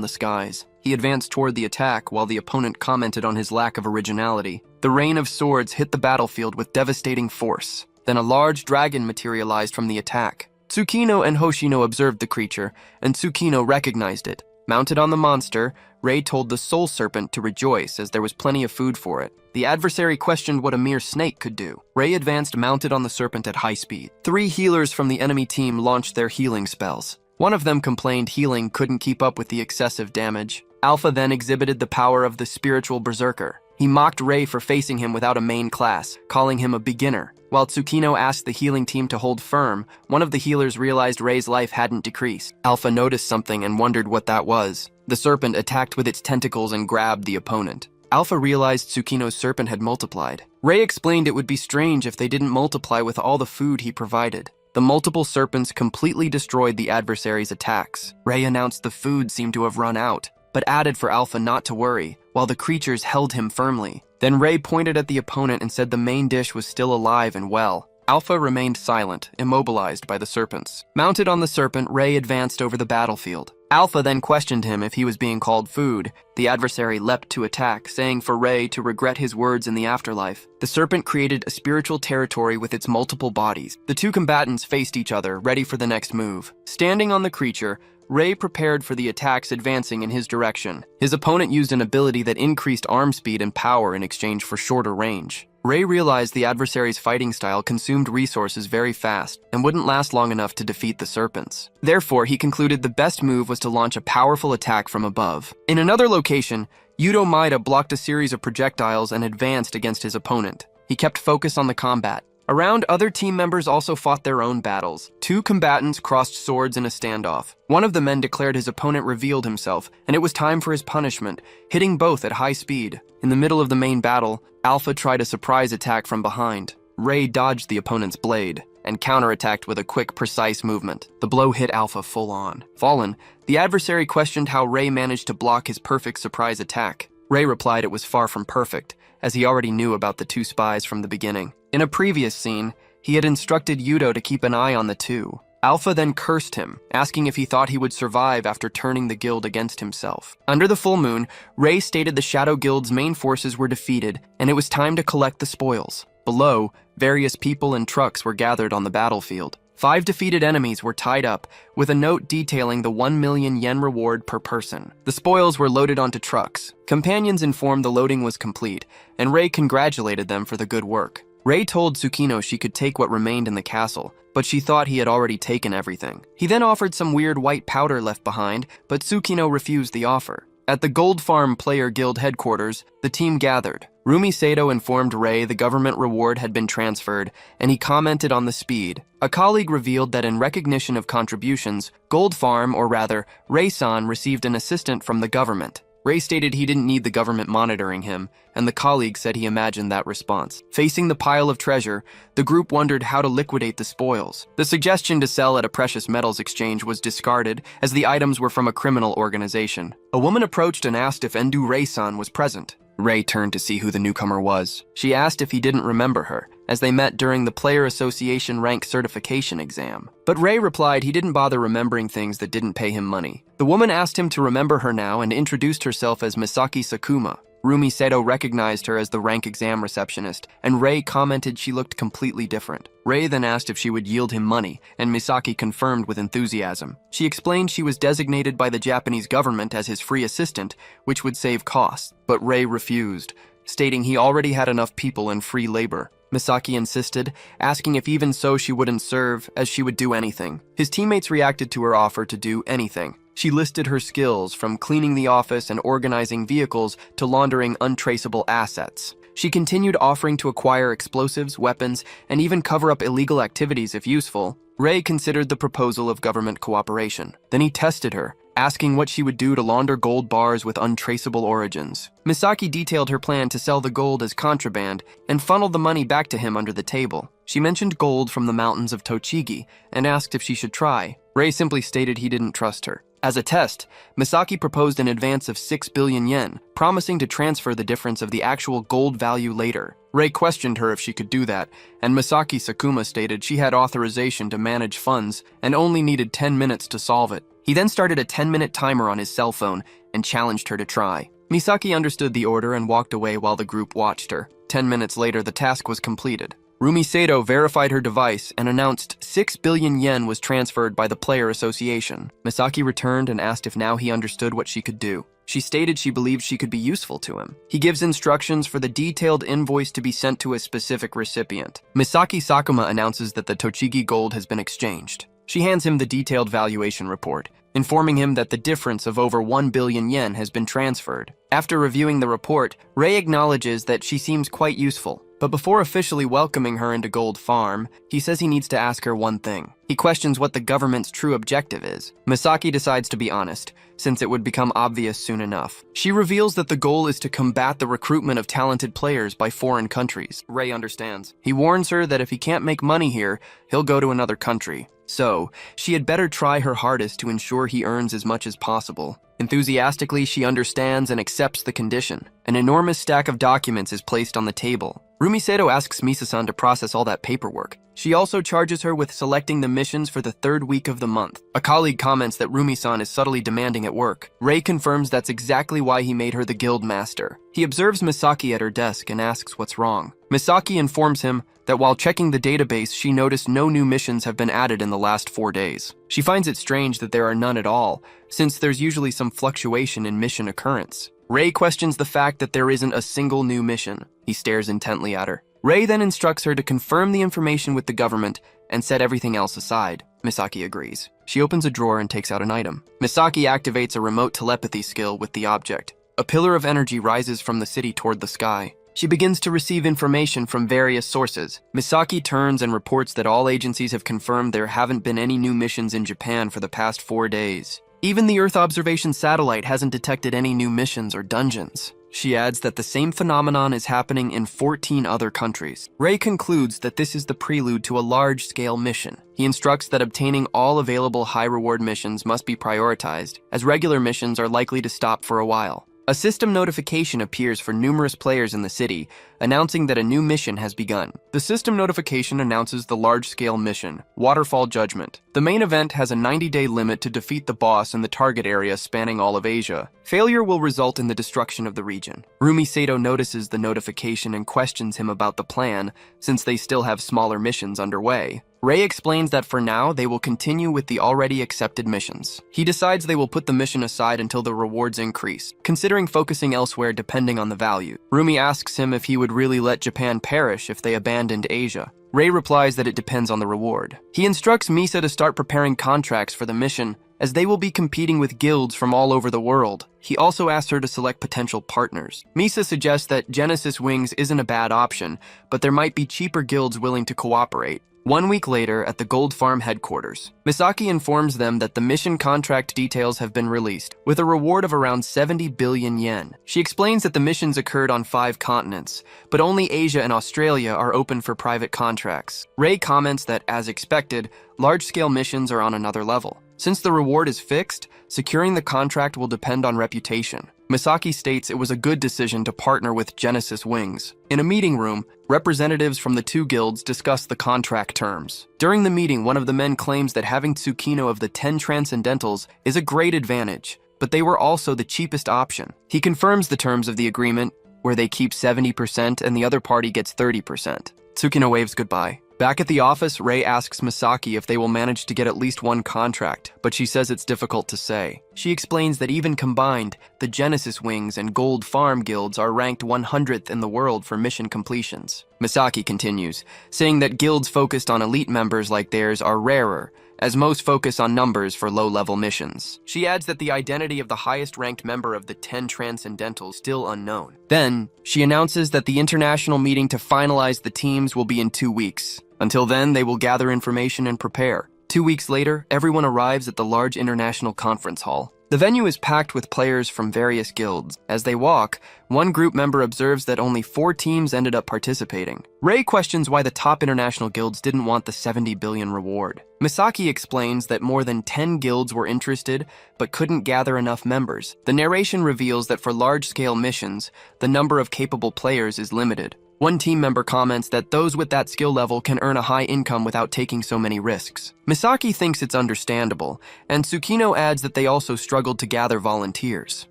the skies. He advanced toward the attack while the opponent commented on his lack of originality. The rain of swords hit the battlefield with devastating force. Then a large dragon materialized from the attack. Tsukino and Hoshino observed the creature, and Tsukino recognized it. Mounted on the monster, Rei told the soul serpent to rejoice as there was plenty of food for it. The adversary questioned what a mere snake could do. Rei advanced mounted on the serpent at high speed. 3 healers from the enemy team launched their healing spells. One of them complained healing couldn't keep up with the excessive damage. Alpha then exhibited the power of the spiritual berserker. He mocked Rei for facing him without a main class, calling him a beginner. While Tsukino asked the healing team to hold firm, one of the healers realized Rei's life hadn't decreased. Alpha noticed something and wondered what that was. The serpent attacked with its tentacles and grabbed the opponent. Alpha realized Tsukino's serpent had multiplied. Rei explained it would be strange if they didn't multiply with all the food he provided. The multiple serpents completely destroyed the adversary's attacks. Rei announced the food seemed to have run out, but added for Alpha not to worry, while the creatures held him firmly. Then Rei pointed at the opponent and said the main dish was still alive and well. Alpha remained silent, immobilized by the serpents. Mounted on the serpent, Rei advanced over the battlefield. Alpha then questioned him if he was being called food. The adversary leapt to attack, saying for Rei to regret his words in the afterlife. The serpent created a spiritual territory with its multiple bodies. The 2 combatants faced each other, ready for the next move. Standing on the creature, Rei prepared for the attacks advancing in his direction. His opponent used an ability that increased arm speed and power in exchange for shorter range. Rei realized the adversary's fighting style consumed resources very fast and wouldn't last long enough to defeat the serpents. Therefore, he concluded the best move was to launch a powerful attack from above. In another location, Yuto Maeda blocked a series of projectiles and advanced against his opponent. He kept focus on the combat. Around, other team members also fought their own battles. 2 combatants crossed swords in a standoff. One of the men declared his opponent revealed himself, and it was time for his punishment, hitting both at high speed. In the middle of the main battle, Alpha tried a surprise attack from behind. Rei dodged the opponent's blade and counterattacked with a quick, precise movement. The blow hit Alpha full on. Fallen, the adversary questioned how Rei managed to block his perfect surprise attack. Rei replied it was far from perfect, as he already knew about the 2 spies from the beginning. In a previous scene, he had instructed Yuto to keep an eye on the 2. Alpha then cursed him, asking if he thought he would survive after turning the guild against himself. Under the full moon, Rei stated the Shadow Guild's main forces were defeated, and it was time to collect the spoils. Below, various people and trucks were gathered on the battlefield. 5 defeated enemies were tied up, with a note detailing the 1 million yen reward per person. The spoils were loaded onto trucks. Companions informed the loading was complete, and Rei congratulated them for the good work. Rei told Tsukino she could take what remained in the castle, but she thought he had already taken everything. He then offered some weird white powder left behind, but Tsukino refused the offer. At the Gold Farm Player Guild headquarters, the team gathered. Rumi Sato informed Rei the government reward had been transferred, and he commented on the speed. A colleague revealed that in recognition of contributions, Gold Farm, or rather, Rei-san, received an assistant from the government. Rei stated he didn't need the government monitoring him, and the colleague said he imagined that response. Facing the pile of treasure, the group wondered how to liquidate the spoils. The suggestion to sell at a precious metals exchange was discarded, as the items were from a criminal organization. A woman approached and asked if Endu Rei-san was present. Rei turned to see who the newcomer was. She asked if he didn't remember her, as they met during the Player Association rank certification exam. But Rei replied he didn't bother remembering things that didn't pay him money. The woman asked him to remember her now and introduced herself as Misaki Sakuma. Rumi Sato recognized her as the rank exam receptionist, and Rei commented she looked completely different. Rei then asked if she would yield him money, and Misaki confirmed with enthusiasm. She explained she was designated by the Japanese government as his free assistant, which would save costs, but Rei refused, stating he already had enough people in free labor. Misaki insisted, asking if even so she wouldn't serve, as she would do anything. His teammates reacted to her offer to do anything. She listed her skills, from cleaning the office and organizing vehicles to laundering untraceable assets. She continued offering to acquire explosives, weapons, and even cover up illegal activities if useful. Rei considered the proposal of government cooperation. Then he tested her, asking what she would do to launder gold bars with untraceable origins. Misaki detailed her plan to sell the gold as contraband and funnel the money back to him under the table. She mentioned gold from the mountains of Tochigi and asked if she should try. Rei simply stated he didn't trust her. As a test, Misaki proposed an advance of 6 billion yen, promising to transfer the difference of the actual gold value later. Rei questioned her if she could do that, and Misaki Sakuma stated she had authorization to manage funds and only needed 10 minutes to solve it. He then started a 10-minute timer on his cell phone and challenged her to try. Misaki understood the order and walked away while the group watched her. 10 minutes later, the task was completed. Rumi Sato verified her device and announced 6 billion yen was transferred by the Player Association. Misaki returned and asked if now he understood what she could do. She stated she believed she could be useful to him. He gives instructions for the detailed invoice to be sent to a specific recipient. Misaki Sakuma announces that the Tochigi gold has been exchanged. She hands him the detailed valuation report, informing him that the difference of over 1 billion yen has been transferred. After reviewing the report, Rei acknowledges that she seems quite useful. But before officially welcoming her into Gold Farm, he says he needs to ask her one thing. He questions what the government's true objective is. Misaki decides to be honest, since it would become obvious soon enough. She reveals that the goal is to combat the recruitment of talented players by foreign countries. Rei understands. He warns her that if he can't make money here, he'll go to another country. So, she had better try her hardest to ensure he earns as much as possible. Enthusiastically, she understands and accepts the condition. An enormous stack of documents is placed on the table. Rumi Sato asks Misa-san to process all that paperwork. She also charges her with selecting the missions for the 3rd week of the month. A colleague comments that Rumi-san is subtly demanding at work. Rei confirms that's exactly why he made her the guild master. He observes Misaki at her desk and asks what's wrong. Misaki informs him that while checking the database, she noticed no new missions have been added in the last 4 days. She finds it strange that there are none at all, since there's usually some fluctuation in mission occurrence. Rei questions the fact that there isn't a single new mission. He stares intently at her. Rei then instructs her to confirm the information with the government and set everything else aside. Misaki agrees. She opens a drawer and takes out an item. Misaki activates a remote telepathy skill with the object. A pillar of energy rises from the city toward the sky. She begins to receive information from various sources. Misaki turns and reports that all agencies have confirmed there haven't been any new missions in Japan for the past 4 days. Even the Earth observation satellite hasn't detected any new missions or dungeons. She adds that the same phenomenon is happening in 14 other countries. Rei concludes that this is the prelude to a large-scale mission. He instructs that obtaining all available high-reward missions must be prioritized, as regular missions are likely to stop for a while. A system notification appears for numerous players in the city, announcing that a new mission has begun. The system notification announces the large-scale mission, Waterfall Judgment. The main event has a 90-day limit to defeat the boss in the target area spanning all of Asia. Failure will result in the destruction of the region. Rumi Sato notices the notification and questions him about the plan, since they still have smaller missions underway. Ray explains that for now, they will continue with the already accepted missions. He decides they will put the mission aside until the rewards increase, considering focusing elsewhere depending on the value. Rumi asks him if he would really let Japan perish if they abandoned Asia. Ray replies that it depends on the reward. He instructs Misa to start preparing contracts for the mission, as they will be competing with guilds from all over the world. He also asks her to select potential partners. Misa suggests that Genesis Wings isn't a bad option, but there might be cheaper guilds willing to cooperate. 1 week later, at the Gold Farm headquarters, Misaki informs them that the mission contract details have been released, with a reward of around 70 billion yen. She explains that the missions occurred on 5 continents, but only Asia and Australia are open for private contracts. Ray comments that, as expected, large-scale missions are on another level. Since the reward is fixed, securing the contract will depend on reputation. Misaki states it was a good decision to partner with Genesis Wings. In a meeting room, representatives from the 2 guilds discuss the contract terms. During the meeting, one of the men claims that having Tsukino of the 10 Transcendentals is a great advantage, but they were also the cheapest option. He confirms the terms of the agreement, where they keep 70% and the other party gets 30%. Tsukino waves goodbye. Back at the office, Ray asks Misaki if they will manage to get at least one contract, but she says it's difficult to say. She explains that even combined, the Genesis Wings and Gold Farm guilds are ranked 100th in the world for mission completions. Misaki continues, saying that guilds focused on elite members like theirs are rarer, as most focus on numbers for low-level missions. She adds that the identity of the highest-ranked member of the 10 Transcendentals is still unknown. Then, she announces that the international meeting to finalize the teams will be in 2 weeks. Until then, they will gather information and prepare. 2 weeks later, everyone arrives at the large international conference hall. The venue is packed with players from various guilds. As they walk, one group member observes that only 4 teams ended up participating. Ray questions why the top international guilds didn't want the 70 billion reward. Misaki explains that more than 10 guilds were interested, but couldn't gather enough members. The narration reveals that for large-scale missions, the number of capable players is limited. One team member comments that those with that skill level can earn a high income without taking so many risks. Misaki thinks it's understandable, and Tsukino adds that they also struggled to gather volunteers.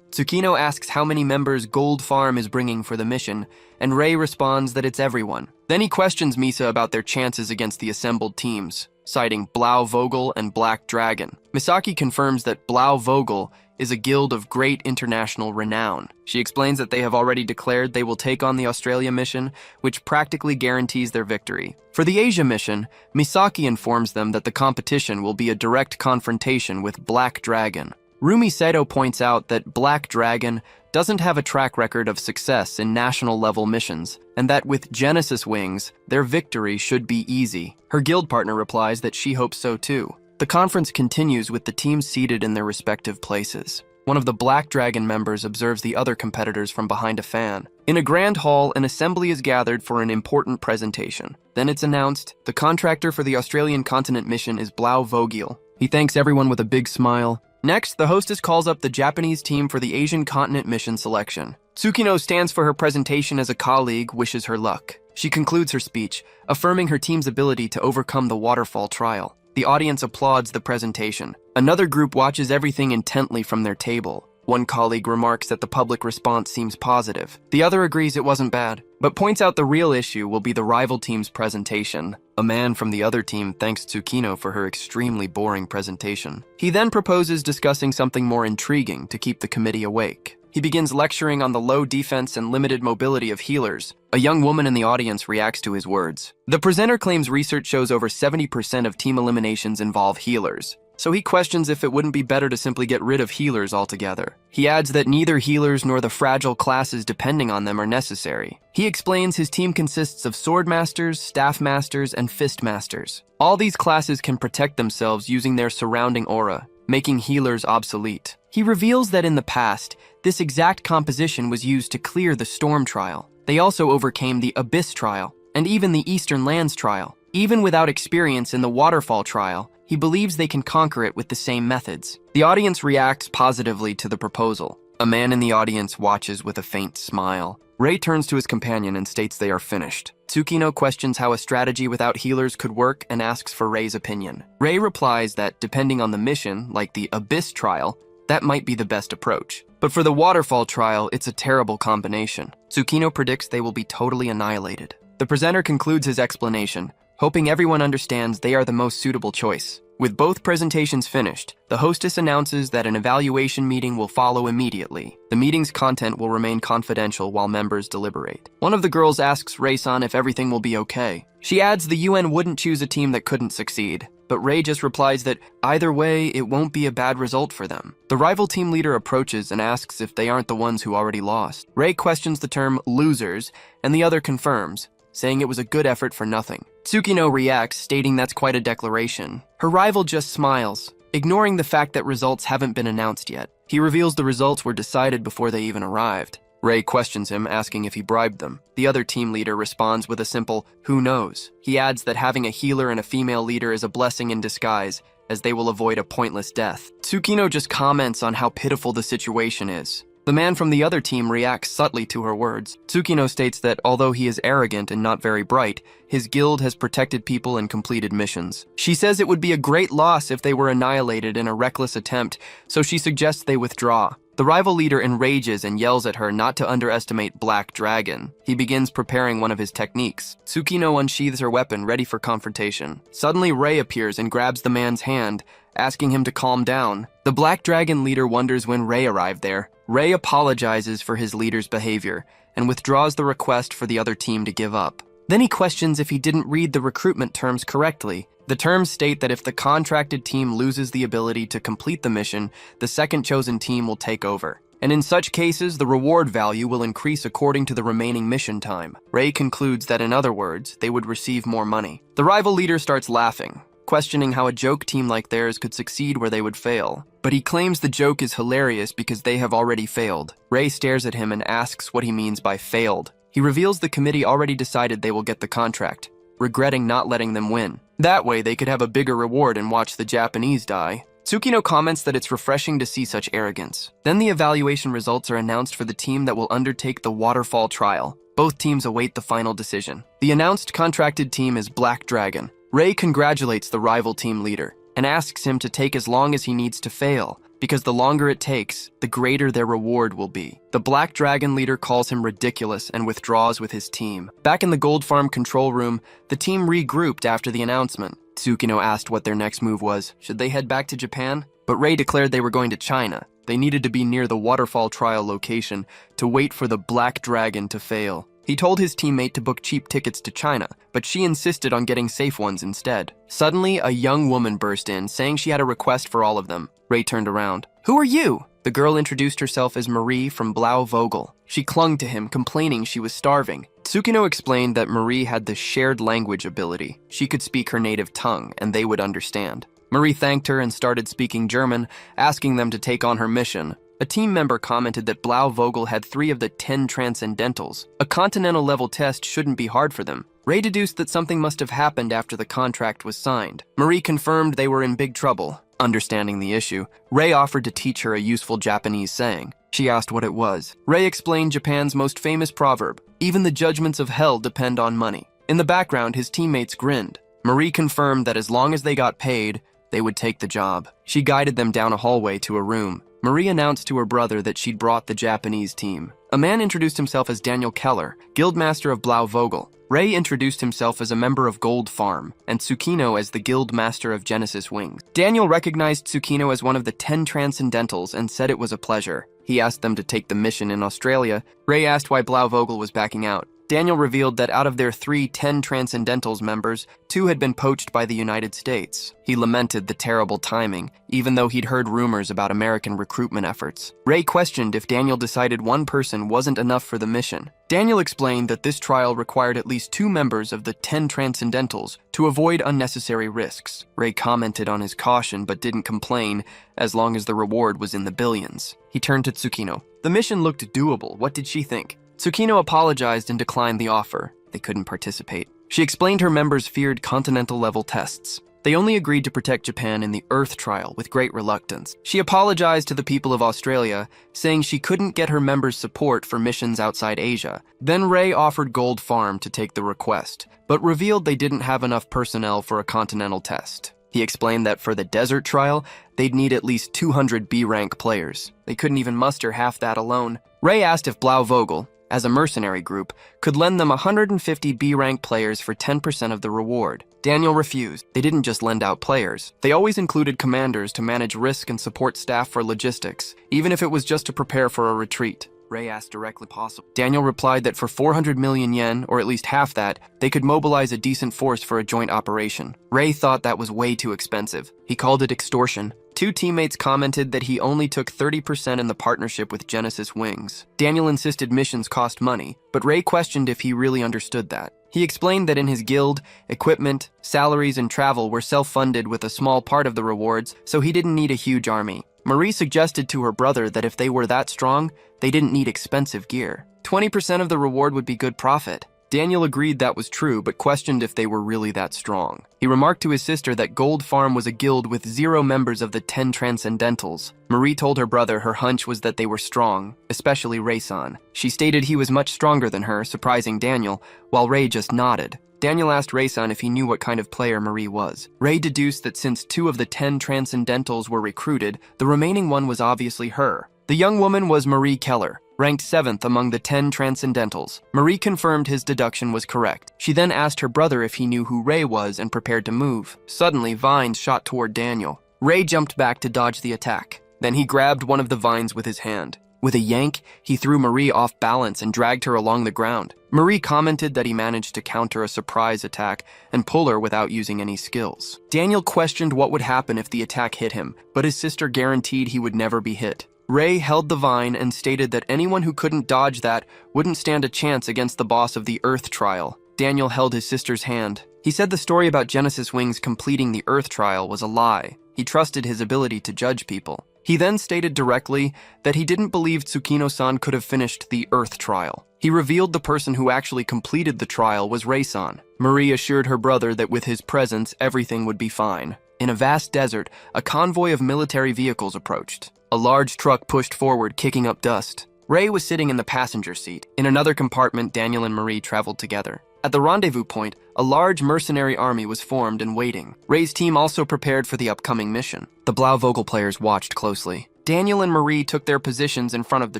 Tsukino asks how many members Gold Farm is bringing for the mission, and Ray responds that it's everyone. Then he questions Misa about their chances against the assembled teams, citing Blau Vogel and Black Dragon. Misaki confirms that Blau Vogel is a guild of great international renown. She explains that they have already declared they will take on the Australia mission, which practically guarantees their victory. For the Asia mission, Misaki informs them that the competition will be a direct confrontation with Black Dragon. Rumi Seto points out that Black Dragon doesn't have a track record of success in national-level missions, and that with Genesis Wings, their victory should be easy. Her guild partner replies that she hopes so too. The conference continues with the teams seated in their respective places. One of the Black Dragon members observes the other competitors from behind a fan. In a grand hall, an assembly is gathered for an important presentation. Then it's announced, the contractor for the Australian continent mission is Blau Vogel. He thanks everyone with a big smile. Next, the hostess calls up the Japanese team for the Asian continent mission selection. Tsukino stands for her presentation as a colleague, wishes her luck. She concludes her speech, affirming her team's ability to overcome the waterfall trial. The audience applauds the presentation. Another group watches everything intently from their table. One colleague remarks that the public response seems positive. The other agrees it wasn't bad, but points out the real issue will be the rival team's presentation. A man from the other team thanks Tsukino for her extremely boring presentation. He then proposes discussing something more intriguing to keep the committee awake. He begins lecturing on the low defense and limited mobility of healers. A young woman in the audience reacts to his words. The presenter claims research shows over 70% of team eliminations involve healers, so he questions if it wouldn't be better to simply get rid of healers altogether. He adds that neither healers nor the fragile classes depending on them are necessary. He explains his team consists of sword masters, staff masters, and fist masters. All these classes can protect themselves using their surrounding aura, making healers obsolete. He reveals that in the past, this exact composition was used to clear the Storm trial. They also overcame the Abyss trial, and even the Eastern Lands trial. Even without experience in the Waterfall trial, he believes they can conquer it with the same methods. The audience reacts positively to the proposal. A man in the audience watches with a faint smile. Ray turns to his companion and states they are finished. Tsukino questions how a strategy without healers could work and asks for Ray's opinion. Ray replies that depending on the mission, like the Abyss trial, that might be the best approach. But for the Waterfall trial, it's a terrible combination. Tsukino predicts they will be totally annihilated. The presenter concludes his explanation. hoping everyone understands they are the most suitable choice. With both presentations finished, the hostess announces that an evaluation meeting will follow immediately. The meeting's content will remain confidential while members deliberate. One of the girls asks Ray-san if everything will be okay. She adds the UN wouldn't choose a team that couldn't succeed, but Ray just replies that either way, it won't be a bad result for them. The rival team leader approaches and asks if they aren't the ones who already lost. Ray questions the term losers, and the other confirms, saying it was a good effort for nothing. Tsukino reacts, stating that's quite a declaration. Her rival just smiles, ignoring the fact that results haven't been announced yet. He reveals the results were decided before they even arrived. Ray questions him, asking if he bribed them. The other team leader responds with a simple, "Who knows?" He adds that having a healer and a female leader is a blessing in disguise, as they will avoid a pointless death. Tsukino just comments on how pitiful the situation is. The man from the other team reacts subtly to her words. Tsukino states that although he is arrogant and not very bright, his guild has protected people and completed missions. She says it would be a great loss if they were annihilated in a reckless attempt, so she suggests they withdraw. The rival leader enrages and yells at her not to underestimate Black Dragon. He begins preparing one of his techniques. Tsukino unsheathes her weapon, ready for confrontation. Suddenly, Ray appears and grabs the man's hand, asking him to calm down. The Black Dragon leader wonders when Ray arrived there. Ray apologizes for his leader's behavior and withdraws the request for the other team to give up. Then he questions if he didn't read the recruitment terms correctly. The terms state that if the contracted team loses the ability to complete the mission, the second chosen team will take over. And in such cases, the reward value will increase according to the remaining mission time. Ray concludes that in other words, they would receive more money. The rival leader starts laughing, questioning how a joke team like theirs could succeed where they would fail. But he claims the joke is hilarious because they have already failed. Ray stares at him and asks what he means by failed. He reveals the committee already decided they will get the contract, regretting not letting them win. That way, they could have a bigger reward and watch the Japanese die. Tsukino comments that it's refreshing to see such arrogance. Then the evaluation results are announced for the team that will undertake the waterfall trial. Both teams await the final decision. The announced contracted team is Black Dragon. Ray congratulates the rival team leader and asks him to take as long as he needs to fail, because the longer it takes, the greater their reward will be. The Black Dragon leader calls him ridiculous and withdraws with his team. Back in the gold farm control room, the team regrouped after the announcement. Tsukino asked what their next move was. Should they head back to Japan? But Ray declared they were going to China. They needed to be near the waterfall trial location to wait for the Black Dragon to fail. He told his teammate to book cheap tickets to China, but she insisted on getting safe ones instead. Suddenly, a young woman burst in, saying she had a request for all of them. Ray turned around. "Who are you?" The girl introduced herself as Marie from Blau Vogel. She clung to him, complaining she was starving. Tsukino explained that Marie had the shared language ability. She could speak her native tongue, and they would understand. Marie thanked her and started speaking German, asking them to take on her mission. A team member commented that Blau Vogel had 3 of the 10 transcendentals. A continental-level test shouldn't be hard for them. Ray deduced that something must have happened after the contract was signed. Marie confirmed they were in big trouble. Understanding the issue, Ray offered to teach her a useful Japanese saying. She asked what it was. Ray explained Japan's most famous proverb, "Even the judgments of hell depend on money." In the background, his teammates grinned. Marie confirmed that as long as they got paid, they would take the job. She guided them down a hallway to a room. Marie announced to her brother that she'd brought the Japanese team. A man introduced himself as Daniel Keller, Guildmaster of Blau Vogel. Ray introduced himself as a member of Gold Farm, and Tsukino as the Guild Master of Genesis Wings. Daniel recognized Tsukino as one of the 10 Transcendentals and said it was a pleasure. He asked them to take the mission in Australia. Ray asked why Blau Vogel was backing out. Daniel revealed that out of their 3 10 Transcendentals members, 2 had been poached by the United States. He lamented the terrible timing, even though he'd heard rumors about American recruitment efforts. Ray questioned if Daniel decided one person wasn't enough for the mission. Daniel explained that this trial required at least 2 members of the 10 Transcendentals to avoid unnecessary risks. Ray commented on his caution but didn't complain, as long as the reward was in the billions. He turned to Tsukino. The mission looked doable. What did she think? Tsukino apologized and declined the offer. They couldn't participate. She explained her members feared continental-level tests. They only agreed to protect Japan in the Earth trial with great reluctance. She apologized to the people of Australia, saying she couldn't get her members' support for missions outside Asia. Then Ray offered Gold Farm to take the request, but revealed they didn't have enough personnel for a continental test. He explained that for the desert trial, they'd need at least 200 B-rank players. They couldn't even muster half that alone. Ray asked if Blau Vogel, as a mercenary group, could lend them 150 B-rank players for 10% of the reward. Daniel refused. They didn't just lend out players. They always included commanders to manage risk and support staff for logistics, even if it was just to prepare for a retreat. Ray asked directly possible. Daniel replied that for 400 million yen, or at least half that, they could mobilize a decent force for a joint operation. Ray thought that was way too expensive. He called it extortion. Two teammates commented that he only took 30% in the partnership with Genesis Wings. Daniel insisted missions cost money, but Ray questioned if he really understood that. He explained that in his guild, equipment, salaries, and travel were self-funded with a small part of the rewards, so he didn't need a huge army. Marie suggested to her brother that if they were that strong, they didn't need expensive gear. 20% of the reward would be good profit. Daniel agreed that was true, but questioned if they were really that strong. He remarked to his sister that Gold Farm was a guild with 0 members of the 10 Transcendentals. Marie told her brother her hunch was that they were strong, especially Ray-san. She stated he was much stronger than her, surprising Daniel, while Ray just nodded. Daniel asked Ray-san if he knew what kind of player Marie was. Ray deduced that since 2 of the 10 Transcendentals were recruited, the remaining one was obviously her. The young woman was Marie Keller, ranked 7th among the 10 Transcendentals. Marie confirmed his deduction was correct. She then asked her brother if he knew who Ray was and prepared to move. Suddenly, vines shot toward Daniel. Ray jumped back to dodge the attack. Then he grabbed one of the vines with his hand. With a yank, he threw Marie off balance and dragged her along the ground. Marie commented that he managed to counter a surprise attack and pull her without using any skills. Daniel questioned what would happen if the attack hit him, but his sister guaranteed he would never be hit. Ray held the vine and stated that anyone who couldn't dodge that wouldn't stand a chance against the boss of the Earth Trial. Daniel held his sister's hand. He said the story about Genesis Wings completing the Earth Trial was a lie. He trusted his ability to judge people. He then stated directly that he didn't believe Tsukino-san could have finished the Earth Trial. He revealed the person who actually completed the trial was Ray-san. Marie assured her brother that with his presence, everything would be fine. In a vast desert, a convoy of military vehicles approached. A large truck pushed forward, kicking up dust. Ray was sitting in the passenger seat. In another compartment, Daniel and Marie traveled together. At the rendezvous point, a large mercenary army was formed and waiting. Ray's team also prepared for the upcoming mission. The Blauvogel players watched closely. Daniel and Marie took their positions in front of the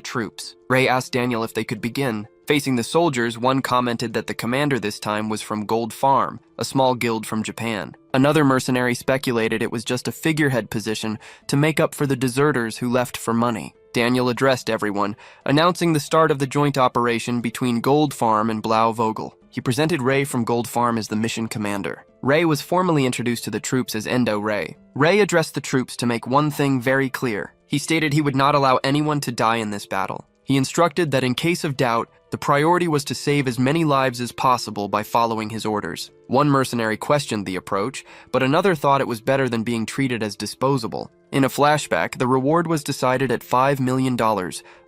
troops. Ray asked Daniel if they could begin. Facing the soldiers, one commented that the commander this time was from Gold Farm, a small guild from Japan. Another mercenary speculated it was just a figurehead position to make up for the deserters who left for money. Daniel addressed everyone, announcing the start of the joint operation between Gold Farm and Blauvogel. He presented Ray from Gold Farm as the mission commander. Ray was formally introduced to the troops as Endo Ray. Ray addressed the troops to make one thing very clear. He stated he would not allow anyone to die in this battle. He instructed that in case of doubt, the priority was to save as many lives as possible by following his orders. One mercenary questioned the approach, but another thought it was better than being treated as disposable. In a flashback, the reward was decided at $5 million,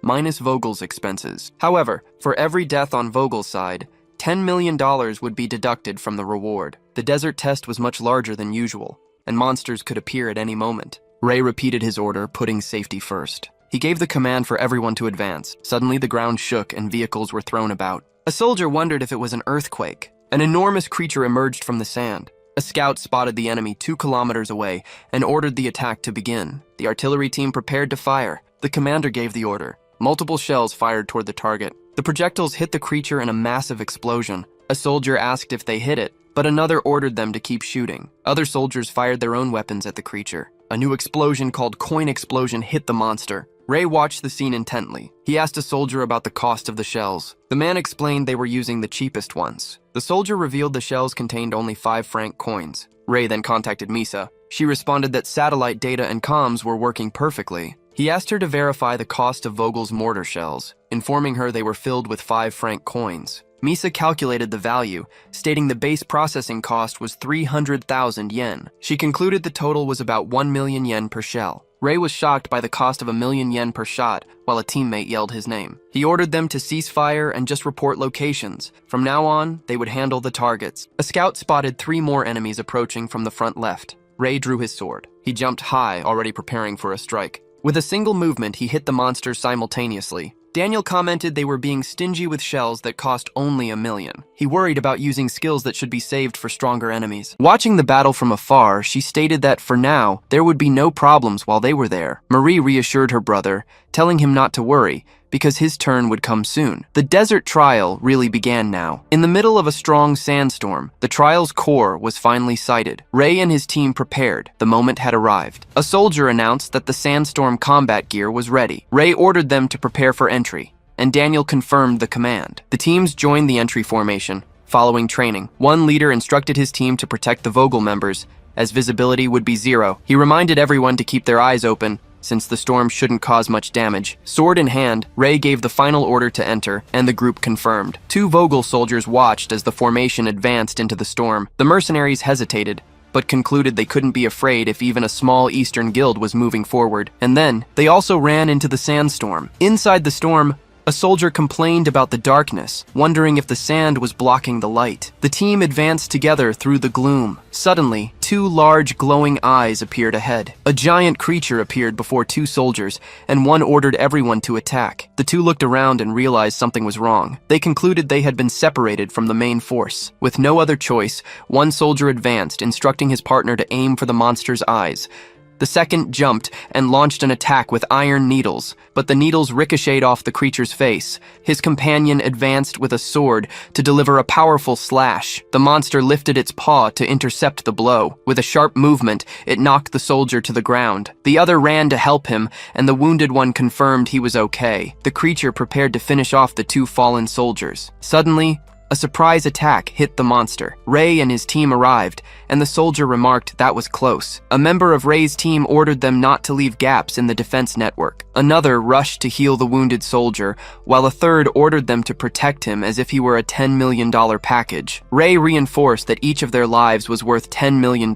minus Vogel's expenses. However, for every death on Vogel's side, $10 million would be deducted from the reward. The desert test was much larger than usual, and monsters could appear at any moment. Ray repeated his order, putting safety first. He gave the command for everyone to advance. Suddenly, the ground shook and vehicles were thrown about. A soldier wondered if it was an earthquake. An enormous creature emerged from the sand. A scout spotted the enemy 2 kilometers away and ordered the attack to begin. The artillery team prepared to fire. The commander gave the order. Multiple shells fired toward the target. The projectiles hit the creature in a massive explosion. A soldier asked if they hit it, but another ordered them to keep shooting. Other soldiers fired their own weapons at the creature. A new explosion called Coin Explosion hit the monster. Ray watched the scene intently. He asked a soldier about the cost of the shells. The man explained they were using the cheapest ones. The soldier revealed the shells contained only 5-franc coins. Ray then contacted Misa. She responded that satellite data and comms were working perfectly. He asked her to verify the cost of Vogel's mortar shells, informing her they were filled with 5-franc coins. Misa calculated the value, stating the base processing cost was 300,000 yen. She concluded the total was about 1 million yen per shell. Ray was shocked by the cost of 1 million yen per shot, while a teammate yelled his name. He ordered them to cease fire and just report locations. From now on, they would handle the targets. A scout spotted 3 more enemies approaching from the front left. Ray drew his sword. He jumped high, already preparing for a strike. With a single movement, he hit the monsters simultaneously. Daniel commented they were being stingy with shells that cost only 1 million. He worried about using skills that should be saved for stronger enemies. Watching the battle from afar, she stated that for now, there would be no problems while they were there. Marie reassured her brother, telling him not to worry, because his turn would come soon. The desert trial really began now. In the middle of a strong sandstorm, the trial's core was finally sighted. Ray and his team prepared. The moment had arrived. A soldier announced that the sandstorm combat gear was ready. Ray ordered them to prepare for entry, and Daniel confirmed the command. The teams joined the entry formation. Following training, one leader instructed his team to protect the Vogel members, as visibility would be 0. He reminded everyone to keep their eyes open, since the storm shouldn't cause much damage. Sword in hand, Ray gave the final order to enter, and the group confirmed. 2 Vogel soldiers watched as the formation advanced into the storm. The mercenaries hesitated, but concluded they couldn't be afraid if even a small Eastern guild was moving forward. And then, they also ran into the sandstorm. Inside the storm, a soldier complained about the darkness, wondering if the sand was blocking the light. The team advanced together through the gloom. Suddenly, 2 large glowing eyes appeared ahead. A giant creature appeared before 2 soldiers, and one ordered everyone to attack. The 2 looked around and realized something was wrong. They concluded they had been separated from the main force. With no other choice, one soldier advanced, instructing his partner to aim for the monster's eyes. The second jumped and launched an attack with iron needles, but the needles ricocheted off the creature's face. His companion advanced with a sword to deliver a powerful slash. The monster lifted its paw to intercept the blow. With a sharp movement, it knocked the soldier to the ground. The other ran to help him, and the wounded one confirmed he was okay. The creature prepared to finish off the 2 fallen soldiers. Suddenly, a surprise attack hit the monster. Ray and his team arrived, and the soldier remarked that was close. A member of Ray's team ordered them not to leave gaps in the defense network. Another rushed to heal the wounded soldier, while a third ordered them to protect him as if he were a $10 million package. Ray reinforced that each of their lives was worth $10 million,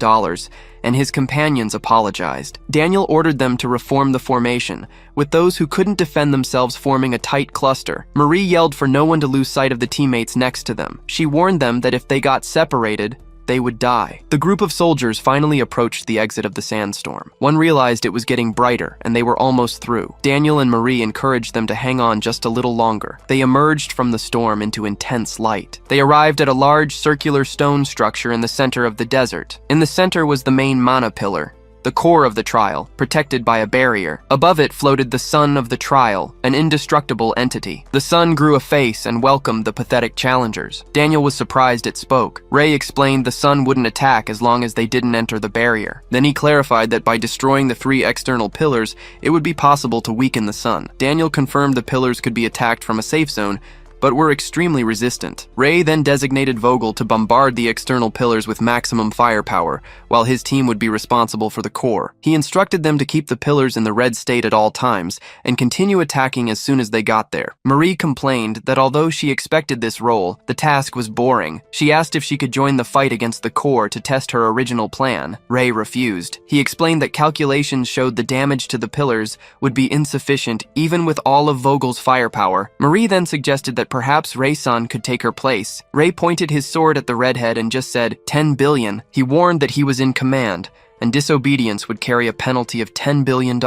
and his companions apologized. Daniel ordered them to reform the formation, with those who couldn't defend themselves forming a tight cluster. Marie yelled for no one to lose sight of the teammates next to them. She warned them that if they got separated, they would die. The group of soldiers finally approached the exit of the sandstorm. One realized it was getting brighter, and they were almost through. Daniel and Marie encouraged them to hang on just a little longer. They emerged from the storm into intense light. They arrived at a large circular stone structure in the center of the desert. In the center was the main mana pillar, the core of the trial, protected by a barrier. Above it floated the sun of the trial, an indestructible entity. The sun grew a face and welcomed the pathetic challengers. Daniel was surprised it spoke. Ray explained the sun wouldn't attack as long as they didn't enter the barrier. Then he clarified that by destroying the 3 external pillars, it would be possible to weaken the sun. Daniel confirmed the pillars could be attacked from a safe zone, but were extremely resistant. Ray then designated Vogel to bombard the external pillars with maximum firepower, while his team would be responsible for the core. He instructed them to keep the pillars in the red state at all times, and continue attacking as soon as they got there. Marie complained that although she expected this role, the task was boring. She asked if she could join the fight against the core to test her original plan. Ray refused. He explained that calculations showed the damage to the pillars would be insufficient even with all of Vogel's firepower. Marie then suggested that perhaps Ray-san could take her place. Ray pointed his sword at the redhead and just said, 10 billion. He warned that he was in command, and disobedience would carry a penalty of $10 billion.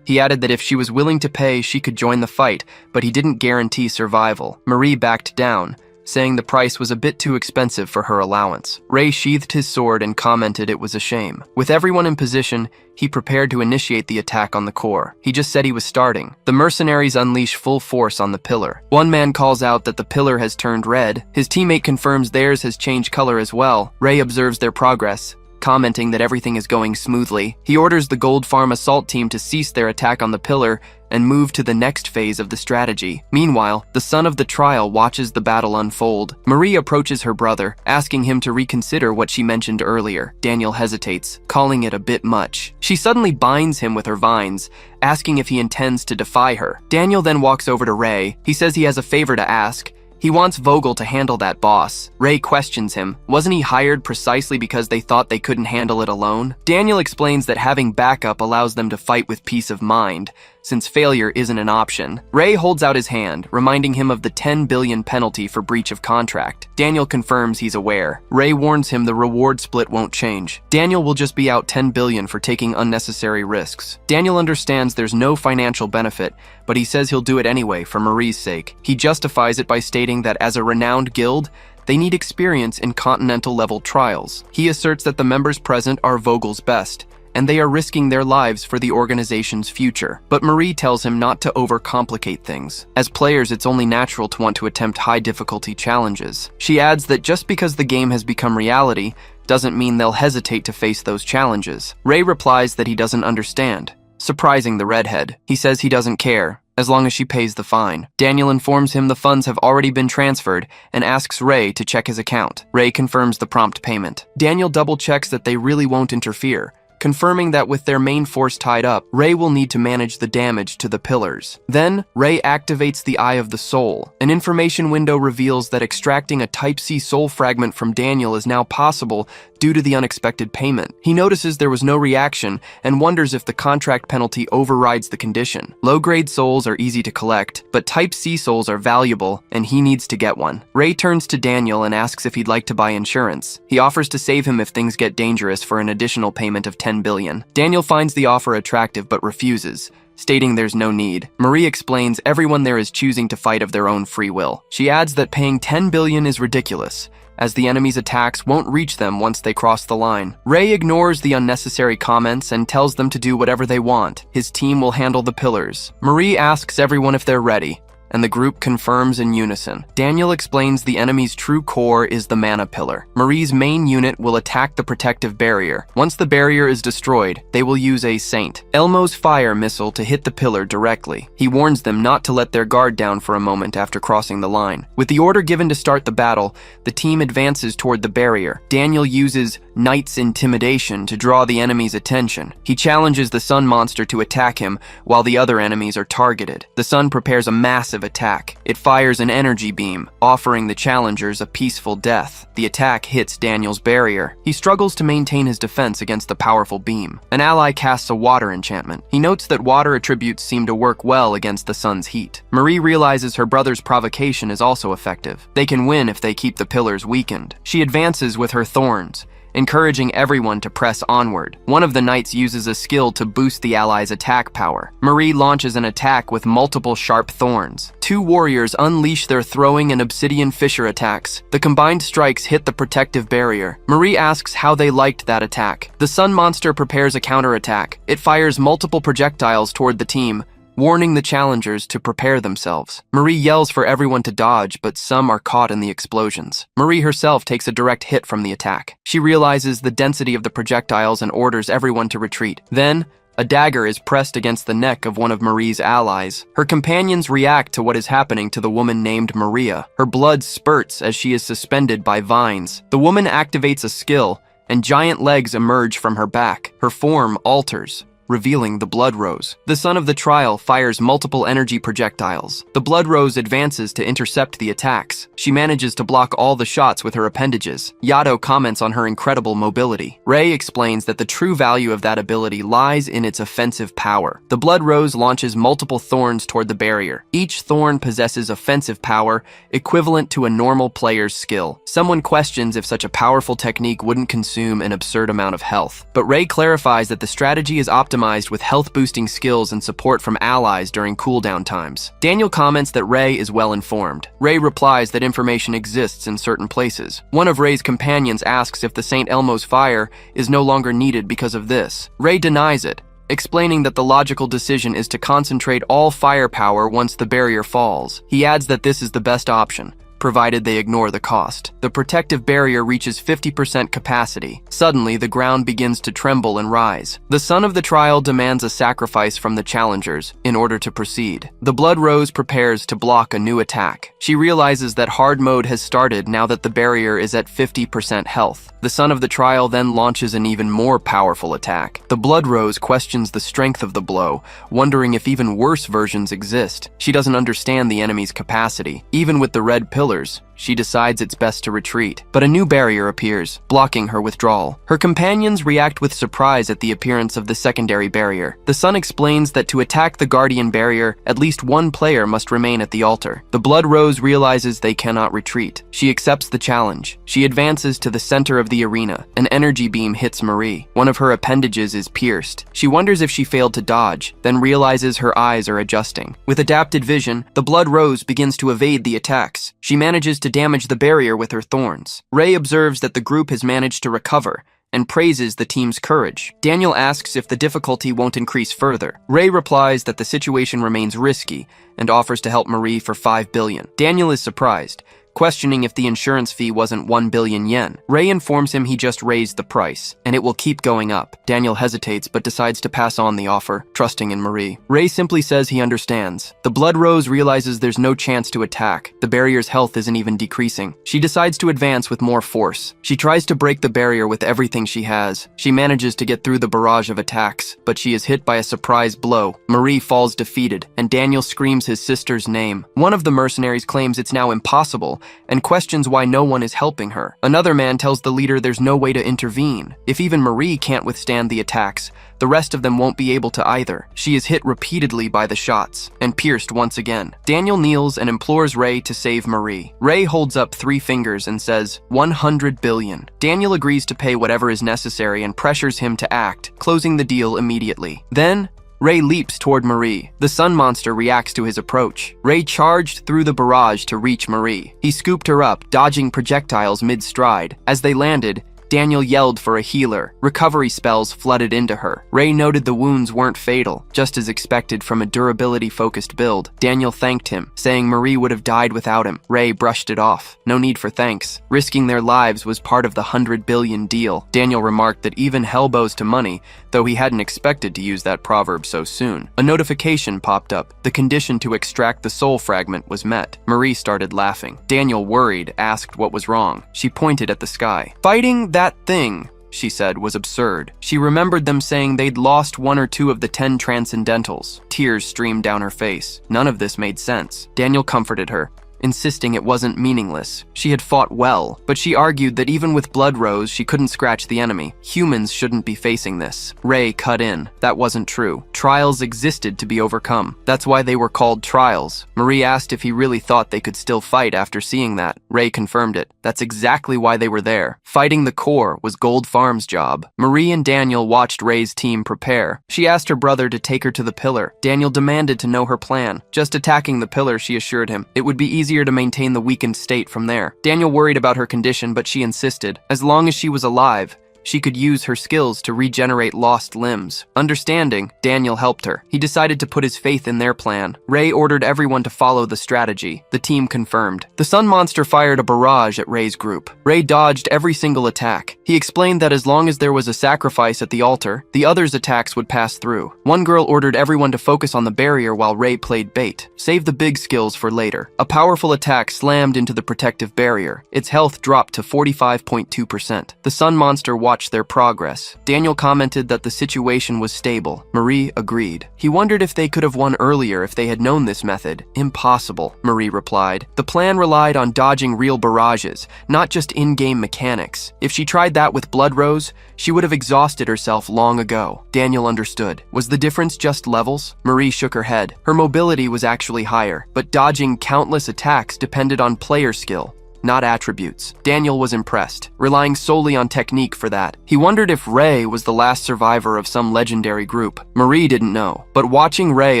He added that if she was willing to pay, she could join the fight, but he didn't guarantee survival. Marie backed down, saying the price was a bit too expensive for her allowance. Ray sheathed his sword and commented it was a shame. With everyone in position, he prepared to initiate the attack on the core. He just said he was starting. The mercenaries unleash full force on the pillar. One man calls out that the pillar has turned red. His teammate confirms theirs has changed color as well. Ray observes their progress, commenting that everything is going smoothly. He orders the Gold Farm assault team to cease their attack on the pillar and move to the next phase of the strategy. Meanwhile, the son of the trial watches the battle unfold. Marie approaches her brother, asking him to reconsider what she mentioned earlier. Daniel hesitates, calling it a bit much. She suddenly binds him with her vines, asking if he intends to defy her. Daniel then walks over to Ray. He says he has a favor to ask. He wants Vogel to handle that boss. Ray questions him. Wasn't he hired precisely because they thought they couldn't handle it alone? Daniel explains that having backup allows them to fight with peace of mind, since failure isn't an option. Ray holds out his hand, reminding him of the 10 billion penalty for breach of contract. Daniel confirms he's aware. Ray warns him the reward split won't change. Daniel will just be out 10 billion for taking unnecessary risks. Daniel understands there's no financial benefit, but he says he'll do it anyway for Marie's sake. He justifies it by stating that as a renowned guild, they need experience in continental-level trials. He asserts that the members present are Vogel's best, and they are risking their lives for the organization's future. But Marie tells him not to overcomplicate things. As players, it's only natural to want to attempt high-difficulty challenges. She adds that just because the game has become reality doesn't mean they'll hesitate to face those challenges. Ray replies that he doesn't understand, surprising the redhead. He says he doesn't care, as long as she pays the fine. Daniel informs him the funds have already been transferred and asks Ray to check his account. Ray confirms the prompt payment. Daniel double-checks that they really won't interfere, confirming that with their main force tied up, Ray will need to manage the damage to the pillars. Then, Ray activates the Eye of the Soul. An information window reveals that extracting a Type-C soul fragment from Daniel is now possible due to the unexpected payment. He notices there was no reaction and wonders if the contract penalty overrides the condition. Low-grade souls are easy to collect, but Type-C souls are valuable, and he needs to get one. Ray turns to Daniel and asks if he'd like to buy insurance. He offers to save him if things get dangerous for an additional payment of $10 billion. Daniel finds the offer attractive but refuses, stating there's no need. Marie explains everyone there is choosing to fight of their own free will. She adds that paying $10 billion is ridiculous, as the enemy's attacks won't reach them once they cross the line. Ray ignores the unnecessary comments and tells them to do whatever they want. His team will handle the pillars. Marie asks everyone if they're ready, and the group confirms in unison. Daniel explains the enemy's true core is the mana pillar. Marie's main unit will attack the protective barrier. Once the barrier is destroyed, they will use a Saint Elmo's fire missile to hit the pillar directly. He warns them not to let their guard down for a moment after crossing the line. With the order given to start the battle, the team advances toward the barrier. Daniel uses Knight's Intimidation to draw the enemy's attention. He challenges the Sun monster to attack him while the other enemies are targeted. The Sun prepares a massive attack. It fires an energy beam, offering the challengers a peaceful death. The attack hits Daniel's barrier. He struggles to maintain his defense against the powerful beam. An ally casts a water enchantment. He notes that water attributes seem to work well against the sun's heat. Marie realizes her brother's provocation is also effective. They can win if they keep the pillars weakened. She advances with her thorns, encouraging everyone to press onward. One of the knights uses a skill to boost the allies' attack power. Marie launches an attack with multiple sharp thorns. Two warriors unleash their throwing and obsidian fissure attacks. The combined strikes hit the protective barrier. Marie asks how they liked that attack. The sun monster prepares a counterattack. It fires multiple projectiles toward the team, warning the challengers to prepare themselves. Marie yells for everyone to dodge, but some are caught in the explosions. Marie herself takes a direct hit from the attack. She realizes the density of the projectiles and orders everyone to retreat. Then, a dagger is pressed against the neck of one of Marie's allies. Her companions react to what is happening to the woman named Maria. Her blood spurts as she is suspended by vines. The woman activates a skill, and giant legs emerge from her back. Her form alters, revealing the Blood Rose. The Son of the Trial fires multiple energy projectiles. The Blood Rose advances to intercept the attacks. She manages to block all the shots with her appendages. Yato comments on her incredible mobility. Ray explains that the true value of that ability lies in its offensive power. The Blood Rose launches multiple thorns toward the barrier. Each thorn possesses offensive power equivalent to a normal player's skill. Someone questions if such a powerful technique wouldn't consume an absurd amount of health. But Ray clarifies that the strategy is optimized with health-boosting skills and support from allies during cooldown times. Daniel comments that Ray is well informed. Ray replies that information exists in certain places. One of Ray's companions asks if the St. Elmo's fire is no longer needed because of this. Ray denies it, explaining that the logical decision is to concentrate all firepower once the barrier falls. He adds that this is the best option, provided they ignore the cost. The protective barrier reaches 50% capacity. Suddenly, the ground begins to tremble and rise. The Son of the Trial demands a sacrifice from the challengers in order to proceed. The Blood Rose prepares to block a new attack. She realizes that hard mode has started now that the barrier is at 50% health. The Son of the Trial then launches an even more powerful attack. The Blood Rose questions the strength of the blow, wondering if even worse versions exist. She doesn't understand the enemy's capacity. Even with the red pillars, she decides it's best to retreat. But a new barrier appears, blocking her withdrawal. Her companions react with surprise at the appearance of the secondary barrier. The Sun explains that to attack the Guardian barrier, at least one player must remain at the altar. The Blood Rose realizes they cannot retreat. She accepts the challenge. She advances to the center of the arena. An energy beam hits Marie. One of her appendages is pierced. She wonders if she failed to dodge, then realizes her eyes are adjusting. With adapted vision, the Blood Rose begins to evade the attacks. She manages to damage the barrier with her thorns. Ray observes that the group has managed to recover, and praises the team's courage. Daniel asks if the difficulty won't increase further. Ray replies that the situation remains risky and offers to help Marie for 5 billion. Daniel is surprised, questioning if the insurance fee wasn't 1 billion yen. Ray informs him he just raised the price, and it will keep going up. Daniel hesitates but decides to pass on the offer, trusting in Marie. Ray simply says he understands. The Blood Rose realizes there's no chance to attack. The barrier's health isn't even decreasing. She decides to advance with more force. She tries to break the barrier with everything she has. She manages to get through the barrage of attacks, but she is hit by a surprise blow. Marie falls defeated, and Daniel screams his sister's name. One of the mercenaries claims it's now impossible, and questions why no one is helping her. Another man tells the leader there's no way to intervene. If even Marie can't withstand the attacks, the rest of them won't be able to either. She is hit repeatedly by the shots, and pierced once again. Daniel kneels and implores Ray to save Marie. Ray holds up 3 fingers and says, 100 billion. Daniel agrees to pay whatever is necessary and pressures him to act, closing the deal immediately. Then, Ray leaps toward Marie. The sun monster reacts to his approach. Ray charged through the barrage to reach Marie. He scooped her up, dodging projectiles mid-stride. As they landed, Daniel yelled for a healer. Recovery spells flooded into her. Ray noted the wounds weren't fatal, just as expected from a durability-focused build. Daniel thanked him, saying Marie would have died without him. Ray brushed it off. No need for thanks. Risking their lives was part of the 100 billion deal. Daniel remarked that even hell bows to money, though he hadn't expected to use that proverb so soon. A notification popped up. The condition to extract the soul fragment was met. Marie started laughing. Daniel, worried, asked what was wrong. She pointed at the sky. Fighting that thing, she said, was absurd. She remembered them saying they'd lost 1 or 2 of the 10 transcendentals. Tears streamed down her face. None of this made sense. Daniel comforted her, insisting it wasn't meaningless. She had fought well, but she argued that even with Blood Rose, she couldn't scratch the enemy. Humans shouldn't be facing this. Ray cut in. That wasn't true. Trials existed to be overcome. That's why they were called trials. Marie asked if he really thought they could still fight after seeing that. Ray confirmed it. That's exactly why they were there. Fighting the core was Gold Farm's job. Marie and Daniel watched Ray's team prepare. She asked her brother to take her to the pillar. Daniel demanded to know her plan. Just attacking the pillar, she assured him. It would be easier to maintain the weakened state from there. Daniel worried about her condition, but she insisted. As long as she was alive, she could use her skills to regenerate lost limbs. Understanding, Daniel helped her. He decided to put his faith in their plan. Ray ordered everyone to follow the strategy. The team confirmed. The sun monster fired a barrage at Ray's group. Ray dodged every single attack. He explained that as long as there was a sacrifice at the altar, the others' attacks would pass through. One girl ordered everyone to focus on the barrier while Ray played bait. Save the big skills for later. A powerful attack slammed into the protective barrier. Its health dropped to 45.2%. The sun monster watched their progress. Daniel commented that the situation was stable. Marie agreed. He wondered if they could have won earlier if they had known this method. Impossible, Marie replied. The plan relied on dodging real barrages, not just in-game mechanics. If she tried that with Blood Rose, she would have exhausted herself long ago. Daniel understood. Was the difference just levels? Marie shook her head. Her mobility was actually higher, but dodging countless attacks depended on player skill, not attributes. Daniel was impressed, relying solely on technique for that. He wondered if Ray was the last survivor of some legendary group. Marie didn't know, but watching Ray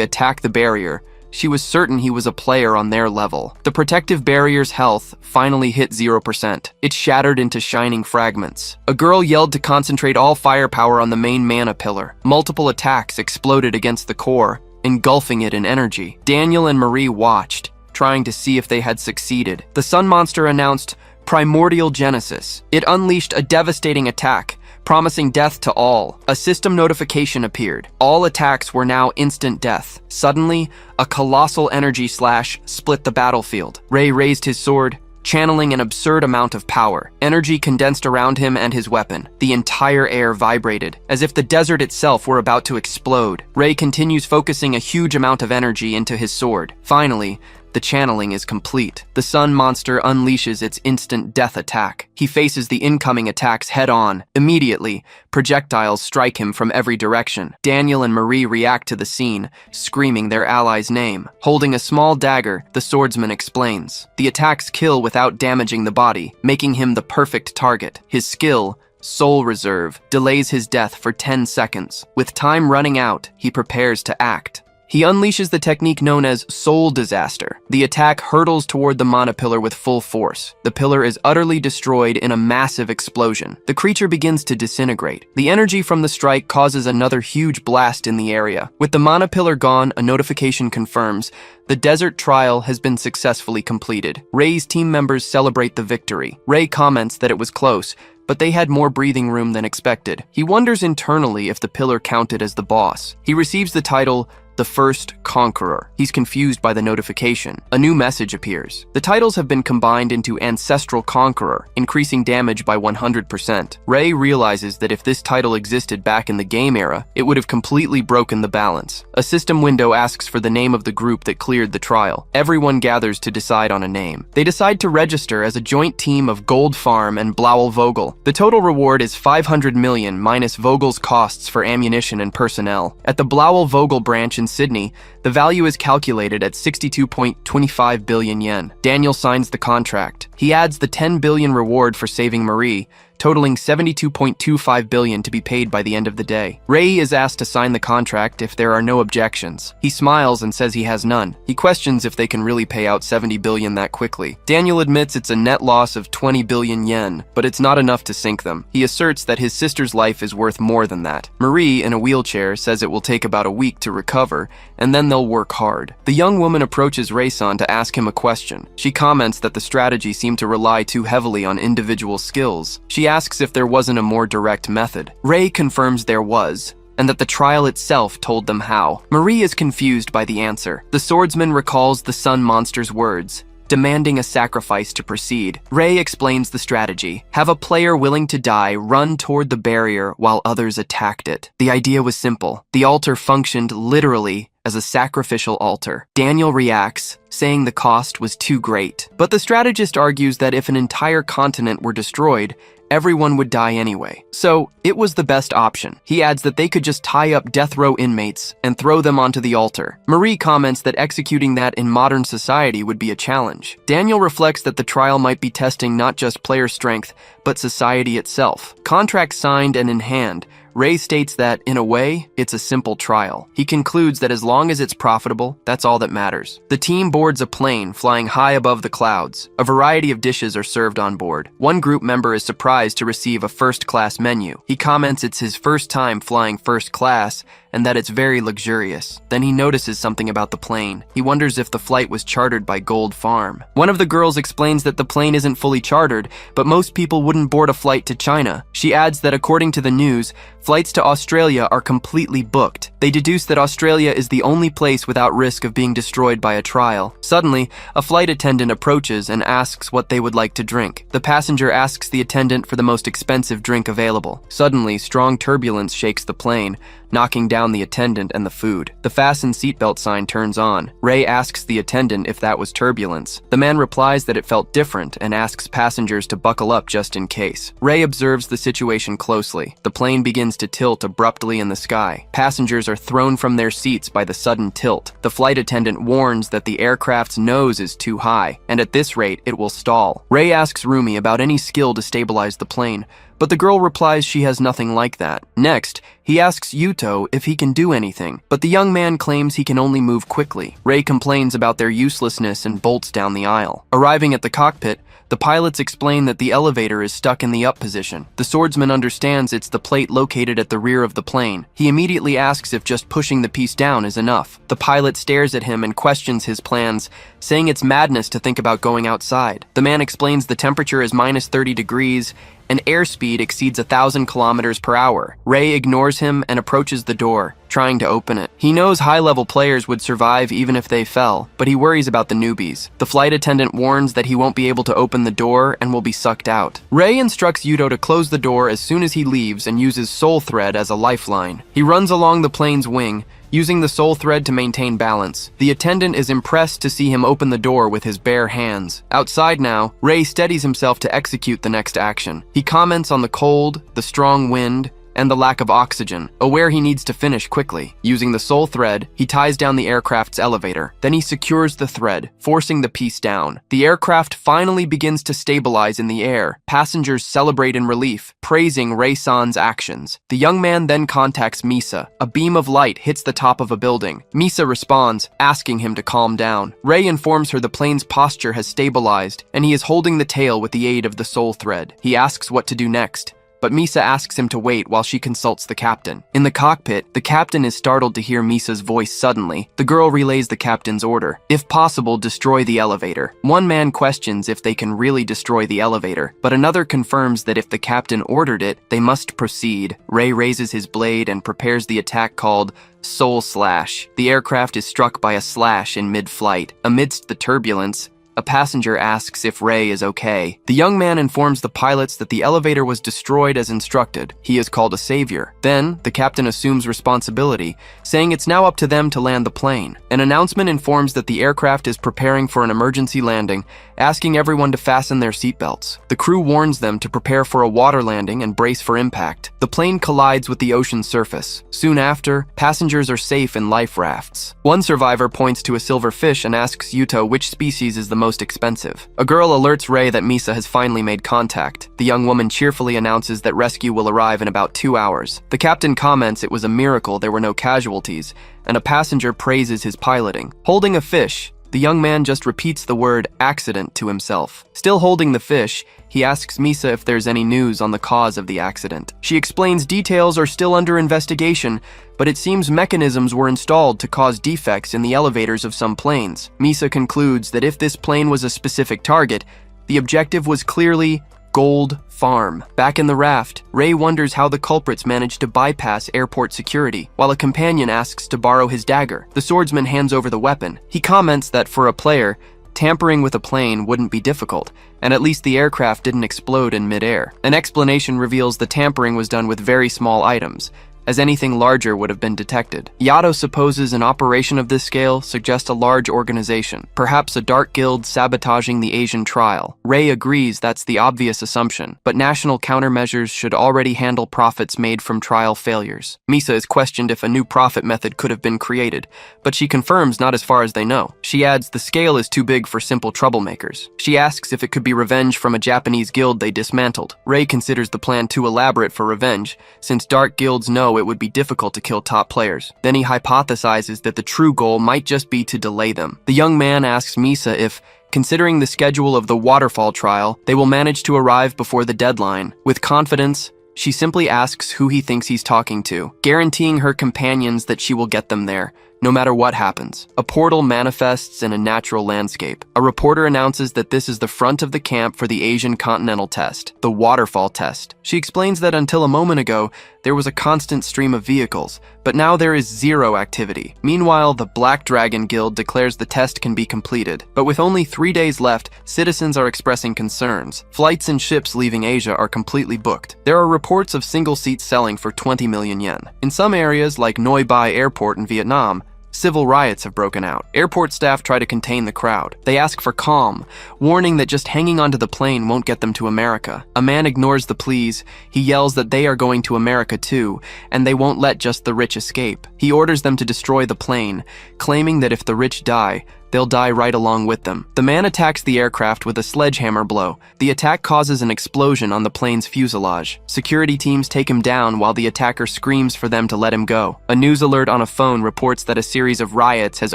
attack the barrier, she was certain he was a player on their level. The protective barrier's health finally hit 0%. It shattered into shining fragments. A girl yelled to concentrate all firepower on the main mana pillar. Multiple attacks exploded against the core, engulfing it in energy. Daniel and Marie watched, trying to see if they had succeeded. The sun monster announced Primordial Genesis. It unleashed a devastating attack, promising death to all. A system notification appeared. All attacks were now instant death. Suddenly, a colossal energy slash split the battlefield. Ray raised his sword, channeling an absurd amount of power. Energy condensed around him and his weapon. The entire air vibrated, as if the desert itself were about to explode. Ray continues focusing a huge amount of energy into his sword. Finally, the channeling is complete. The sun monster unleashes its instant death attack. He faces the incoming attacks head-on. Immediately, projectiles strike him from every direction. Daniel and Marie react to the scene, screaming their ally's name. Holding a small dagger, the swordsman explains. The attacks kill without damaging the body, making him the perfect target. His skill, Soul Reserve, delays his death for 10 seconds. With time running out, he prepares to act. He unleashes the technique known as soul disaster. The attack hurtles toward the mana pillar with full force. The pillar is utterly destroyed in a massive explosion. The creature begins to disintegrate. The energy from the strike causes another huge blast in the area. With the mana pillar gone, a notification confirms the desert trial has been successfully completed. Ray's team members celebrate the victory. Ray comments that it was close, but they had more breathing room than expected. He wonders internally if the pillar counted as the boss. He receives the title, The First Conqueror. He's confused by the notification. A new message appears. The titles have been combined into Ancestral Conqueror, increasing damage by 100%. Ray realizes that if this title existed back in the game era, it would have completely broken the balance. A system window asks for the name of the group that cleared the trial. Everyone gathers to decide on a name. They decide to register as a joint team of Gold Farm and Blowell Vogel. The total reward is 500 million minus Vogel's costs for ammunition and personnel. At the Blowell Vogel branch in Sydney, the value is calculated at 62.25 billion yen. Daniel signs the contract. He adds the 10 billion reward for saving Marie, totaling 72.25 billion to be paid by the end of the day. Ray is asked to sign the contract if there are no objections. He smiles and says he has none. He questions if they can really pay out 70 billion that quickly. Daniel admits it's a net loss of 20 billion yen, but it's not enough to sink them. He asserts that his sister's life is worth more than that. Marie, in a wheelchair, says it will take about a week to recover, and then they'll work hard. The young woman approaches Ray-san to ask him a question. She comments that the strategy seemed to rely too heavily on individual skills. She asks if there wasn't a more direct method. Ray confirms there was, and that the trial itself told them how. Marie is confused by the answer. The swordsman recalls the sun monster's words, demanding a sacrifice to proceed. Ray explains the strategy. Have a player willing to die run toward the barrier while others attacked it. The idea was simple. The altar functioned literally as a sacrificial altar. Daniel reacts, saying the cost was too great. But the strategist argues that if an entire continent were destroyed, everyone would die anyway. So, it was the best option. He adds that they could just tie up death row inmates and throw them onto the altar. Marie comments that executing that in modern society would be a challenge. Daniel reflects that the trial might be testing not just player strength, but society itself. Contract signed and in hand, Ray states that, in a way, it's a simple trial. He concludes that as long as it's profitable, that's all that matters. The team boards a plane flying high above the clouds. A variety of dishes are served on board. One group member is surprised to receive a first-class menu. He comments it's his first time flying first class and that it's very luxurious. Then he notices something about the plane. He wonders if the flight was chartered by Gold Farm. One of the girls explains that the plane isn't fully chartered, but most people wouldn't board a flight to China. She adds that according to the news, flights to Australia are completely booked. They deduce that Australia is the only place without risk of being destroyed by a trial. Suddenly, a flight attendant approaches and asks what they would like to drink. The passenger asks the attendant for the most expensive drink available. Suddenly, strong turbulence shakes the plane, knocking down the attendant and the food. The fasten seatbelt sign turns on. Ray asks the attendant if that was turbulence. The man replies that it felt different and asks passengers to buckle up just in case. Ray observes the situation closely. The plane begins to tilt abruptly in the sky. Passengers are thrown from their seats by the sudden tilt. The flight attendant warns that the aircraft's nose is too high, and at this rate, it will stall. Ray asks Rumi about any skill to stabilize the plane, but the girl replies she has nothing like that. Next, he asks Yuto if he can do anything, but the young man claims he can only move quickly. Ray complains about their uselessness and bolts down the aisle. Arriving at the cockpit, the pilots explain that the elevator is stuck in the up position. The swordsman understands it's the plate located at the rear of the plane. He immediately asks if just pushing the piece down is enough. The pilot stares at him and questions his plans, saying it's madness to think about going outside. The man explains the temperature is minus 30 degrees and airspeed exceeds 1,000 kilometers per hour. Ray ignores him and approaches the door, trying to open it. He knows high-level players would survive even if they fell, but he worries about the newbies. The flight attendant warns that he won't be able to open the door and will be sucked out. Ray instructs Yuto to close the door as soon as he leaves and uses soul thread as a lifeline. He runs along the plane's wing, using the soul thread to maintain balance. The attendant is impressed to see him open the door with his bare hands. Outside now, Ray steadies himself to execute the next action. He comments on the cold, the strong wind, and the lack of oxygen, aware he needs to finish quickly. Using the soul thread, he ties down the aircraft's elevator. Then he secures the thread, forcing the piece down. The aircraft finally begins to stabilize in the air. Passengers celebrate in relief, praising Rei-san's actions. The young man then contacts Misa. A beam of light hits the top of a building. Misa responds, asking him to calm down. Rei informs her the plane's posture has stabilized, and he is holding the tail with the aid of the soul thread. He asks what to do next, but Misa asks him to wait while she consults the captain. In the cockpit, the captain is startled to hear Misa's voice suddenly. The girl relays the captain's order. If possible, destroy the elevator. One man questions if they can really destroy the elevator, but another confirms that if the captain ordered it, they must proceed. Rei raises his blade and prepares the attack called Soul Slash. The aircraft is struck by a slash in mid-flight. Amidst the turbulence, a passenger asks if Rei is okay. The young man informs the pilots that the elevator was destroyed as instructed. He is called a savior. Then, the captain assumes responsibility, saying it's now up to them to land the plane. An announcement informs that the aircraft is preparing for an emergency landing, asking everyone to fasten their seatbelts. The crew warns them to prepare for a water landing and brace for impact. The plane collides with the ocean surface. Soon after, passengers are safe in life rafts. One survivor points to a silver fish and asks Yuta which species is the most expensive. A girl alerts Rei that Misa has finally made contact. The young woman cheerfully announces that rescue will arrive in about 2 hours. The captain comments it was a miracle there were no casualties, and a passenger praises his piloting. Holding a fish, the young man just repeats the word accident to himself. Still holding the fish, he asks Misa if there's any news on the cause of the accident. She explains details are still under investigation, but it seems mechanisms were installed to cause defects in the elevators of some planes. Misa concludes that if this plane was a specific target, the objective was clearly Gold Farm. Back in the raft, Rei wonders how the culprits managed to bypass airport security, while a companion asks to borrow his dagger. The swordsman hands over the weapon. He comments that for a player, tampering with a plane wouldn't be difficult, and at least the aircraft didn't explode in midair. An explanation reveals the tampering was done with very small items, as anything larger would have been detected. Yato supposes an operation of this scale suggests a large organization, perhaps a dark guild sabotaging the Asian trial. Rei agrees that's the obvious assumption, but national countermeasures should already handle profits made from trial failures. Misa is questioned if a new profit method could have been created, but she confirms not as far as they know. She adds the scale is too big for simple troublemakers. She asks if it could be revenge from a Japanese guild they dismantled. Rei considers the plan too elaborate for revenge, since dark guilds know it would be difficult to kill top players. Then he hypothesizes that the true goal might just be to delay them. The young man asks Misa if, considering the schedule of the waterfall trial, they will manage to arrive before the deadline. With confidence, she simply asks who he thinks he's talking to, guaranteeing her companions that she will get them there, no matter what happens. A portal manifests in a natural landscape. A reporter announces that this is the front of the camp for the Asian Continental Test, the waterfall test. She explains that until a moment ago, there was a constant stream of vehicles, but now there is zero activity. Meanwhile, the Black Dragon Guild declares the test can be completed. But with only 3 days left, citizens are expressing concerns. Flights and ships leaving Asia are completely booked. There are reports of single seats selling for 20 million yen. In some areas, like Noi Bai Airport in Vietnam, civil riots have broken out. Airport staff try to contain the crowd. They ask for calm, warning that just hanging onto the plane won't get them to America. A man ignores the pleas. He yells that they are going to America too, and they won't let just the rich escape. He orders them to destroy the plane, claiming that if the rich die, they'll die right along with them. The man attacks the aircraft with a sledgehammer blow. The attack causes an explosion on the plane's fuselage. Security teams take him down while the attacker screams for them to let him go. A news alert on a phone reports that a series of riots has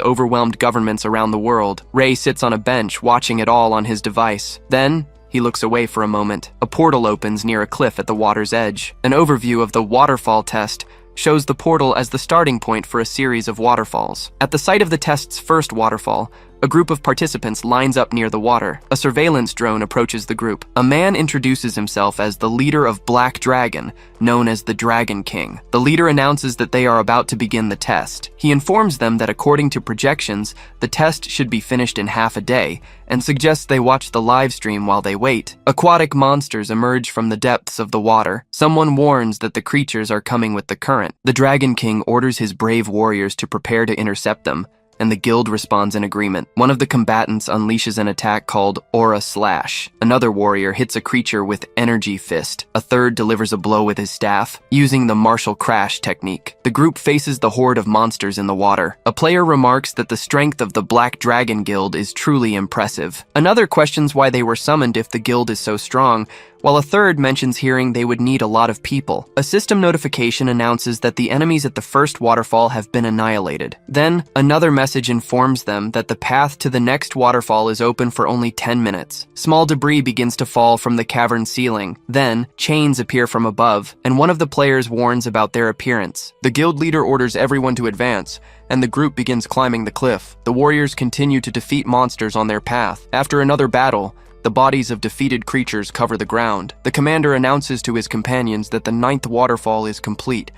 overwhelmed governments around the world. Rei sits on a bench watching it all on his device. Then, he looks away for a moment. A portal opens near a cliff at the water's edge. An overview of the waterfall test shows the portal as the starting point for a series of waterfalls. At the site of the test's first waterfall, a group of participants lines up near the water. A surveillance drone approaches the group. A man introduces himself as the leader of Black Dragon, known as the Dragon King. The leader announces that they are about to begin the test. He informs them that according to projections, the test should be finished in half a day, and suggests they watch the live stream while they wait. Aquatic monsters emerge from the depths of the water. Someone warns that the creatures are coming with the current. The Dragon King orders his brave warriors to prepare to intercept them, and the guild responds in agreement. One of the combatants unleashes an attack called Aura Slash. Another warrior hits a creature with Energy Fist. A third delivers a blow with his staff, using the martial crash technique. The group faces the horde of monsters in the water. A player remarks that the strength of the Black Dragon Guild is truly impressive. Another questions why they were summoned if the guild is so strong, while a third mentions hearing they would need a lot of people. A system notification announces that the enemies at the first waterfall have been annihilated. Then, another message informs them that the path to the next waterfall is open for only 10 minutes. Small debris begins to fall from the cavern ceiling. Then, chains appear from above, and one of the players warns about their appearance. The guild leader orders everyone to advance, and the group begins climbing the cliff. The warriors continue to defeat monsters on their path. After another battle, the bodies of defeated creatures cover the ground. The commander announces to his companions that the 9th waterfall is complete.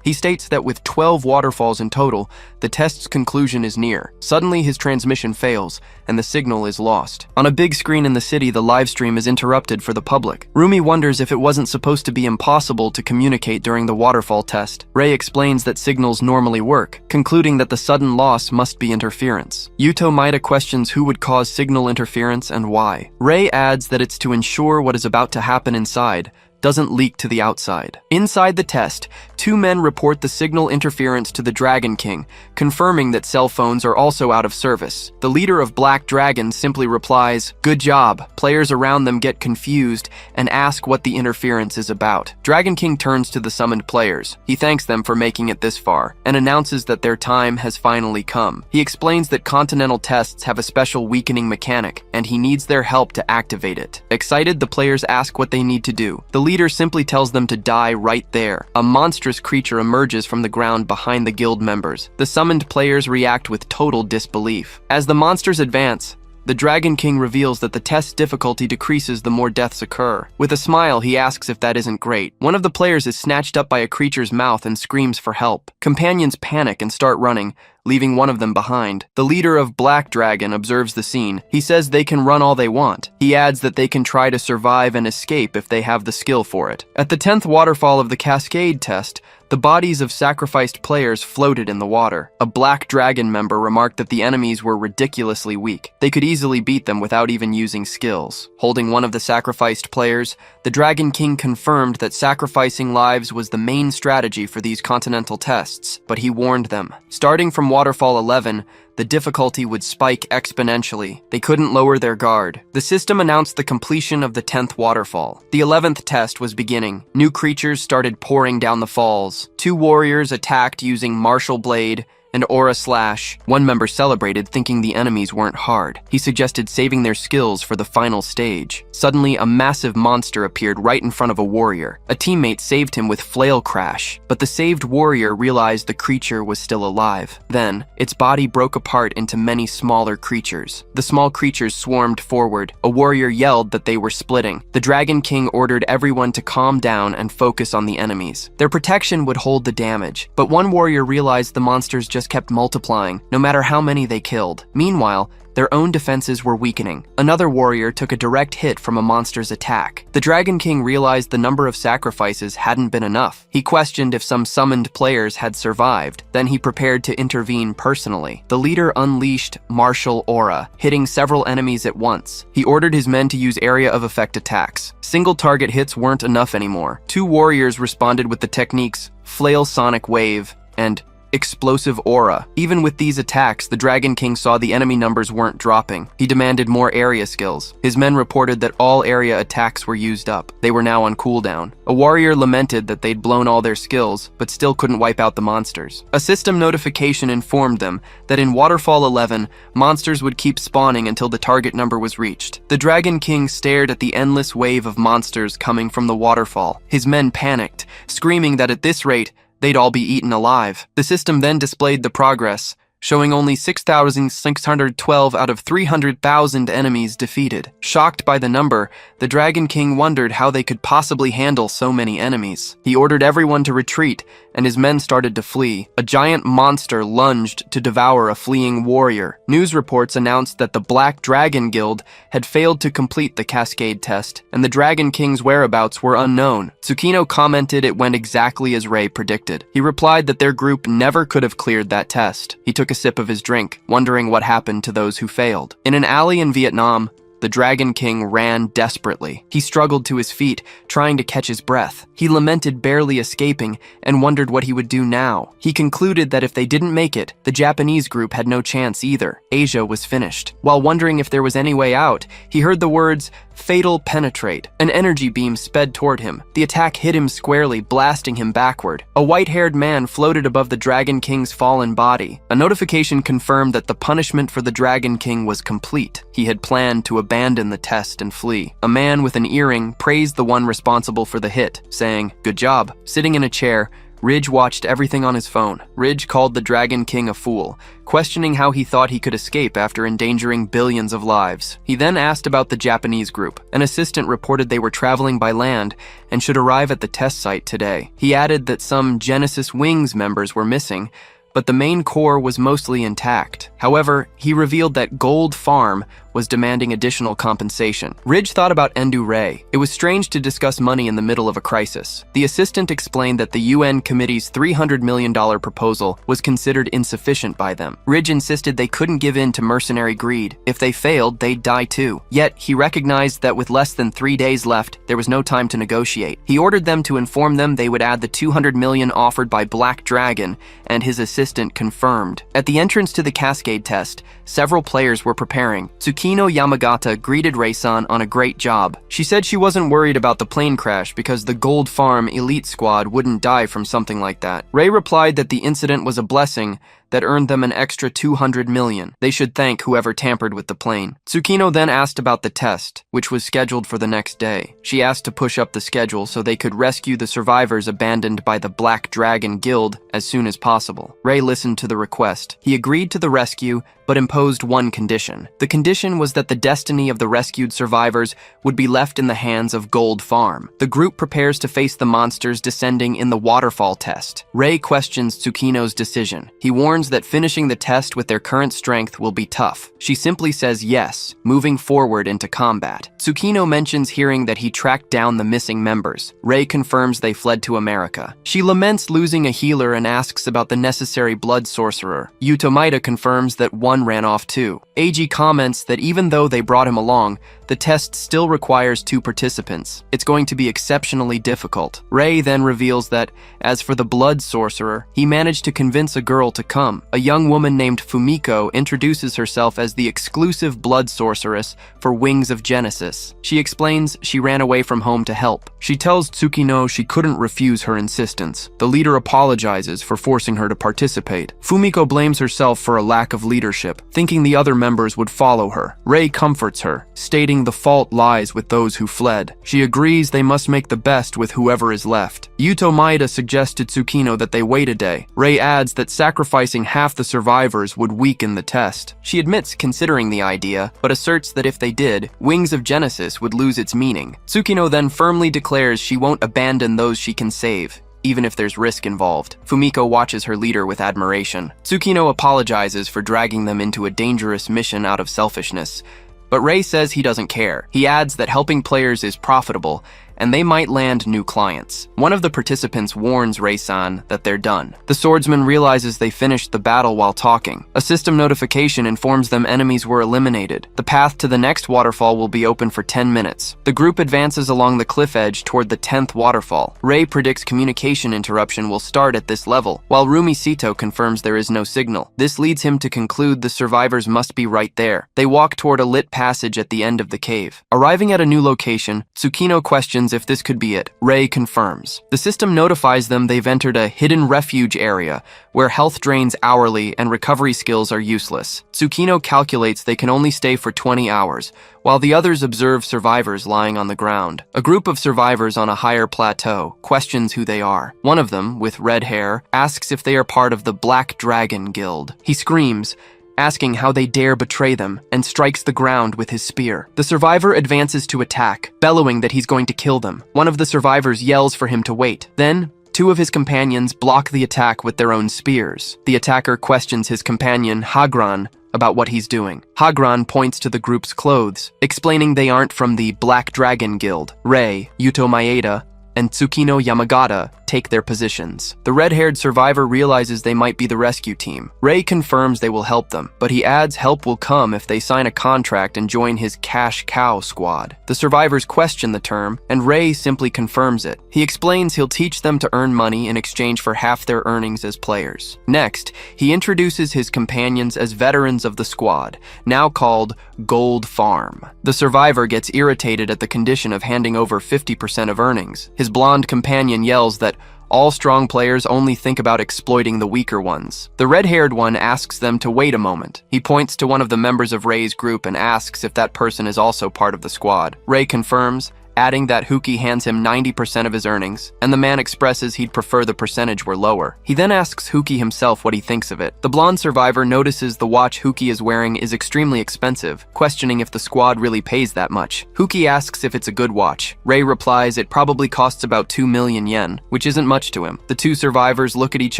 He states that with 12 waterfalls in total, the test's conclusion is near. Suddenly, his transmission fails, and the signal is lost. On a big screen in the city, the live stream is interrupted for the public. Rumi wonders if it wasn't supposed to be impossible to communicate during the waterfall test. Ray explains that signals normally work, concluding that the sudden loss must be interference. Yuto Maeda questions who would cause signal interference and why. Ray adds that it's to ensure what is about to happen inside doesn't leak to the outside. Inside the test, 2 men report the signal interference to the Dragon King, confirming that cell phones are also out of service. The leader of Black Dragon simply replies, "Good job." Players around them get confused and ask what the interference is about. Dragon King turns to the summoned players. He thanks them for making it this far, and announces that their time has finally come. He explains that continental tests have a special weakening mechanic, and he needs their help to activate it. Excited, the players ask what they need to do. The leader simply tells them to die right there. A monstrous creature emerges from the ground behind the guild members. The summoned players react with total disbelief. As the monsters advance, the Dragon King reveals that the test's difficulty decreases the more deaths occur. With a smile, he asks if that isn't great. One of the players is snatched up by a creature's mouth and screams for help. Companions panic and start running, leaving one of them behind. The leader of Black Dragon observes the scene. He says they can run all they want. He adds that they can try to survive and escape if they have the skill for it. At the 10th waterfall of the Cascade test, the bodies of sacrificed players floated in the water. A Black Dragon member remarked that the enemies were ridiculously weak. They could easily beat them without even using skills. Holding one of the sacrificed players, the Dragon King confirmed that sacrificing lives was the main strategy for these continental tests, but he warned them. Starting from Waterfall 11, the difficulty would spike exponentially. They couldn't lower their guard. The system announced the completion of the 10th waterfall. The 11th test was beginning. New creatures started pouring down the falls. 2 warriors attacked using Martial Blade and Aura Slash. One member celebrated, thinking the enemies weren't hard. He suggested saving their skills for the final stage. Suddenly, a massive monster appeared right in front of a warrior. A teammate saved him with Flail Crash, but the saved warrior realized the creature was still alive. Then, its body broke apart into many smaller creatures. The small creatures swarmed forward. A warrior yelled that they were splitting. The Dragon King ordered everyone to calm down and focus on the enemies. Their protection would hold the damage, but one warrior realized the monsters just kept multiplying, no matter how many they killed. Meanwhile, their own defenses were weakening. Another warrior took a direct hit from a monster's attack. The Dragon King realized the number of sacrifices hadn't been enough. He questioned if some summoned players had survived. Then he prepared to intervene personally. The leader unleashed Martial Aura, hitting several enemies at once. He ordered his men to use area of effect attacks. Single target hits weren't enough anymore. 2 warriors responded with the techniques Flail Sonic Wave and Explosive Aura. Even with these attacks, the Dragon King saw the enemy numbers weren't dropping. He demanded more area skills. His men reported that all area attacks were used up. They were now on cooldown. A warrior lamented that they'd blown all their skills, but still couldn't wipe out the monsters. A system notification informed them that in Waterfall 11, monsters would keep spawning until the target number was reached. The Dragon King stared at the endless wave of monsters coming from the waterfall. His men panicked, screaming that at this rate, they'd all be eaten alive. The system then displayed the progress, showing only 6,612 out of 300,000 enemies defeated. Shocked by the number, the Dragon King wondered how they could possibly handle so many enemies. He ordered everyone to retreat and his men started to flee. A giant monster lunged to devour a fleeing warrior. News reports announced that the Black Dragon Guild had failed to complete the Cascade test, and the Dragon King's whereabouts were unknown. Tsukino commented it went exactly as Ray predicted. He replied that their group never could have cleared that test. He took a sip of his drink, wondering what happened to those who failed. In an alley in Vietnam, the Dragon King ran desperately. He struggled to his feet, trying to catch his breath. He lamented barely escaping and wondered what he would do now. He concluded that if they didn't make it, the Japanese group had no chance either. Asia was finished. While wondering if there was any way out, he heard the words, "Fatal penetrate." An energy beam sped toward him. The attack hit him squarely, blasting him backward. A white-haired man floated above the Dragon King's fallen body. A notification confirmed that the punishment for the Dragon King was complete. He had planned to abandon the test and flee. A man with an earring praised the one responsible for the hit, saying, "Good job." Sitting in a chair, Ridge watched everything on his phone. Ridge called the Dragon King a fool, questioning how he thought he could escape after endangering billions of lives. He then asked about the Japanese group. An assistant reported they were traveling by land and should arrive at the test site today. He added that some Genesis Wings members were missing, but the main core was mostly intact. However, he revealed that Gold Farm was demanding additional compensation. Ridge thought about Endu Ray. It was strange to discuss money in the middle of a crisis. The assistant explained that the UN committee's $300 million proposal was considered insufficient by them. Ridge insisted they couldn't give in to mercenary greed. If they failed, they'd die too. Yet, he recognized that with less than 3 days left, there was no time to negotiate. He ordered them to inform them they would add the $200 million offered by Black Dragon, and his assistant confirmed. At the entrance to the Cascade test, several players were preparing. Tsukino Yamagata greeted Ray-san on a great job. She said she wasn't worried about the plane crash because the Gold Farm elite squad wouldn't die from something like that. Ray replied that the incident was a blessing that earned them an extra $200 million. They should thank whoever tampered with the plane. Tsukino then asked about the test, which was scheduled for the next day. She asked to push up the schedule so they could rescue the survivors abandoned by the Black Dragon Guild as soon as possible. Ray listened to the request. He agreed to the rescue, but imposed one condition. The condition was that the destiny of the rescued survivors would be left in the hands of Gold Farm. The group prepares to face the monsters descending in the waterfall test. Ray questions Tsukino's decision. He warns that finishing the test with their current strength will be tough. She simply says yes, moving forward into combat. Tsukino mentions hearing that he tracked down the missing members. Ray confirms they fled to America. She laments losing a healer and asks about the necessary blood sorcerer. Yutomaida confirms that one ran off too. Eiji comments that even though they brought him along, the test still requires 2 participants. It's going to be exceptionally difficult. Ray then reveals that, as for the blood sorcerer, he managed to convince a girl to come. A young woman named Fumiko introduces herself as the exclusive blood sorceress for Wings of Genesis. She explains she ran away from home to help. She tells Tsukino she couldn't refuse her insistence. The leader apologizes for forcing her to participate. Fumiko blames herself for a lack of leadership, thinking the other members would follow her. Ray comforts her, stating the fault lies with those who fled. She agrees they must make the best with whoever is left. Yuto Maeda suggests to Tsukino that they wait a day. Ray adds that sacrificing half the survivors would weaken the test. She admits considering the idea, but asserts that if they did, Wings of Genesis would lose its meaning. Tsukino then firmly declares she won't abandon those she can save, even if there's risk involved. Fumiko watches her leader with admiration. Tsukino apologizes for dragging them into a dangerous mission out of selfishness, but Ray says he doesn't care. He adds that helping players is profitable, and they might land new clients. One of the participants warns Ray-san that they're done. The swordsman realizes they finished the battle while talking. A system notification informs them enemies were eliminated. The path to the next waterfall will be open for 10 minutes. The group advances along the cliff edge toward the 10th waterfall. Ray predicts communication interruption will start at this level, while Rumi Sito confirms there is no signal. This leads him to conclude the survivors must be right there. They walk toward a lit passage at the end of the cave. Arriving at a new location, Tsukino questions if this could be it. Ray confirms. The system notifies them they've entered a hidden refuge area where health drains hourly and recovery skills are useless. Tsukino calculates they can only stay for 20 hours, while the others observe survivors lying on the ground. A group of survivors on a higher plateau questions who they are. One of them, with red hair, asks if they are part of the Black Dragon Guild. He screams, asking how they dare betray them, and strikes the ground with his spear. The survivor advances to attack, bellowing that he's going to kill them. One of the survivors yells for him to wait. Then, Two of his companions block the attack with their own spears. The attacker questions his companion, Hagran, about what he's doing. Hagran points to the group's clothes, explaining they aren't from the Black Dragon Guild. Rei, Yuto Maeda, and Tsukino Yamagata take their positions. The red-haired survivor realizes they might be the rescue team. Rei confirms they will help them, but he adds help will come if they sign a contract and join his cash cow squad. The survivors question the term, and Rei simply confirms it. He explains he'll teach them to earn money in exchange for half their earnings as players. Next, he introduces his companions as veterans of the squad, now called Gold Farm. The survivor gets irritated at the condition of handing over 50% of earnings. His blonde companion yells that all strong players only think about exploiting the weaker ones. The red-haired one asks them to wait a moment. He points to one of the members of Rei's group and asks if that person is also part of the squad. Rei confirms, adding that Huki hands him 90% of his earnings, and the man expresses he'd prefer the percentage were lower. He then asks Huki himself what he thinks of it. The blonde survivor notices the watch Huki is wearing is extremely expensive, questioning if the squad really pays that much. Huki asks if it's a good watch. Rei replies it probably costs about 2 million yen, which isn't much to him. The two survivors look at each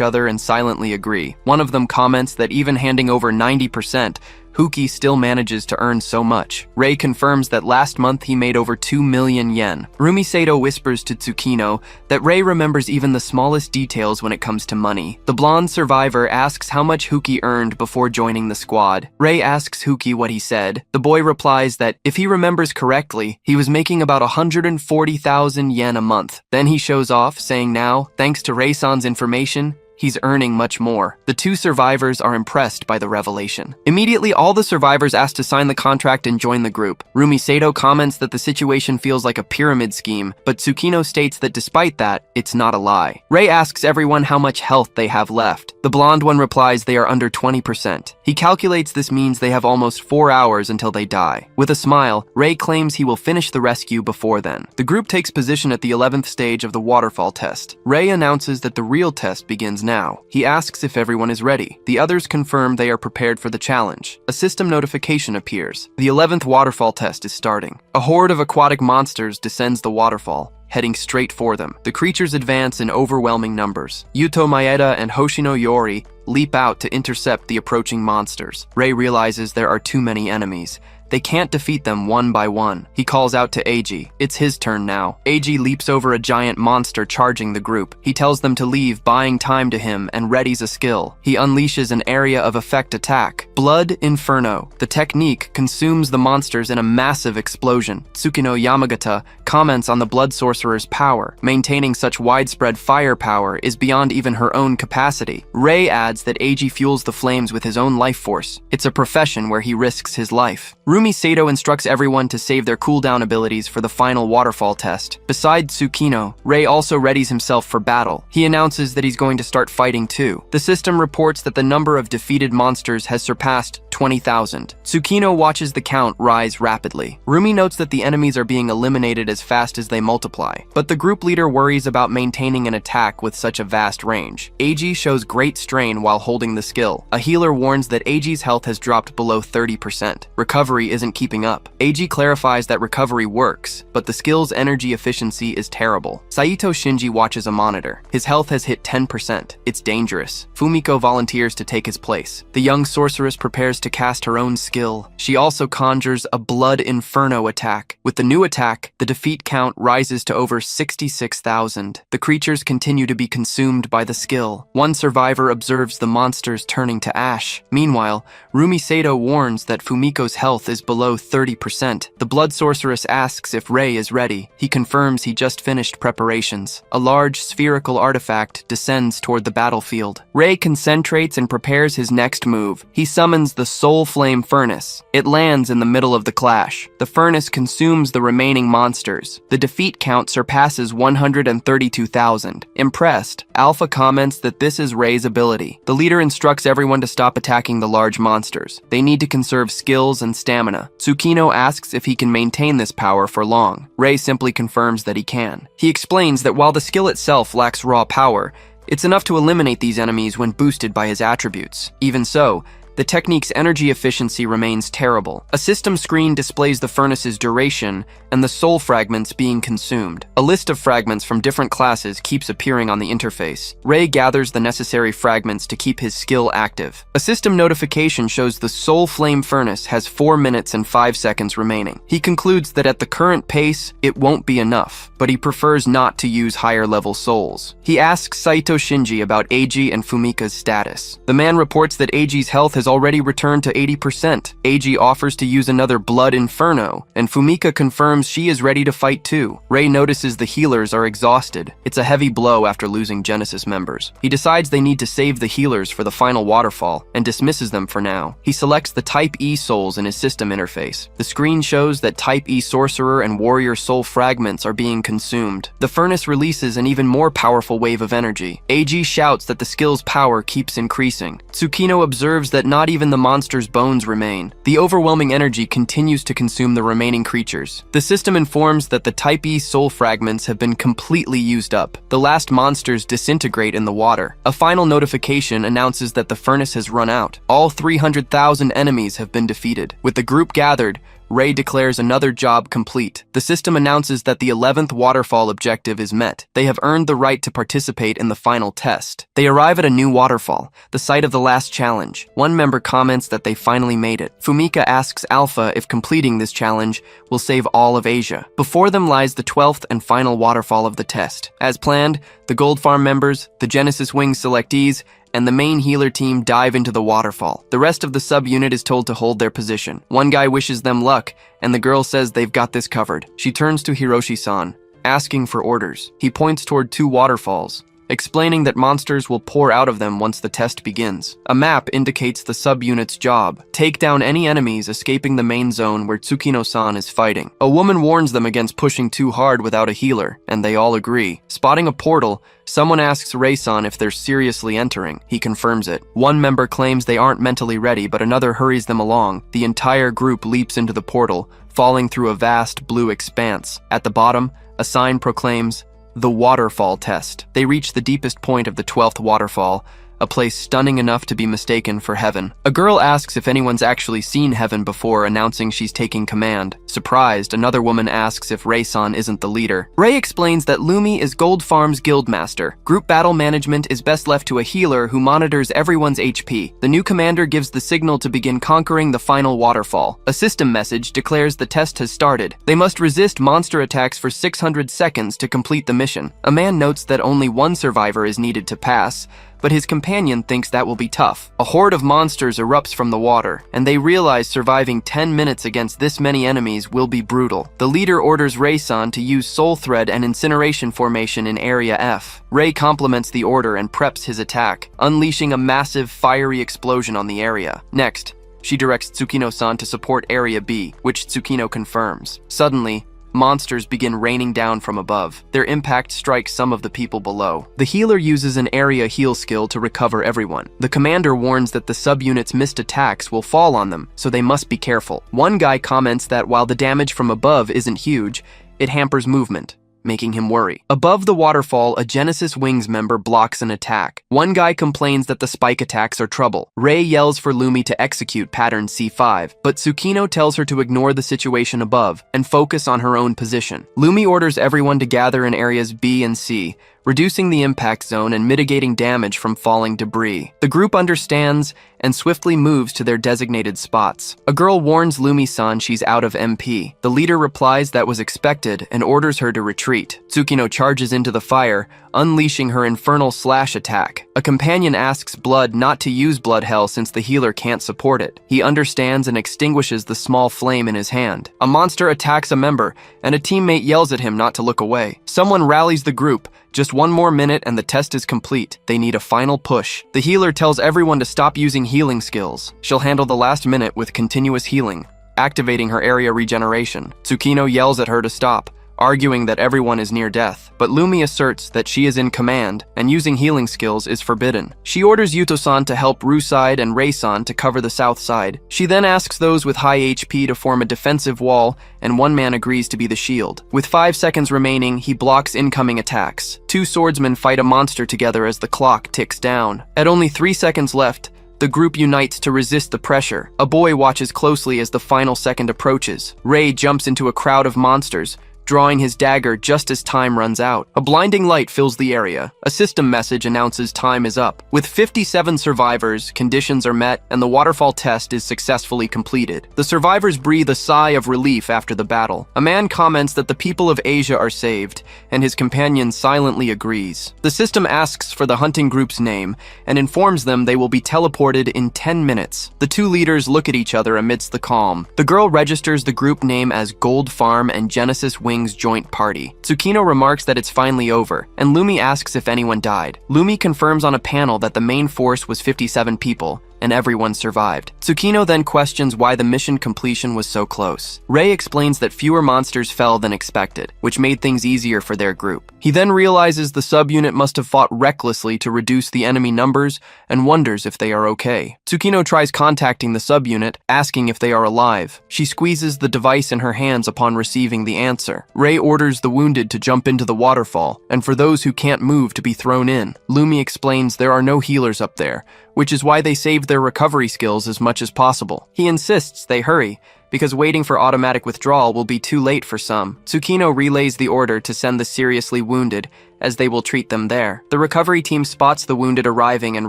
other and silently agree. One of them comments that even handing over 90%, Huki still manages to earn so much. Rei confirms that last month he made over 2 million yen. Rumi Sato whispers to Tsukino that Rei remembers even the smallest details when it comes to money. The blonde survivor asks how much Huki earned before joining the squad. Rei asks Huki what he said. The boy replies that if he remembers correctly, he was making about 140,000 yen a month. Then he shows off, saying now, thanks to Rei-san's information, he's earning much more. The two survivors are impressed by the revelation. Immediately, all the survivors ask to sign the contract and join the group. Rumi Sato comments that the situation feels like a pyramid scheme, but Tsukino states that despite that, it's not a lie. Rei asks everyone how much health they have left. The blonde one replies they are under 20%. He calculates this means they have almost 4 hours until they die. With a smile, Rei claims he will finish the rescue before then. The group takes position at the 11th stage of the waterfall test. Rei announces that the real test begins now. He asks if everyone is ready. The others confirm they are prepared for the challenge. A system notification appears. The 11th waterfall test is starting. A horde of aquatic monsters descends the waterfall, heading straight for them. The creatures advance in overwhelming numbers. Yuto Maeda and Hoshino Yori leap out to intercept the approaching monsters. Rei realizes there are too many enemies. They can't defeat them one by one. He calls out to Eiji. It's his turn now. Eiji leaps over a giant monster charging the group. He tells them to leave, buying time to him, and readies a skill. He unleashes an area of effect attack. Blood Inferno. The technique consumes the monsters in a massive explosion. Tsukino Yamagata comments on the blood sorcerer's power. Maintaining such widespread firepower is beyond even her own capacity. Rei adds that Eiji fuels the flames with his own life force. It's a profession where he risks his life. Rumi Sato instructs everyone to save their cooldown abilities for the final waterfall test. Beside Tsukino, Rei also readies himself for battle. He announces that he's going to start fighting too. The system reports that the number of defeated monsters has surpassed 20,000. Tsukino watches the count rise rapidly. Rumi notes that the enemies are being eliminated as fast as they multiply, but the group leader worries about maintaining an attack with such a vast range. Eiji shows great strain while holding the skill. A healer warns that Eiji's health has dropped below 30%. Recovery isn't keeping up. Eiji clarifies that recovery works, but the skill's energy efficiency is terrible. Saito Shinji watches a monitor. His health has hit 10%. It's dangerous. Fumiko volunteers to take his place. The young sorceress prepares to cast her own skill. She also conjures a Blood Inferno attack. With the new attack, the defeat count rises to over 66,000. The creatures continue to be consumed by the skill. One survivor observes the monsters turning to ash. Meanwhile, Rumi Sato warns that Fumiko's health is below 30%. The blood sorceress asks if Rei is ready. He confirms he just finished preparations. A large spherical artifact descends toward the battlefield. Rei concentrates and prepares his next move. He summons the Soul Flame Furnace. It lands in the middle of the clash. The furnace consumes the remaining monsters. The defeat count surpasses 132,000. Impressed, Alpha comments that this is Rei's ability. The leader instructs everyone to stop attacking the large monsters. They need to conserve skills and stamina. Tsukino asks if he can maintain this power for long. Rei simply confirms that he can. He explains that while the skill itself lacks raw power, it's enough to eliminate these enemies when boosted by his attributes. Even so, The technique's energy efficiency remains terrible. A system screen displays the furnace's duration and the soul fragments being consumed. A list of fragments from different classes keeps appearing on the interface. Ray gathers the necessary fragments to keep his skill active. A system notification shows the soul flame furnace has 4 minutes and 5 seconds remaining. He concludes that at the current pace, it won't be enough, but he prefers not to use higher level souls. He asks Saito Shinji about Eiji and Fumika's status. The man reports that Eiji's health has already returned to 80%. Eiji offers to use another blood inferno, and Fumika confirms she is ready to fight too. Ray notices the healers are exhausted. It's a heavy blow after losing Genesis members. He decides they need to save the healers for the final waterfall, and dismisses them for now. He selects the Type E souls in his system interface. The screen shows that Type E sorcerer and warrior soul fragments are being consumed. The furnace releases an even more powerful wave of energy. Eiji shouts that the skill's power keeps increasing. Tsukino observes that not even the monster's bones remain. The overwhelming energy continues to consume the remaining creatures. The system informs that the Type E soul fragments have been completely used up. The last monsters disintegrate in the water. A final notification announces that the furnace has run out. All 300,000 enemies have been defeated. With the group gathered, Ray declares another job complete. The system announces that the 11th waterfall objective is met. They have earned the right to participate in the final test. They arrive at a new waterfall, the site of the last challenge. One member comments that they finally made it. Fumika asks Alpha if completing this challenge will save all of Asia. Before them lies the 12th and final waterfall of the test. As planned, the Gold Farm members, the Genesis Wing selectees, and the main healer team dive into the waterfall. The rest of the sub-unit is told to hold their position. One guy wishes them luck, and the girl says they've got this covered. She turns to Hiroshi-san, asking for orders. He points toward 2 waterfalls, explaining that monsters will pour out of them once the test begins. A map indicates the sub-unit's job. Take down any enemies escaping the main zone where Tsukino-san is fighting. A woman warns them against pushing too hard without a healer, and they all agree. Spotting a portal, someone asks Ray-san if they're seriously entering. He confirms it. One member claims they aren't mentally ready, but another hurries them along. The entire group leaps into the portal, falling through a vast blue expanse. At the bottom, a sign proclaims, "The Waterfall Test." They reach the deepest point of the 12th waterfall, a place stunning enough to be mistaken for heaven. A girl asks if anyone's actually seen heaven before, announcing she's taking command. Surprised, another woman asks if Ray-san isn't the leader. Ray explains that Lumi is Gold Farm's guildmaster. Group battle management is best left to a healer who monitors everyone's HP. The new commander gives the signal to begin conquering the final waterfall. A system message declares the test has started. They must resist monster attacks for 600 seconds to complete the mission. A man notes that only one survivor is needed to pass, but his companion thinks that will be tough. A horde of monsters erupts from the water, and they realize surviving 10 minutes against this many enemies will be brutal. The leader orders Ray-san to use Soul Thread and Incineration Formation in Area F. Ray compliments the order and preps his attack, unleashing a massive fiery explosion on the area. Next, she directs Tsukino-san to support Area B, which Tsukino confirms. Suddenly, monsters begin raining down from above. Their impact strikes some of the people below. The healer uses an area heal skill to recover everyone. The commander warns that the subunit's missed attacks will fall on them, so they must be careful. One guy comments that while the damage from above isn't huge, it hampers movement, making him worry. Above the waterfall, a Genesis Wings member blocks an attack. One guy complains that the spike attacks are trouble. Ray yells for Lumi to execute pattern C5, but Tsukino tells her to ignore the situation above and focus on her own position. Lumi orders everyone to gather in areas B and C, reducing the impact zone and mitigating damage from falling debris. The group understands and swiftly moves to their designated spots. A girl warns Lumi-san she's out of MP. The leader replies that was expected and orders her to retreat. Tsukino charges into the fire, unleashing her infernal slash attack. A companion asks Blood not to use Blood Hell since the healer can't support it. He understands and extinguishes the small flame in his hand. A monster attacks a member, and a teammate yells at him not to look away. Someone rallies the group. Just one more minute and the test is complete. They need a final push. The healer tells everyone to stop using healing skills. She'll handle the last minute with continuous healing, activating her area regeneration. Tsukino yells at her to stop, arguing that everyone is near death. But Lumi asserts that she is in command, and using healing skills is forbidden. She orders Yuto-san to help Ru-side and Rei-san to cover the south side. She then asks those with high HP to form a defensive wall, and one man agrees to be the shield. With 5 seconds remaining, he blocks incoming attacks. Two swordsmen fight a monster together as the clock ticks down. At only 3 seconds left, The group unites to resist the pressure. A boy watches closely as the final second approaches. Ray jumps into a crowd of monsters, drawing his dagger just as time runs out. A blinding light fills the area. A system message announces time is up. With 57 survivors, conditions are met, and the waterfall test is successfully completed. The survivors breathe a sigh of relief after the battle. A man comments that the people of Asia are saved, and his companion silently agrees. The system asks for the hunting group's name and informs them they will be teleported in 10 minutes. The two leaders look at each other amidst the calm. The girl registers the group name as Gold Farm and Genesis Wing joint party. Tsukino remarks that it's finally over, and Lumi asks if anyone died. Lumi confirms on a panel that the main force was 57 people, and everyone survived. Tsukino then questions why the mission completion was so close. Rei explains that fewer monsters fell than expected, which made things easier for their group. He then realizes the subunit must have fought recklessly to reduce the enemy numbers and wonders if they are okay. Tsukino tries contacting the subunit, asking if they are alive. She squeezes the device in her hands upon receiving the answer. Rei orders the wounded to jump into the waterfall, and for those who can't move to be thrown in. Lumi explains there are no healers up there, which is why they saved their recovery skills as much as possible. He insists they hurry, because waiting for automatic withdrawal will be too late for some. Tsukino relays the order to send the seriously wounded, as they will treat them there. The recovery team spots the wounded arriving and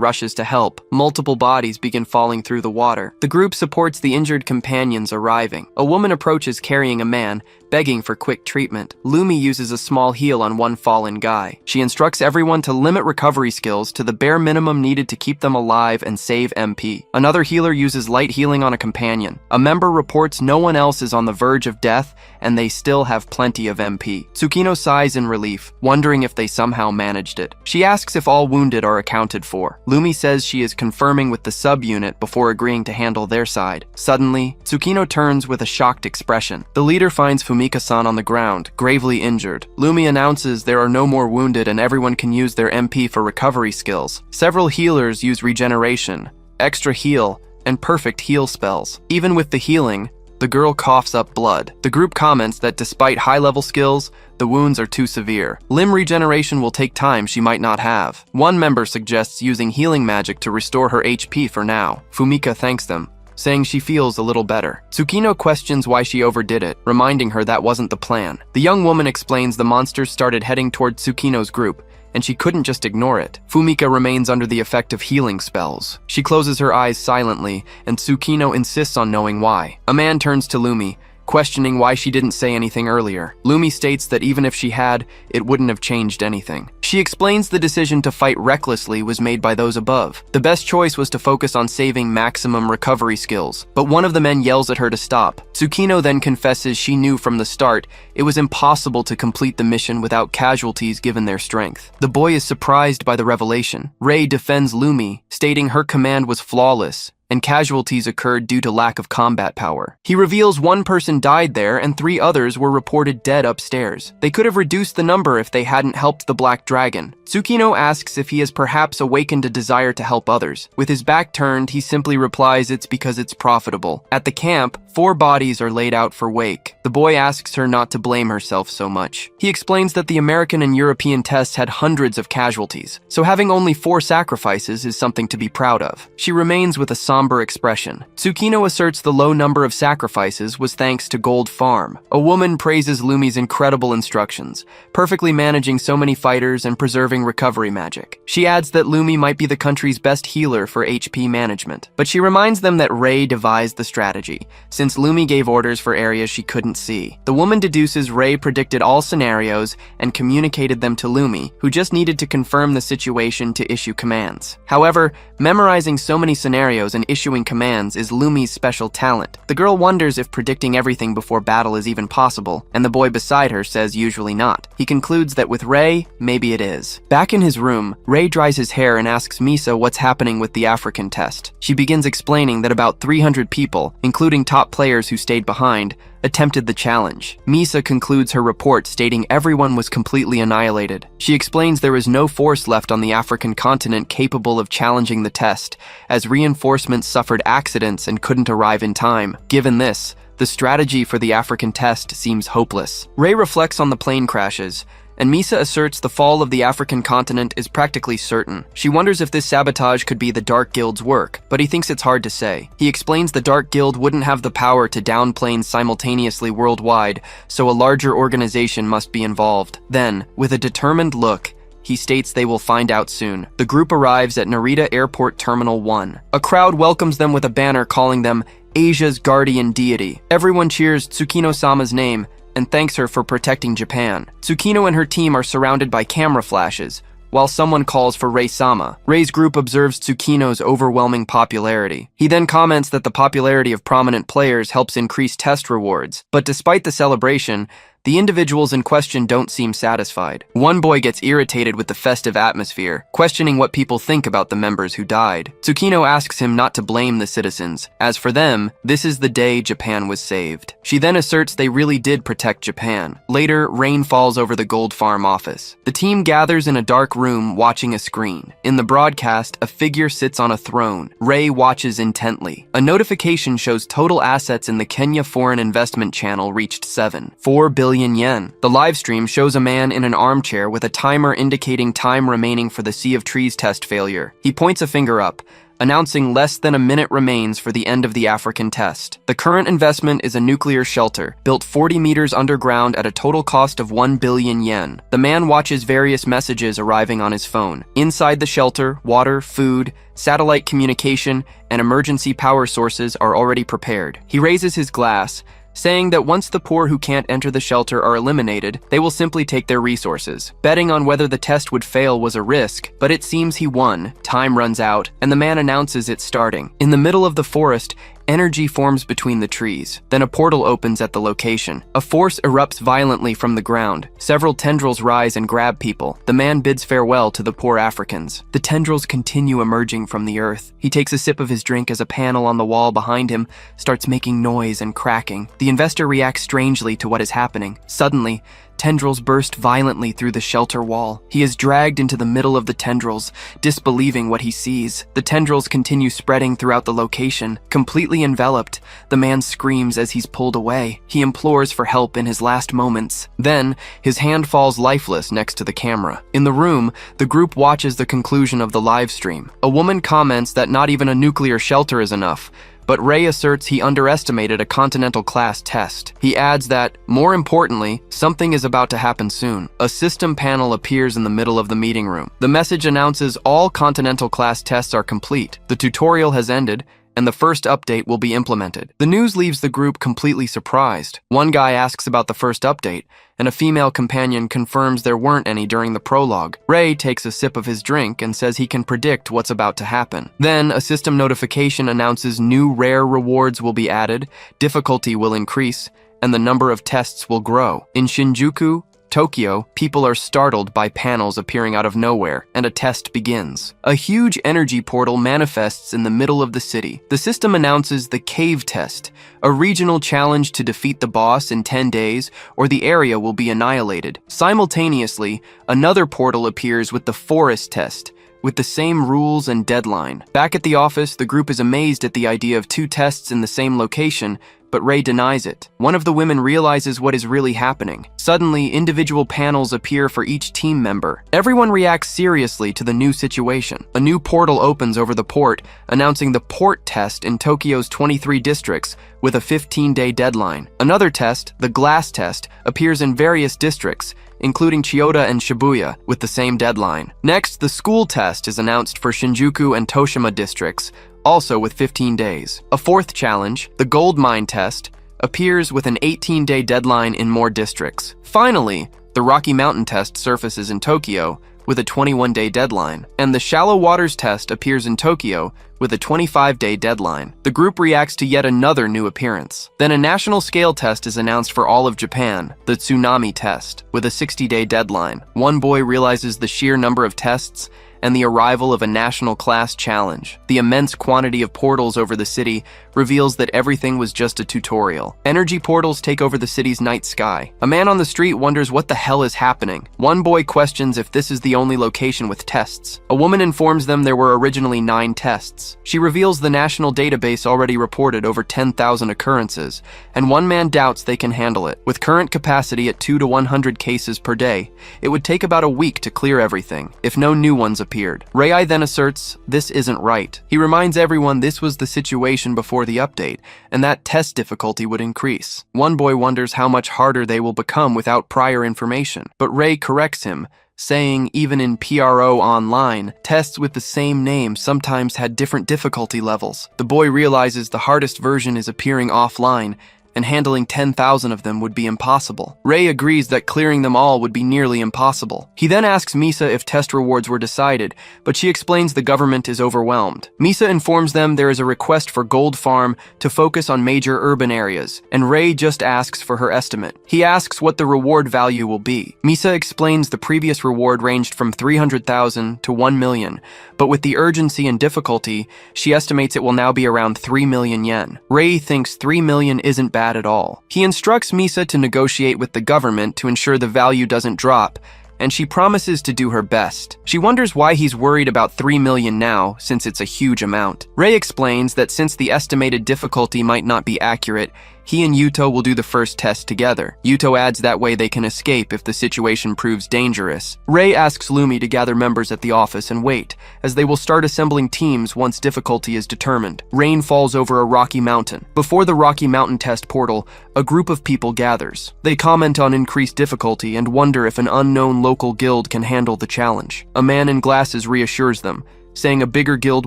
rushes to help. Multiple bodies begin falling through the water. The group supports the injured companions arriving. A woman approaches carrying a man, begging for quick treatment. Lumi uses a small heal on one fallen guy. She instructs everyone to limit recovery skills to the bare minimum needed to keep them alive and save MP. Another healer uses light healing on a companion. A member reports no one else is on the verge of death, and they still have plenty of MP. Tsukino sighs in relief, wondering if they somehow managed it. She asks if all wounded are accounted for. Lumi says she is confirming with the subunit before agreeing to handle their side. Suddenly, Tsukino turns with a shocked expression. The leader finds Fumika-san on the ground, gravely injured. Lumi announces there are no more wounded and everyone can use their MP for recovery skills. Several healers use regeneration, extra heal, and perfect heal spells. Even with the healing, the girl coughs up blood. The group comments that despite high-level skills, the wounds are too severe. Limb regeneration will take time she might not have. One member suggests using healing magic to restore her HP for now. Fumika thanks them, saying she feels a little better. Tsukino questions why she overdid it, reminding her that wasn't the plan. The young woman explains the monsters started heading toward Tsukino's group, and she couldn't just ignore it. Fumika remains under the effect of healing spells. She closes her eyes silently, and Tsukino insists on knowing why. A man turns to Lumi, questioning why she didn't say anything earlier. Lumi states that even if she had, it wouldn't have changed anything. She explains the decision to fight recklessly was made by those above. The best choice was to focus on saving maximum recovery skills, but one of the men yells at her to stop. Tsukino then confesses she knew from the start it was impossible to complete the mission without casualties given their strength. The boy is surprised by the revelation. Rei defends Lumi, stating her command was flawless, and casualties occurred due to lack of combat power. He reveals one person died there and 3 others were reported dead upstairs. They could have reduced the number if they hadn't helped the Black Dragon. Tsukino asks if he has perhaps awakened a desire to help others. With his back turned, he simply replies it's because it's profitable. At the camp, 4 bodies are laid out for wake. The boy asks her not to blame herself so much. He explains that the American and European tests had hundreds of casualties, so having only 4 sacrifices is something to be proud of. She remains with a somber expression. Tsukino asserts the low number of sacrifices was thanks to Gold Farm. A woman praises Lumi's incredible instructions, perfectly managing so many fighters and preserving recovery magic. She adds that Lumi might be the country's best healer for HP management, but she reminds them that Rei devised the strategy, since Lumi gave orders for areas she couldn't see. The woman deduces Rei predicted all scenarios and communicated them to Lumi, who just needed to confirm the situation to issue commands. However, memorizing so many scenarios and issuing commands is Lumi's special talent. The girl wonders if predicting everything before battle is even possible, and the boy beside her says usually not. He concludes that with Rei, maybe it is. Back in his room, Rei dries his hair and asks Misa what's happening with the African test. She begins explaining that about 300 people, including top players who stayed behind, attempted the challenge. Misa concludes her report stating everyone was completely annihilated. She explains there is no force left on the African continent capable of challenging the test, as reinforcements suffered accidents and couldn't arrive in time. Given this, The strategy for the African test seems hopeless. Ray reflects on the plane crashes, and Misa asserts the fall of the African continent is practically certain. She wonders if this sabotage could be the Dark Guild's work, but he thinks it's hard to say. He explains the Dark Guild wouldn't have the power to down planes simultaneously worldwide, so a larger organization must be involved. Then, with a determined look, he states they will find out soon. The group arrives at Narita Airport Terminal 1. A crowd welcomes them with a banner calling them Asia's guardian deity. Everyone cheers Tsukino-sama's name and thanks her for protecting Japan. Tsukino and her team are surrounded by camera flashes, while someone calls for Rei-sama. Rei's group observes Tsukino's overwhelming popularity. He then comments that the popularity of prominent players helps increase test rewards, but despite the celebration, the individuals in question don't seem satisfied. One boy gets irritated with the festive atmosphere, questioning what people think about the members who died. Tsukino asks him not to blame the citizens. As for them, this is the day Japan was saved. She then asserts they really did protect Japan. Later, rain falls over the Gold Farm office. The team gathers in a dark room watching a screen. In the broadcast, a figure sits on a throne. Rei watches intently. A notification shows total assets in the Kenya Foreign Investment Channel reached 4 billion yen. The live stream shows a man in an armchair with a timer indicating time remaining for the Sea of Trees test failure. He points a finger up, announcing less than a minute remains for the end of the African test. The current investment is a nuclear shelter, built 40 meters underground at a total cost of 1 billion yen. The man watches various messages arriving on his phone. Inside the shelter, water, food, satellite communication, and emergency power sources are already prepared. He raises his glass, saying that once the poor who can't enter the shelter are eliminated, they will simply take their resources. Betting on whether the test would fail was a risk, but it seems he won. Time runs out, and the man announces it's starting. In the middle of the forest, energy forms between the trees. Then a portal opens at the location. A force erupts violently from the ground. Several tendrils rise and grab people. The man bids farewell to the poor Africans. The tendrils continue emerging from the earth. He takes a sip of his drink as a panel on the wall behind him starts making noise and cracking. The investor reacts strangely to what is happening. Suddenly, tendrils burst violently through the shelter wall. He is dragged into the middle of the tendrils, disbelieving what he sees. The tendrils continue spreading throughout the location. Completely enveloped, the man screams as he's pulled away. He implores for help in his last moments. Then, his hand falls lifeless next to the camera. In the room, the group watches the conclusion of the live stream. A woman comments that not even a nuclear shelter is enough, but Ray asserts he underestimated a Continental-class test. He adds that, more importantly, something is about to happen soon. A system panel appears in the middle of the meeting room. The message announces all Continental-class tests are complete. The tutorial has ended, and the first update will be implemented. The news leaves the group completely surprised. One guy asks about the first update, and a female companion confirms there weren't any during the prologue. Ray takes a sip of his drink and says he can predict what's about to happen. Then, a system notification announces new rare rewards will be added, difficulty will increase, and the number of tests will grow. In Shinjuku, Tokyo, people are startled by panels appearing out of nowhere, and a test begins. A huge energy portal manifests in the middle of the city. The system announces the Cave Test, a regional challenge to defeat the boss in 10 days, or the area will be annihilated. Simultaneously, another portal appears with the Forest Test, with the same rules and deadline. Back at the office, the group is amazed at the idea of 2 tests in the same location, but Ray denies it. One of the women realizes what is really happening. Suddenly, individual panels appear for each team member. Everyone reacts seriously to the new situation. A new portal opens over the port, announcing the port test in Tokyo's 23 districts with a 15-day deadline. Another test, the glass test, appears in various districts, including Chiyoda and Shibuya, with the same deadline. Next, the school test is announced for Shinjuku and Toshima districts, also with 15 days. A fourth challenge, the gold mine test, appears with an 18-day deadline in more districts. Finally, the Rocky Mountain test surfaces in Tokyo with a 21-day deadline, and the shallow waters test appears in Tokyo with a 25-day deadline. The group reacts to yet another new appearance. Then a national scale test is announced for all of Japan, the tsunami test, with a 60-day deadline. One boy realizes the sheer number of tests and the arrival of a national class challenge. The immense quantity of portals over the city reveals that everything was just a tutorial. Energy portals take over the city's night sky. A man on the street wonders what the hell is happening. One boy questions if this is the only location with tests. A woman informs them there were originally 9 tests. She reveals the national database already reported over 10,000 occurrences, and one man doubts they can handle it. With current capacity at 2 to 100 cases per day, it would take about a week to clear everything, if no new ones appeared. Ray then asserts this isn't right. He reminds everyone this was the situation before the update, and that test difficulty would increase. One boy wonders how much harder they will become without prior information, but Ray corrects him, saying even in PRO Online, tests with the same name sometimes had different difficulty levels. The boy realizes the hardest version is appearing offline, and handling 10,000 of them would be impossible. Ray agrees that clearing them all would be nearly impossible. He then asks Misa if test rewards were decided, but she explains the government is overwhelmed. Misa informs them there is a request for Gold Farm to focus on major urban areas, and Ray just asks for her estimate. He asks what the reward value will be. Misa explains the previous reward ranged from 300,000 to 1 million, but with the urgency and difficulty, she estimates it will now be around 3 million yen. Ray thinks 3 million isn't bad at all. He instructs Misa to negotiate with the government to ensure the value doesn't drop, and she promises to do her best. She wonders why he's worried about 3 million now, since it's a huge amount. Ray explains that since the estimated difficulty might not be accurate, he and Yuto will do the first test together. Yuto adds that way they can escape if the situation proves dangerous. Ray asks Lumi to gather members at the office and wait, as they will start assembling teams once difficulty is determined. Rain falls over a rocky mountain. Before the Rocky Mountain test portal, a group of people gathers. They comment on increased difficulty and wonder if an unknown local guild can handle the challenge. A man in glasses reassures them, saying a bigger guild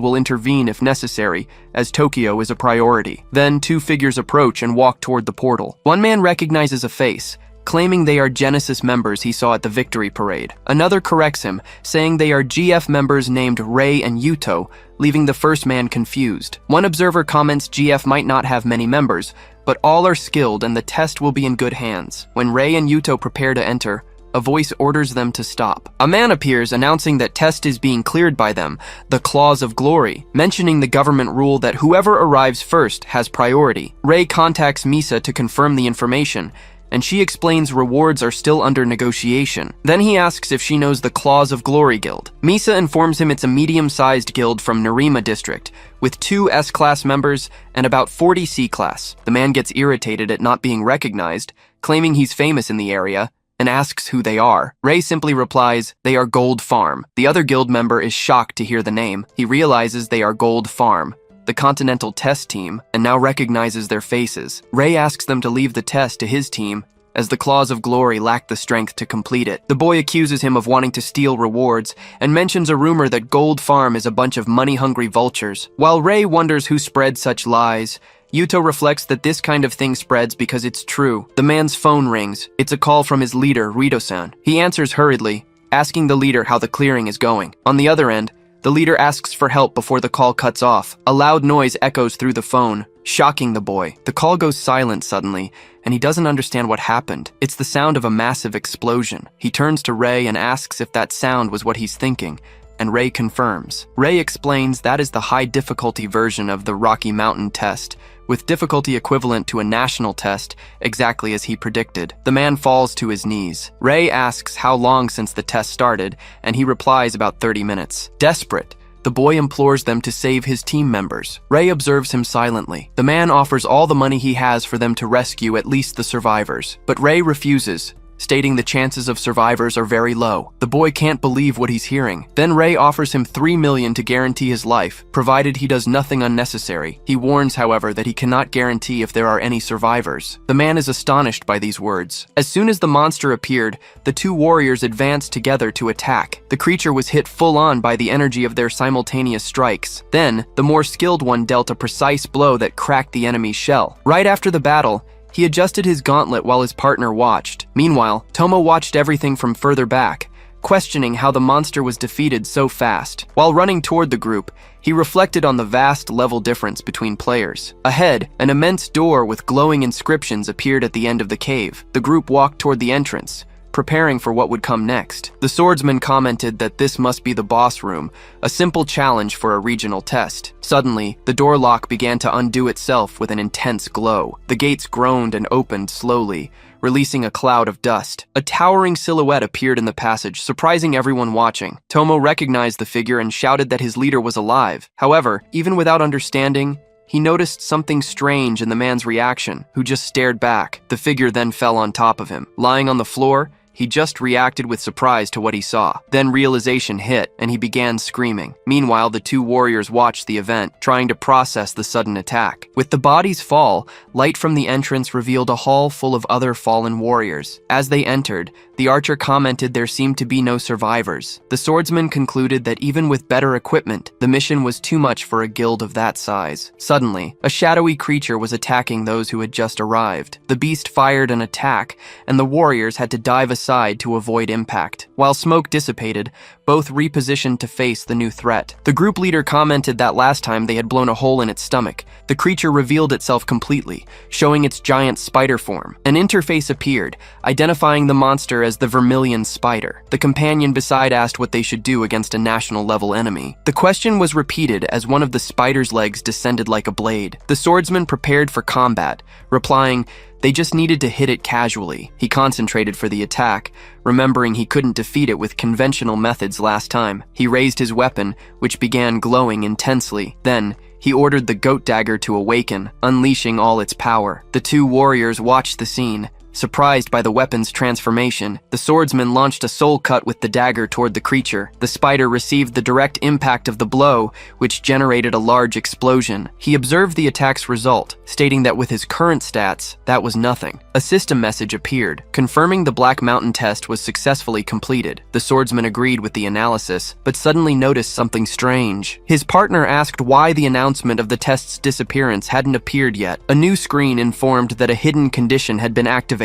will intervene if necessary, as Tokyo is a priority. Then 2 figures approach and walk toward the portal. One man recognizes a face, claiming they are Genesis members he saw at the victory parade. Another corrects him, saying they are GF members named Ray and Yuto, leaving the first man confused. One observer comments GF might not have many members, but all are skilled and the test will be in good hands. When Ray and Yuto prepare to enter, a voice orders them to stop. A man appears announcing that test is being cleared by them, the Clause of Glory, mentioning the government rule that whoever arrives first has priority. Ray contacts Misa to confirm the information, and she explains rewards are still under negotiation. Then he asks if she knows the Clause of Glory Guild. Misa informs him it's a medium-sized guild from Narima district, with 2 S-class members and about 40 C-class. The man gets irritated at not being recognized, claiming he's famous in the area, and asks who they are. Ray simply replies, they are Gold Farm. The other guild member is shocked to hear the name. He realizes they are Gold Farm, the Continental Test Team, and now recognizes their faces. Ray asks them to leave the test to his team, as the Claws of Glory lack the strength to complete it. The boy accuses him of wanting to steal rewards, and mentions a rumor that Gold Farm is a bunch of money-hungry vultures. While Ray wonders who spread such lies, Yuto reflects that this kind of thing spreads because it's true. The man's phone rings. It's a call from his leader, Rito-san. He answers hurriedly, asking the leader how the clearing is going. On the other end, the leader asks for help before the call cuts off. A loud noise echoes through the phone, shocking the boy. The call goes silent suddenly, and he doesn't understand what happened. It's the sound of a massive explosion. He turns to Ray and asks if that sound was what he's thinking, and Ray confirms. Ray explains that is the high difficulty version of the Rocky Mountain test, with difficulty equivalent to a national test, exactly as he predicted. The man falls to his knees. Ray asks how long since the test started, and he replies about 30 minutes. Desperate, the boy implores them to save his team members. Ray observes him silently. The man offers all the money he has for them to rescue at least the survivors, but Ray refuses, stating the chances of survivors are very low. The boy can't believe what he's hearing. Then Ray offers him 3 million to guarantee his life, provided he does nothing unnecessary. He warns, however, that he cannot guarantee if there are any survivors. The man is astonished by these words. As soon as the monster appeared, the 2 warriors advanced together to attack. The creature was hit full on by the energy of their simultaneous strikes. Then, the more skilled one dealt a precise blow that cracked the enemy's shell. Right after the battle, he adjusted his gauntlet while his partner watched. Meanwhile, Tomo watched everything from further back, questioning how the monster was defeated so fast. While running toward the group, he reflected on the vast level difference between players. Ahead, an immense door with glowing inscriptions appeared at the end of the cave. The group walked toward the entrance, preparing for what would come next. The swordsman commented that this must be the boss room, a simple challenge for a regional test. Suddenly, the door lock began to undo itself with an intense glow. The gates groaned and opened slowly, releasing a cloud of dust. A towering silhouette appeared in the passage, surprising everyone watching. Tomo recognized the figure and shouted that his leader was alive. However, even without understanding, he noticed something strange in the man's reaction, who just stared back. The figure then fell on top of him. Lying on the floor, he just reacted with surprise to what he saw. Then realization hit, and he began screaming. Meanwhile, the two warriors watched the event, trying to process the sudden attack. With the body's fall, light from the entrance revealed a hall full of other fallen warriors. As they entered, the archer commented there seemed to be no survivors. The swordsman concluded that even with better equipment, the mission was too much for a guild of that size. Suddenly, a shadowy creature was attacking those who had just arrived. The beast fired an attack, and the warriors had to dive aside to avoid impact. While smoke dissipated, both repositioned to face the new threat. The group leader commented that last time they had blown a hole in its stomach. The creature revealed itself completely, showing its giant spider form. An interface appeared, identifying the monster as the Vermilion Spider. The companion beside asked what they should do against a national-level enemy. The question was repeated as one of the spider's legs descended like a blade. The swordsman prepared for combat, replying, they just needed to hit it casually. He concentrated for the attack, remembering he couldn't defeat it with conventional methods last time. He raised his weapon, which began glowing intensely. Then, he ordered the goat dagger to awaken, unleashing all its power. The two warriors watched the scene. Surprised by the weapon's transformation, the swordsman launched a soul cut with the dagger toward the creature. The spider received the direct impact of the blow, which generated a large explosion. He observed the attack's result, stating that with his current stats, that was nothing. A system message appeared, confirming the Black Mountain test was successfully completed. The swordsman agreed with the analysis, but suddenly noticed something strange. His partner asked why the announcement of the test's disappearance hadn't appeared yet. A new screen informed that a hidden condition had been activated,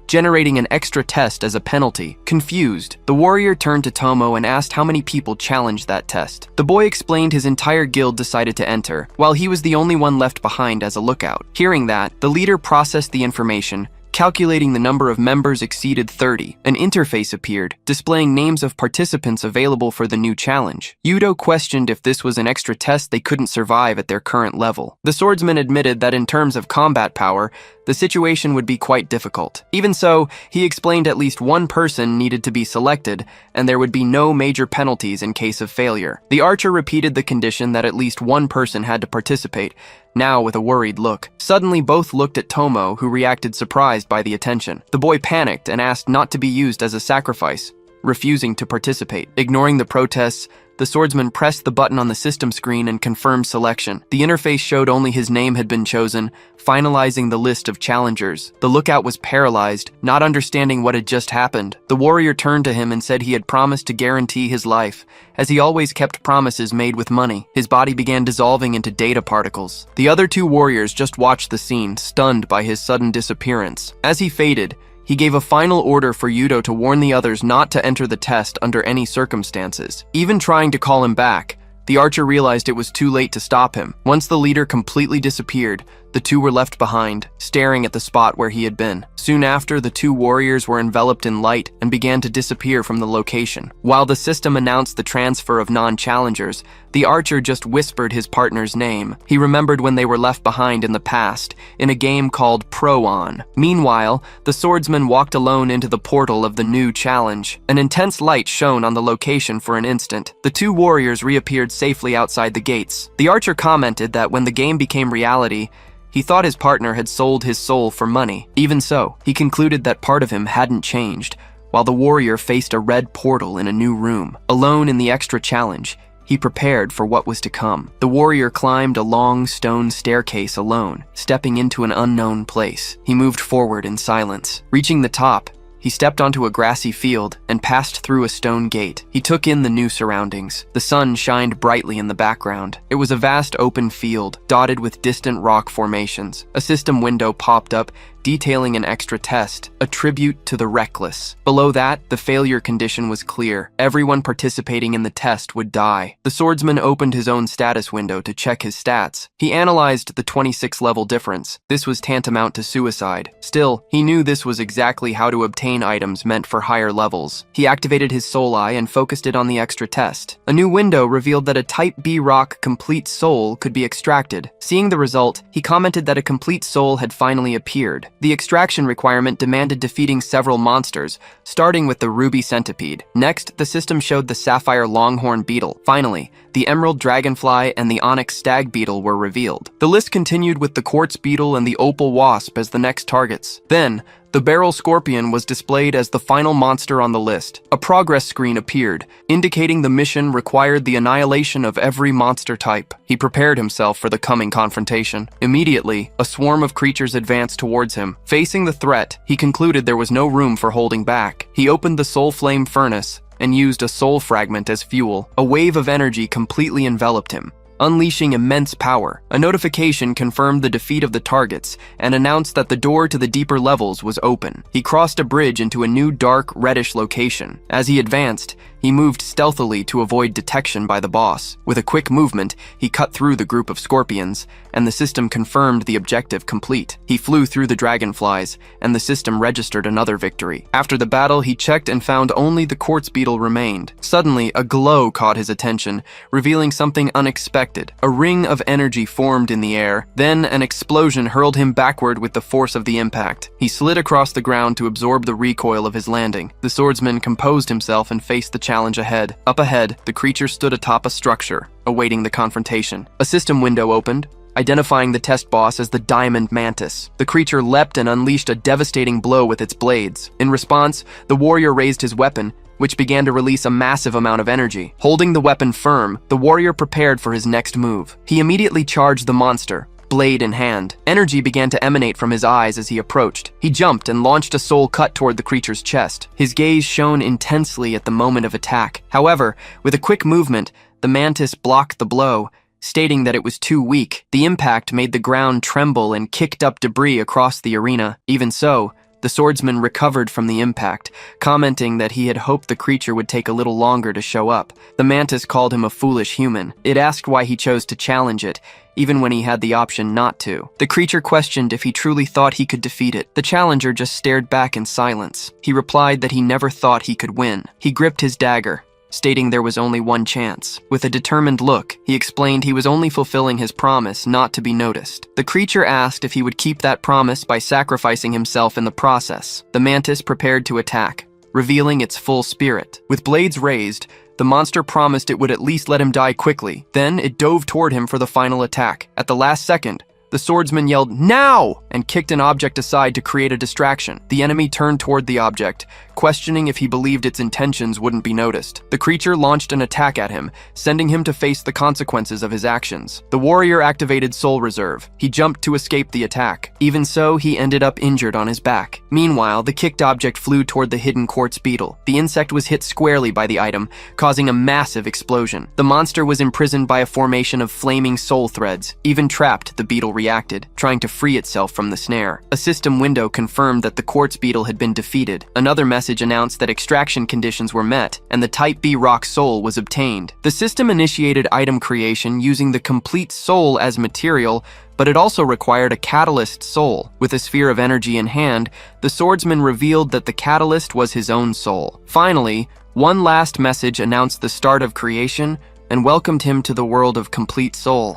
generating an extra test as a penalty. Confused, the warrior turned to Tomo and asked how many people challenged that test. The boy explained his entire guild decided to enter, while he was the only one left behind as a lookout. Hearing that, the leader processed the information, calculating the number of members exceeded 30. An interface appeared, displaying names of participants available for the new challenge. Yudo questioned if this was an extra test they couldn't survive at their current level. The swordsman admitted that in terms of combat power, the situation would be quite difficult. Even so, he explained at least one person needed to be selected, and there would be no major penalties in case of failure. The archer repeated the condition that at least one person had to participate, now with a worried look. Suddenly, both looked at Tomo, who reacted surprised by the attention. The boy panicked and asked not to be used as a sacrifice, refusing to participate. Ignoring the protests, the swordsman pressed the button on the system screen and confirmed selection. The interface showed only his name had been chosen, finalizing the list of challengers. The lookout was paralyzed, not understanding what had just happened. The warrior turned to him and said he had promised to guarantee his life, as he always kept promises made with money. His body began dissolving into data particles. The other two warriors just watched the scene, stunned by his sudden disappearance. As he faded, he gave a final order for Yudo to warn the others not to enter the test under any circumstances. Even trying to call him back, the archer realized it was too late to stop him. Once the leader completely disappeared, the two were left behind, staring at the spot where he had been. Soon after, the two warriors were enveloped in light and began to disappear from the location. While the system announced the transfer of non-challengers, the archer just whispered his partner's name. He remembered when they were left behind in the past, in a game called Pro-On. Meanwhile, the swordsman walked alone into the portal of the new challenge. An intense light shone on the location for an instant. The two warriors reappeared safely outside the gates. The archer commented that when the game became reality, he thought his partner had sold his soul for money. Even so, he concluded that part of him hadn't changed, while the warrior faced a red portal in a new room. Alone in the extra challenge, he prepared for what was to come. The warrior climbed a long stone staircase alone, stepping into an unknown place. He moved forward in silence. Reaching the top, he stepped onto a grassy field and passed through a stone gate. He took in the new surroundings. The sun shined brightly in the background. It was a vast open field, dotted with distant rock formations. A system window popped up, detailing an extra test, a tribute to the reckless. Below that, the failure condition was clear. Everyone participating in the test would die. The swordsman opened his own status window to check his stats. He analyzed the 26 level difference. This was tantamount to suicide. Still, he knew this was exactly how to obtain obtain items meant for higher levels. He activated his soul eye and focused it on the extra test. A new window revealed that a Type B rock complete soul could be extracted. Seeing the result, he commented that a complete soul had finally appeared. The extraction requirement demanded defeating several monsters, starting with the ruby centipede. Next, the system showed the sapphire longhorn beetle. Finally, the emerald dragonfly and the onyx stag beetle were revealed. The list continued with the quartz beetle and the opal wasp as the next targets. Then, the barrel scorpion was displayed as the final monster on the list. A progress screen appeared, indicating the mission required the annihilation of every monster type. He prepared himself for the coming confrontation. Immediately, a swarm of creatures advanced towards him. Facing the threat, he concluded there was no room for holding back. He opened the soul flame furnace and used a soul fragment as fuel. A wave of energy completely enveloped him, unleashing immense power. A notification confirmed the defeat of the targets and announced that the door to the deeper levels was open. He crossed a bridge into a new dark, reddish location. As he advanced, he moved stealthily to avoid detection by the boss. With a quick movement, he cut through the group of scorpions, and the system confirmed the objective complete. He flew through the dragonflies, and the system registered another victory. After the battle, he checked and found only the quartz beetle remained. Suddenly, a glow caught his attention, revealing something unexpected. A ring of energy formed in the air. Then, an explosion hurled him backward with the force of the impact. He slid across the ground to absorb the recoil of his landing. The swordsman composed himself and faced the challenge ahead. Up ahead, the creature stood atop a structure, awaiting the confrontation. A system window opened, identifying the test boss as the diamond mantis. The creature leapt and unleashed a devastating blow with its blades. In response, the warrior raised his weapon, which began to release a massive amount of energy. Holding the weapon firm, the warrior prepared for his next move. He immediately charged the monster, blade in hand. Energy began to emanate from his eyes as he approached. He jumped and launched a soul cut toward the creature's chest. His gaze shone intensely at the moment of attack. However, with a quick movement, the mantis blocked the blow, stating that it was too weak. The impact made the ground tremble and kicked up debris across the arena. Even so, the swordsman recovered from the impact, commenting that he had hoped the creature would take a little longer to show up. The mantis called him a foolish human. It asked why he chose to challenge it, even when he had the option not to. The creature questioned if he truly thought he could defeat it. The challenger just stared back in silence. He replied that he never thought he could win. He gripped his dagger, stating there was only one chance. With a determined look, he explained he was only fulfilling his promise not to be noticed. The creature asked if he would keep that promise by sacrificing himself in the process. The mantis prepared to attack, revealing its full spirit. With blades raised, the monster promised it would at least let him die quickly. Then it dove toward him for the final attack. At the last second, the swordsman yelled, "Now!" and kicked an object aside to create a distraction. The enemy turned toward the object, questioning if he believed its intentions wouldn't be noticed. The creature launched an attack at him, sending him to face the consequences of his actions. The warrior activated Soul Reserve. He jumped to escape the attack. Even so, he ended up injured on his back. Meanwhile, the kicked object flew toward the hidden quartz beetle. The insect was hit squarely by the item, causing a massive explosion. The monster was imprisoned by a formation of flaming soul threads. Even trapped, the beetle reacted, trying to free itself from the snare. A system window confirmed that the quartz beetle had been defeated. Another message announced that extraction conditions were met, and the Type B rock soul was obtained. The system initiated item creation using the complete soul as material, but it also required a catalyst soul. With a sphere of energy in hand, the swordsman revealed that the catalyst was his own soul. Finally, one last message announced the start of creation and welcomed him to the world of complete soul.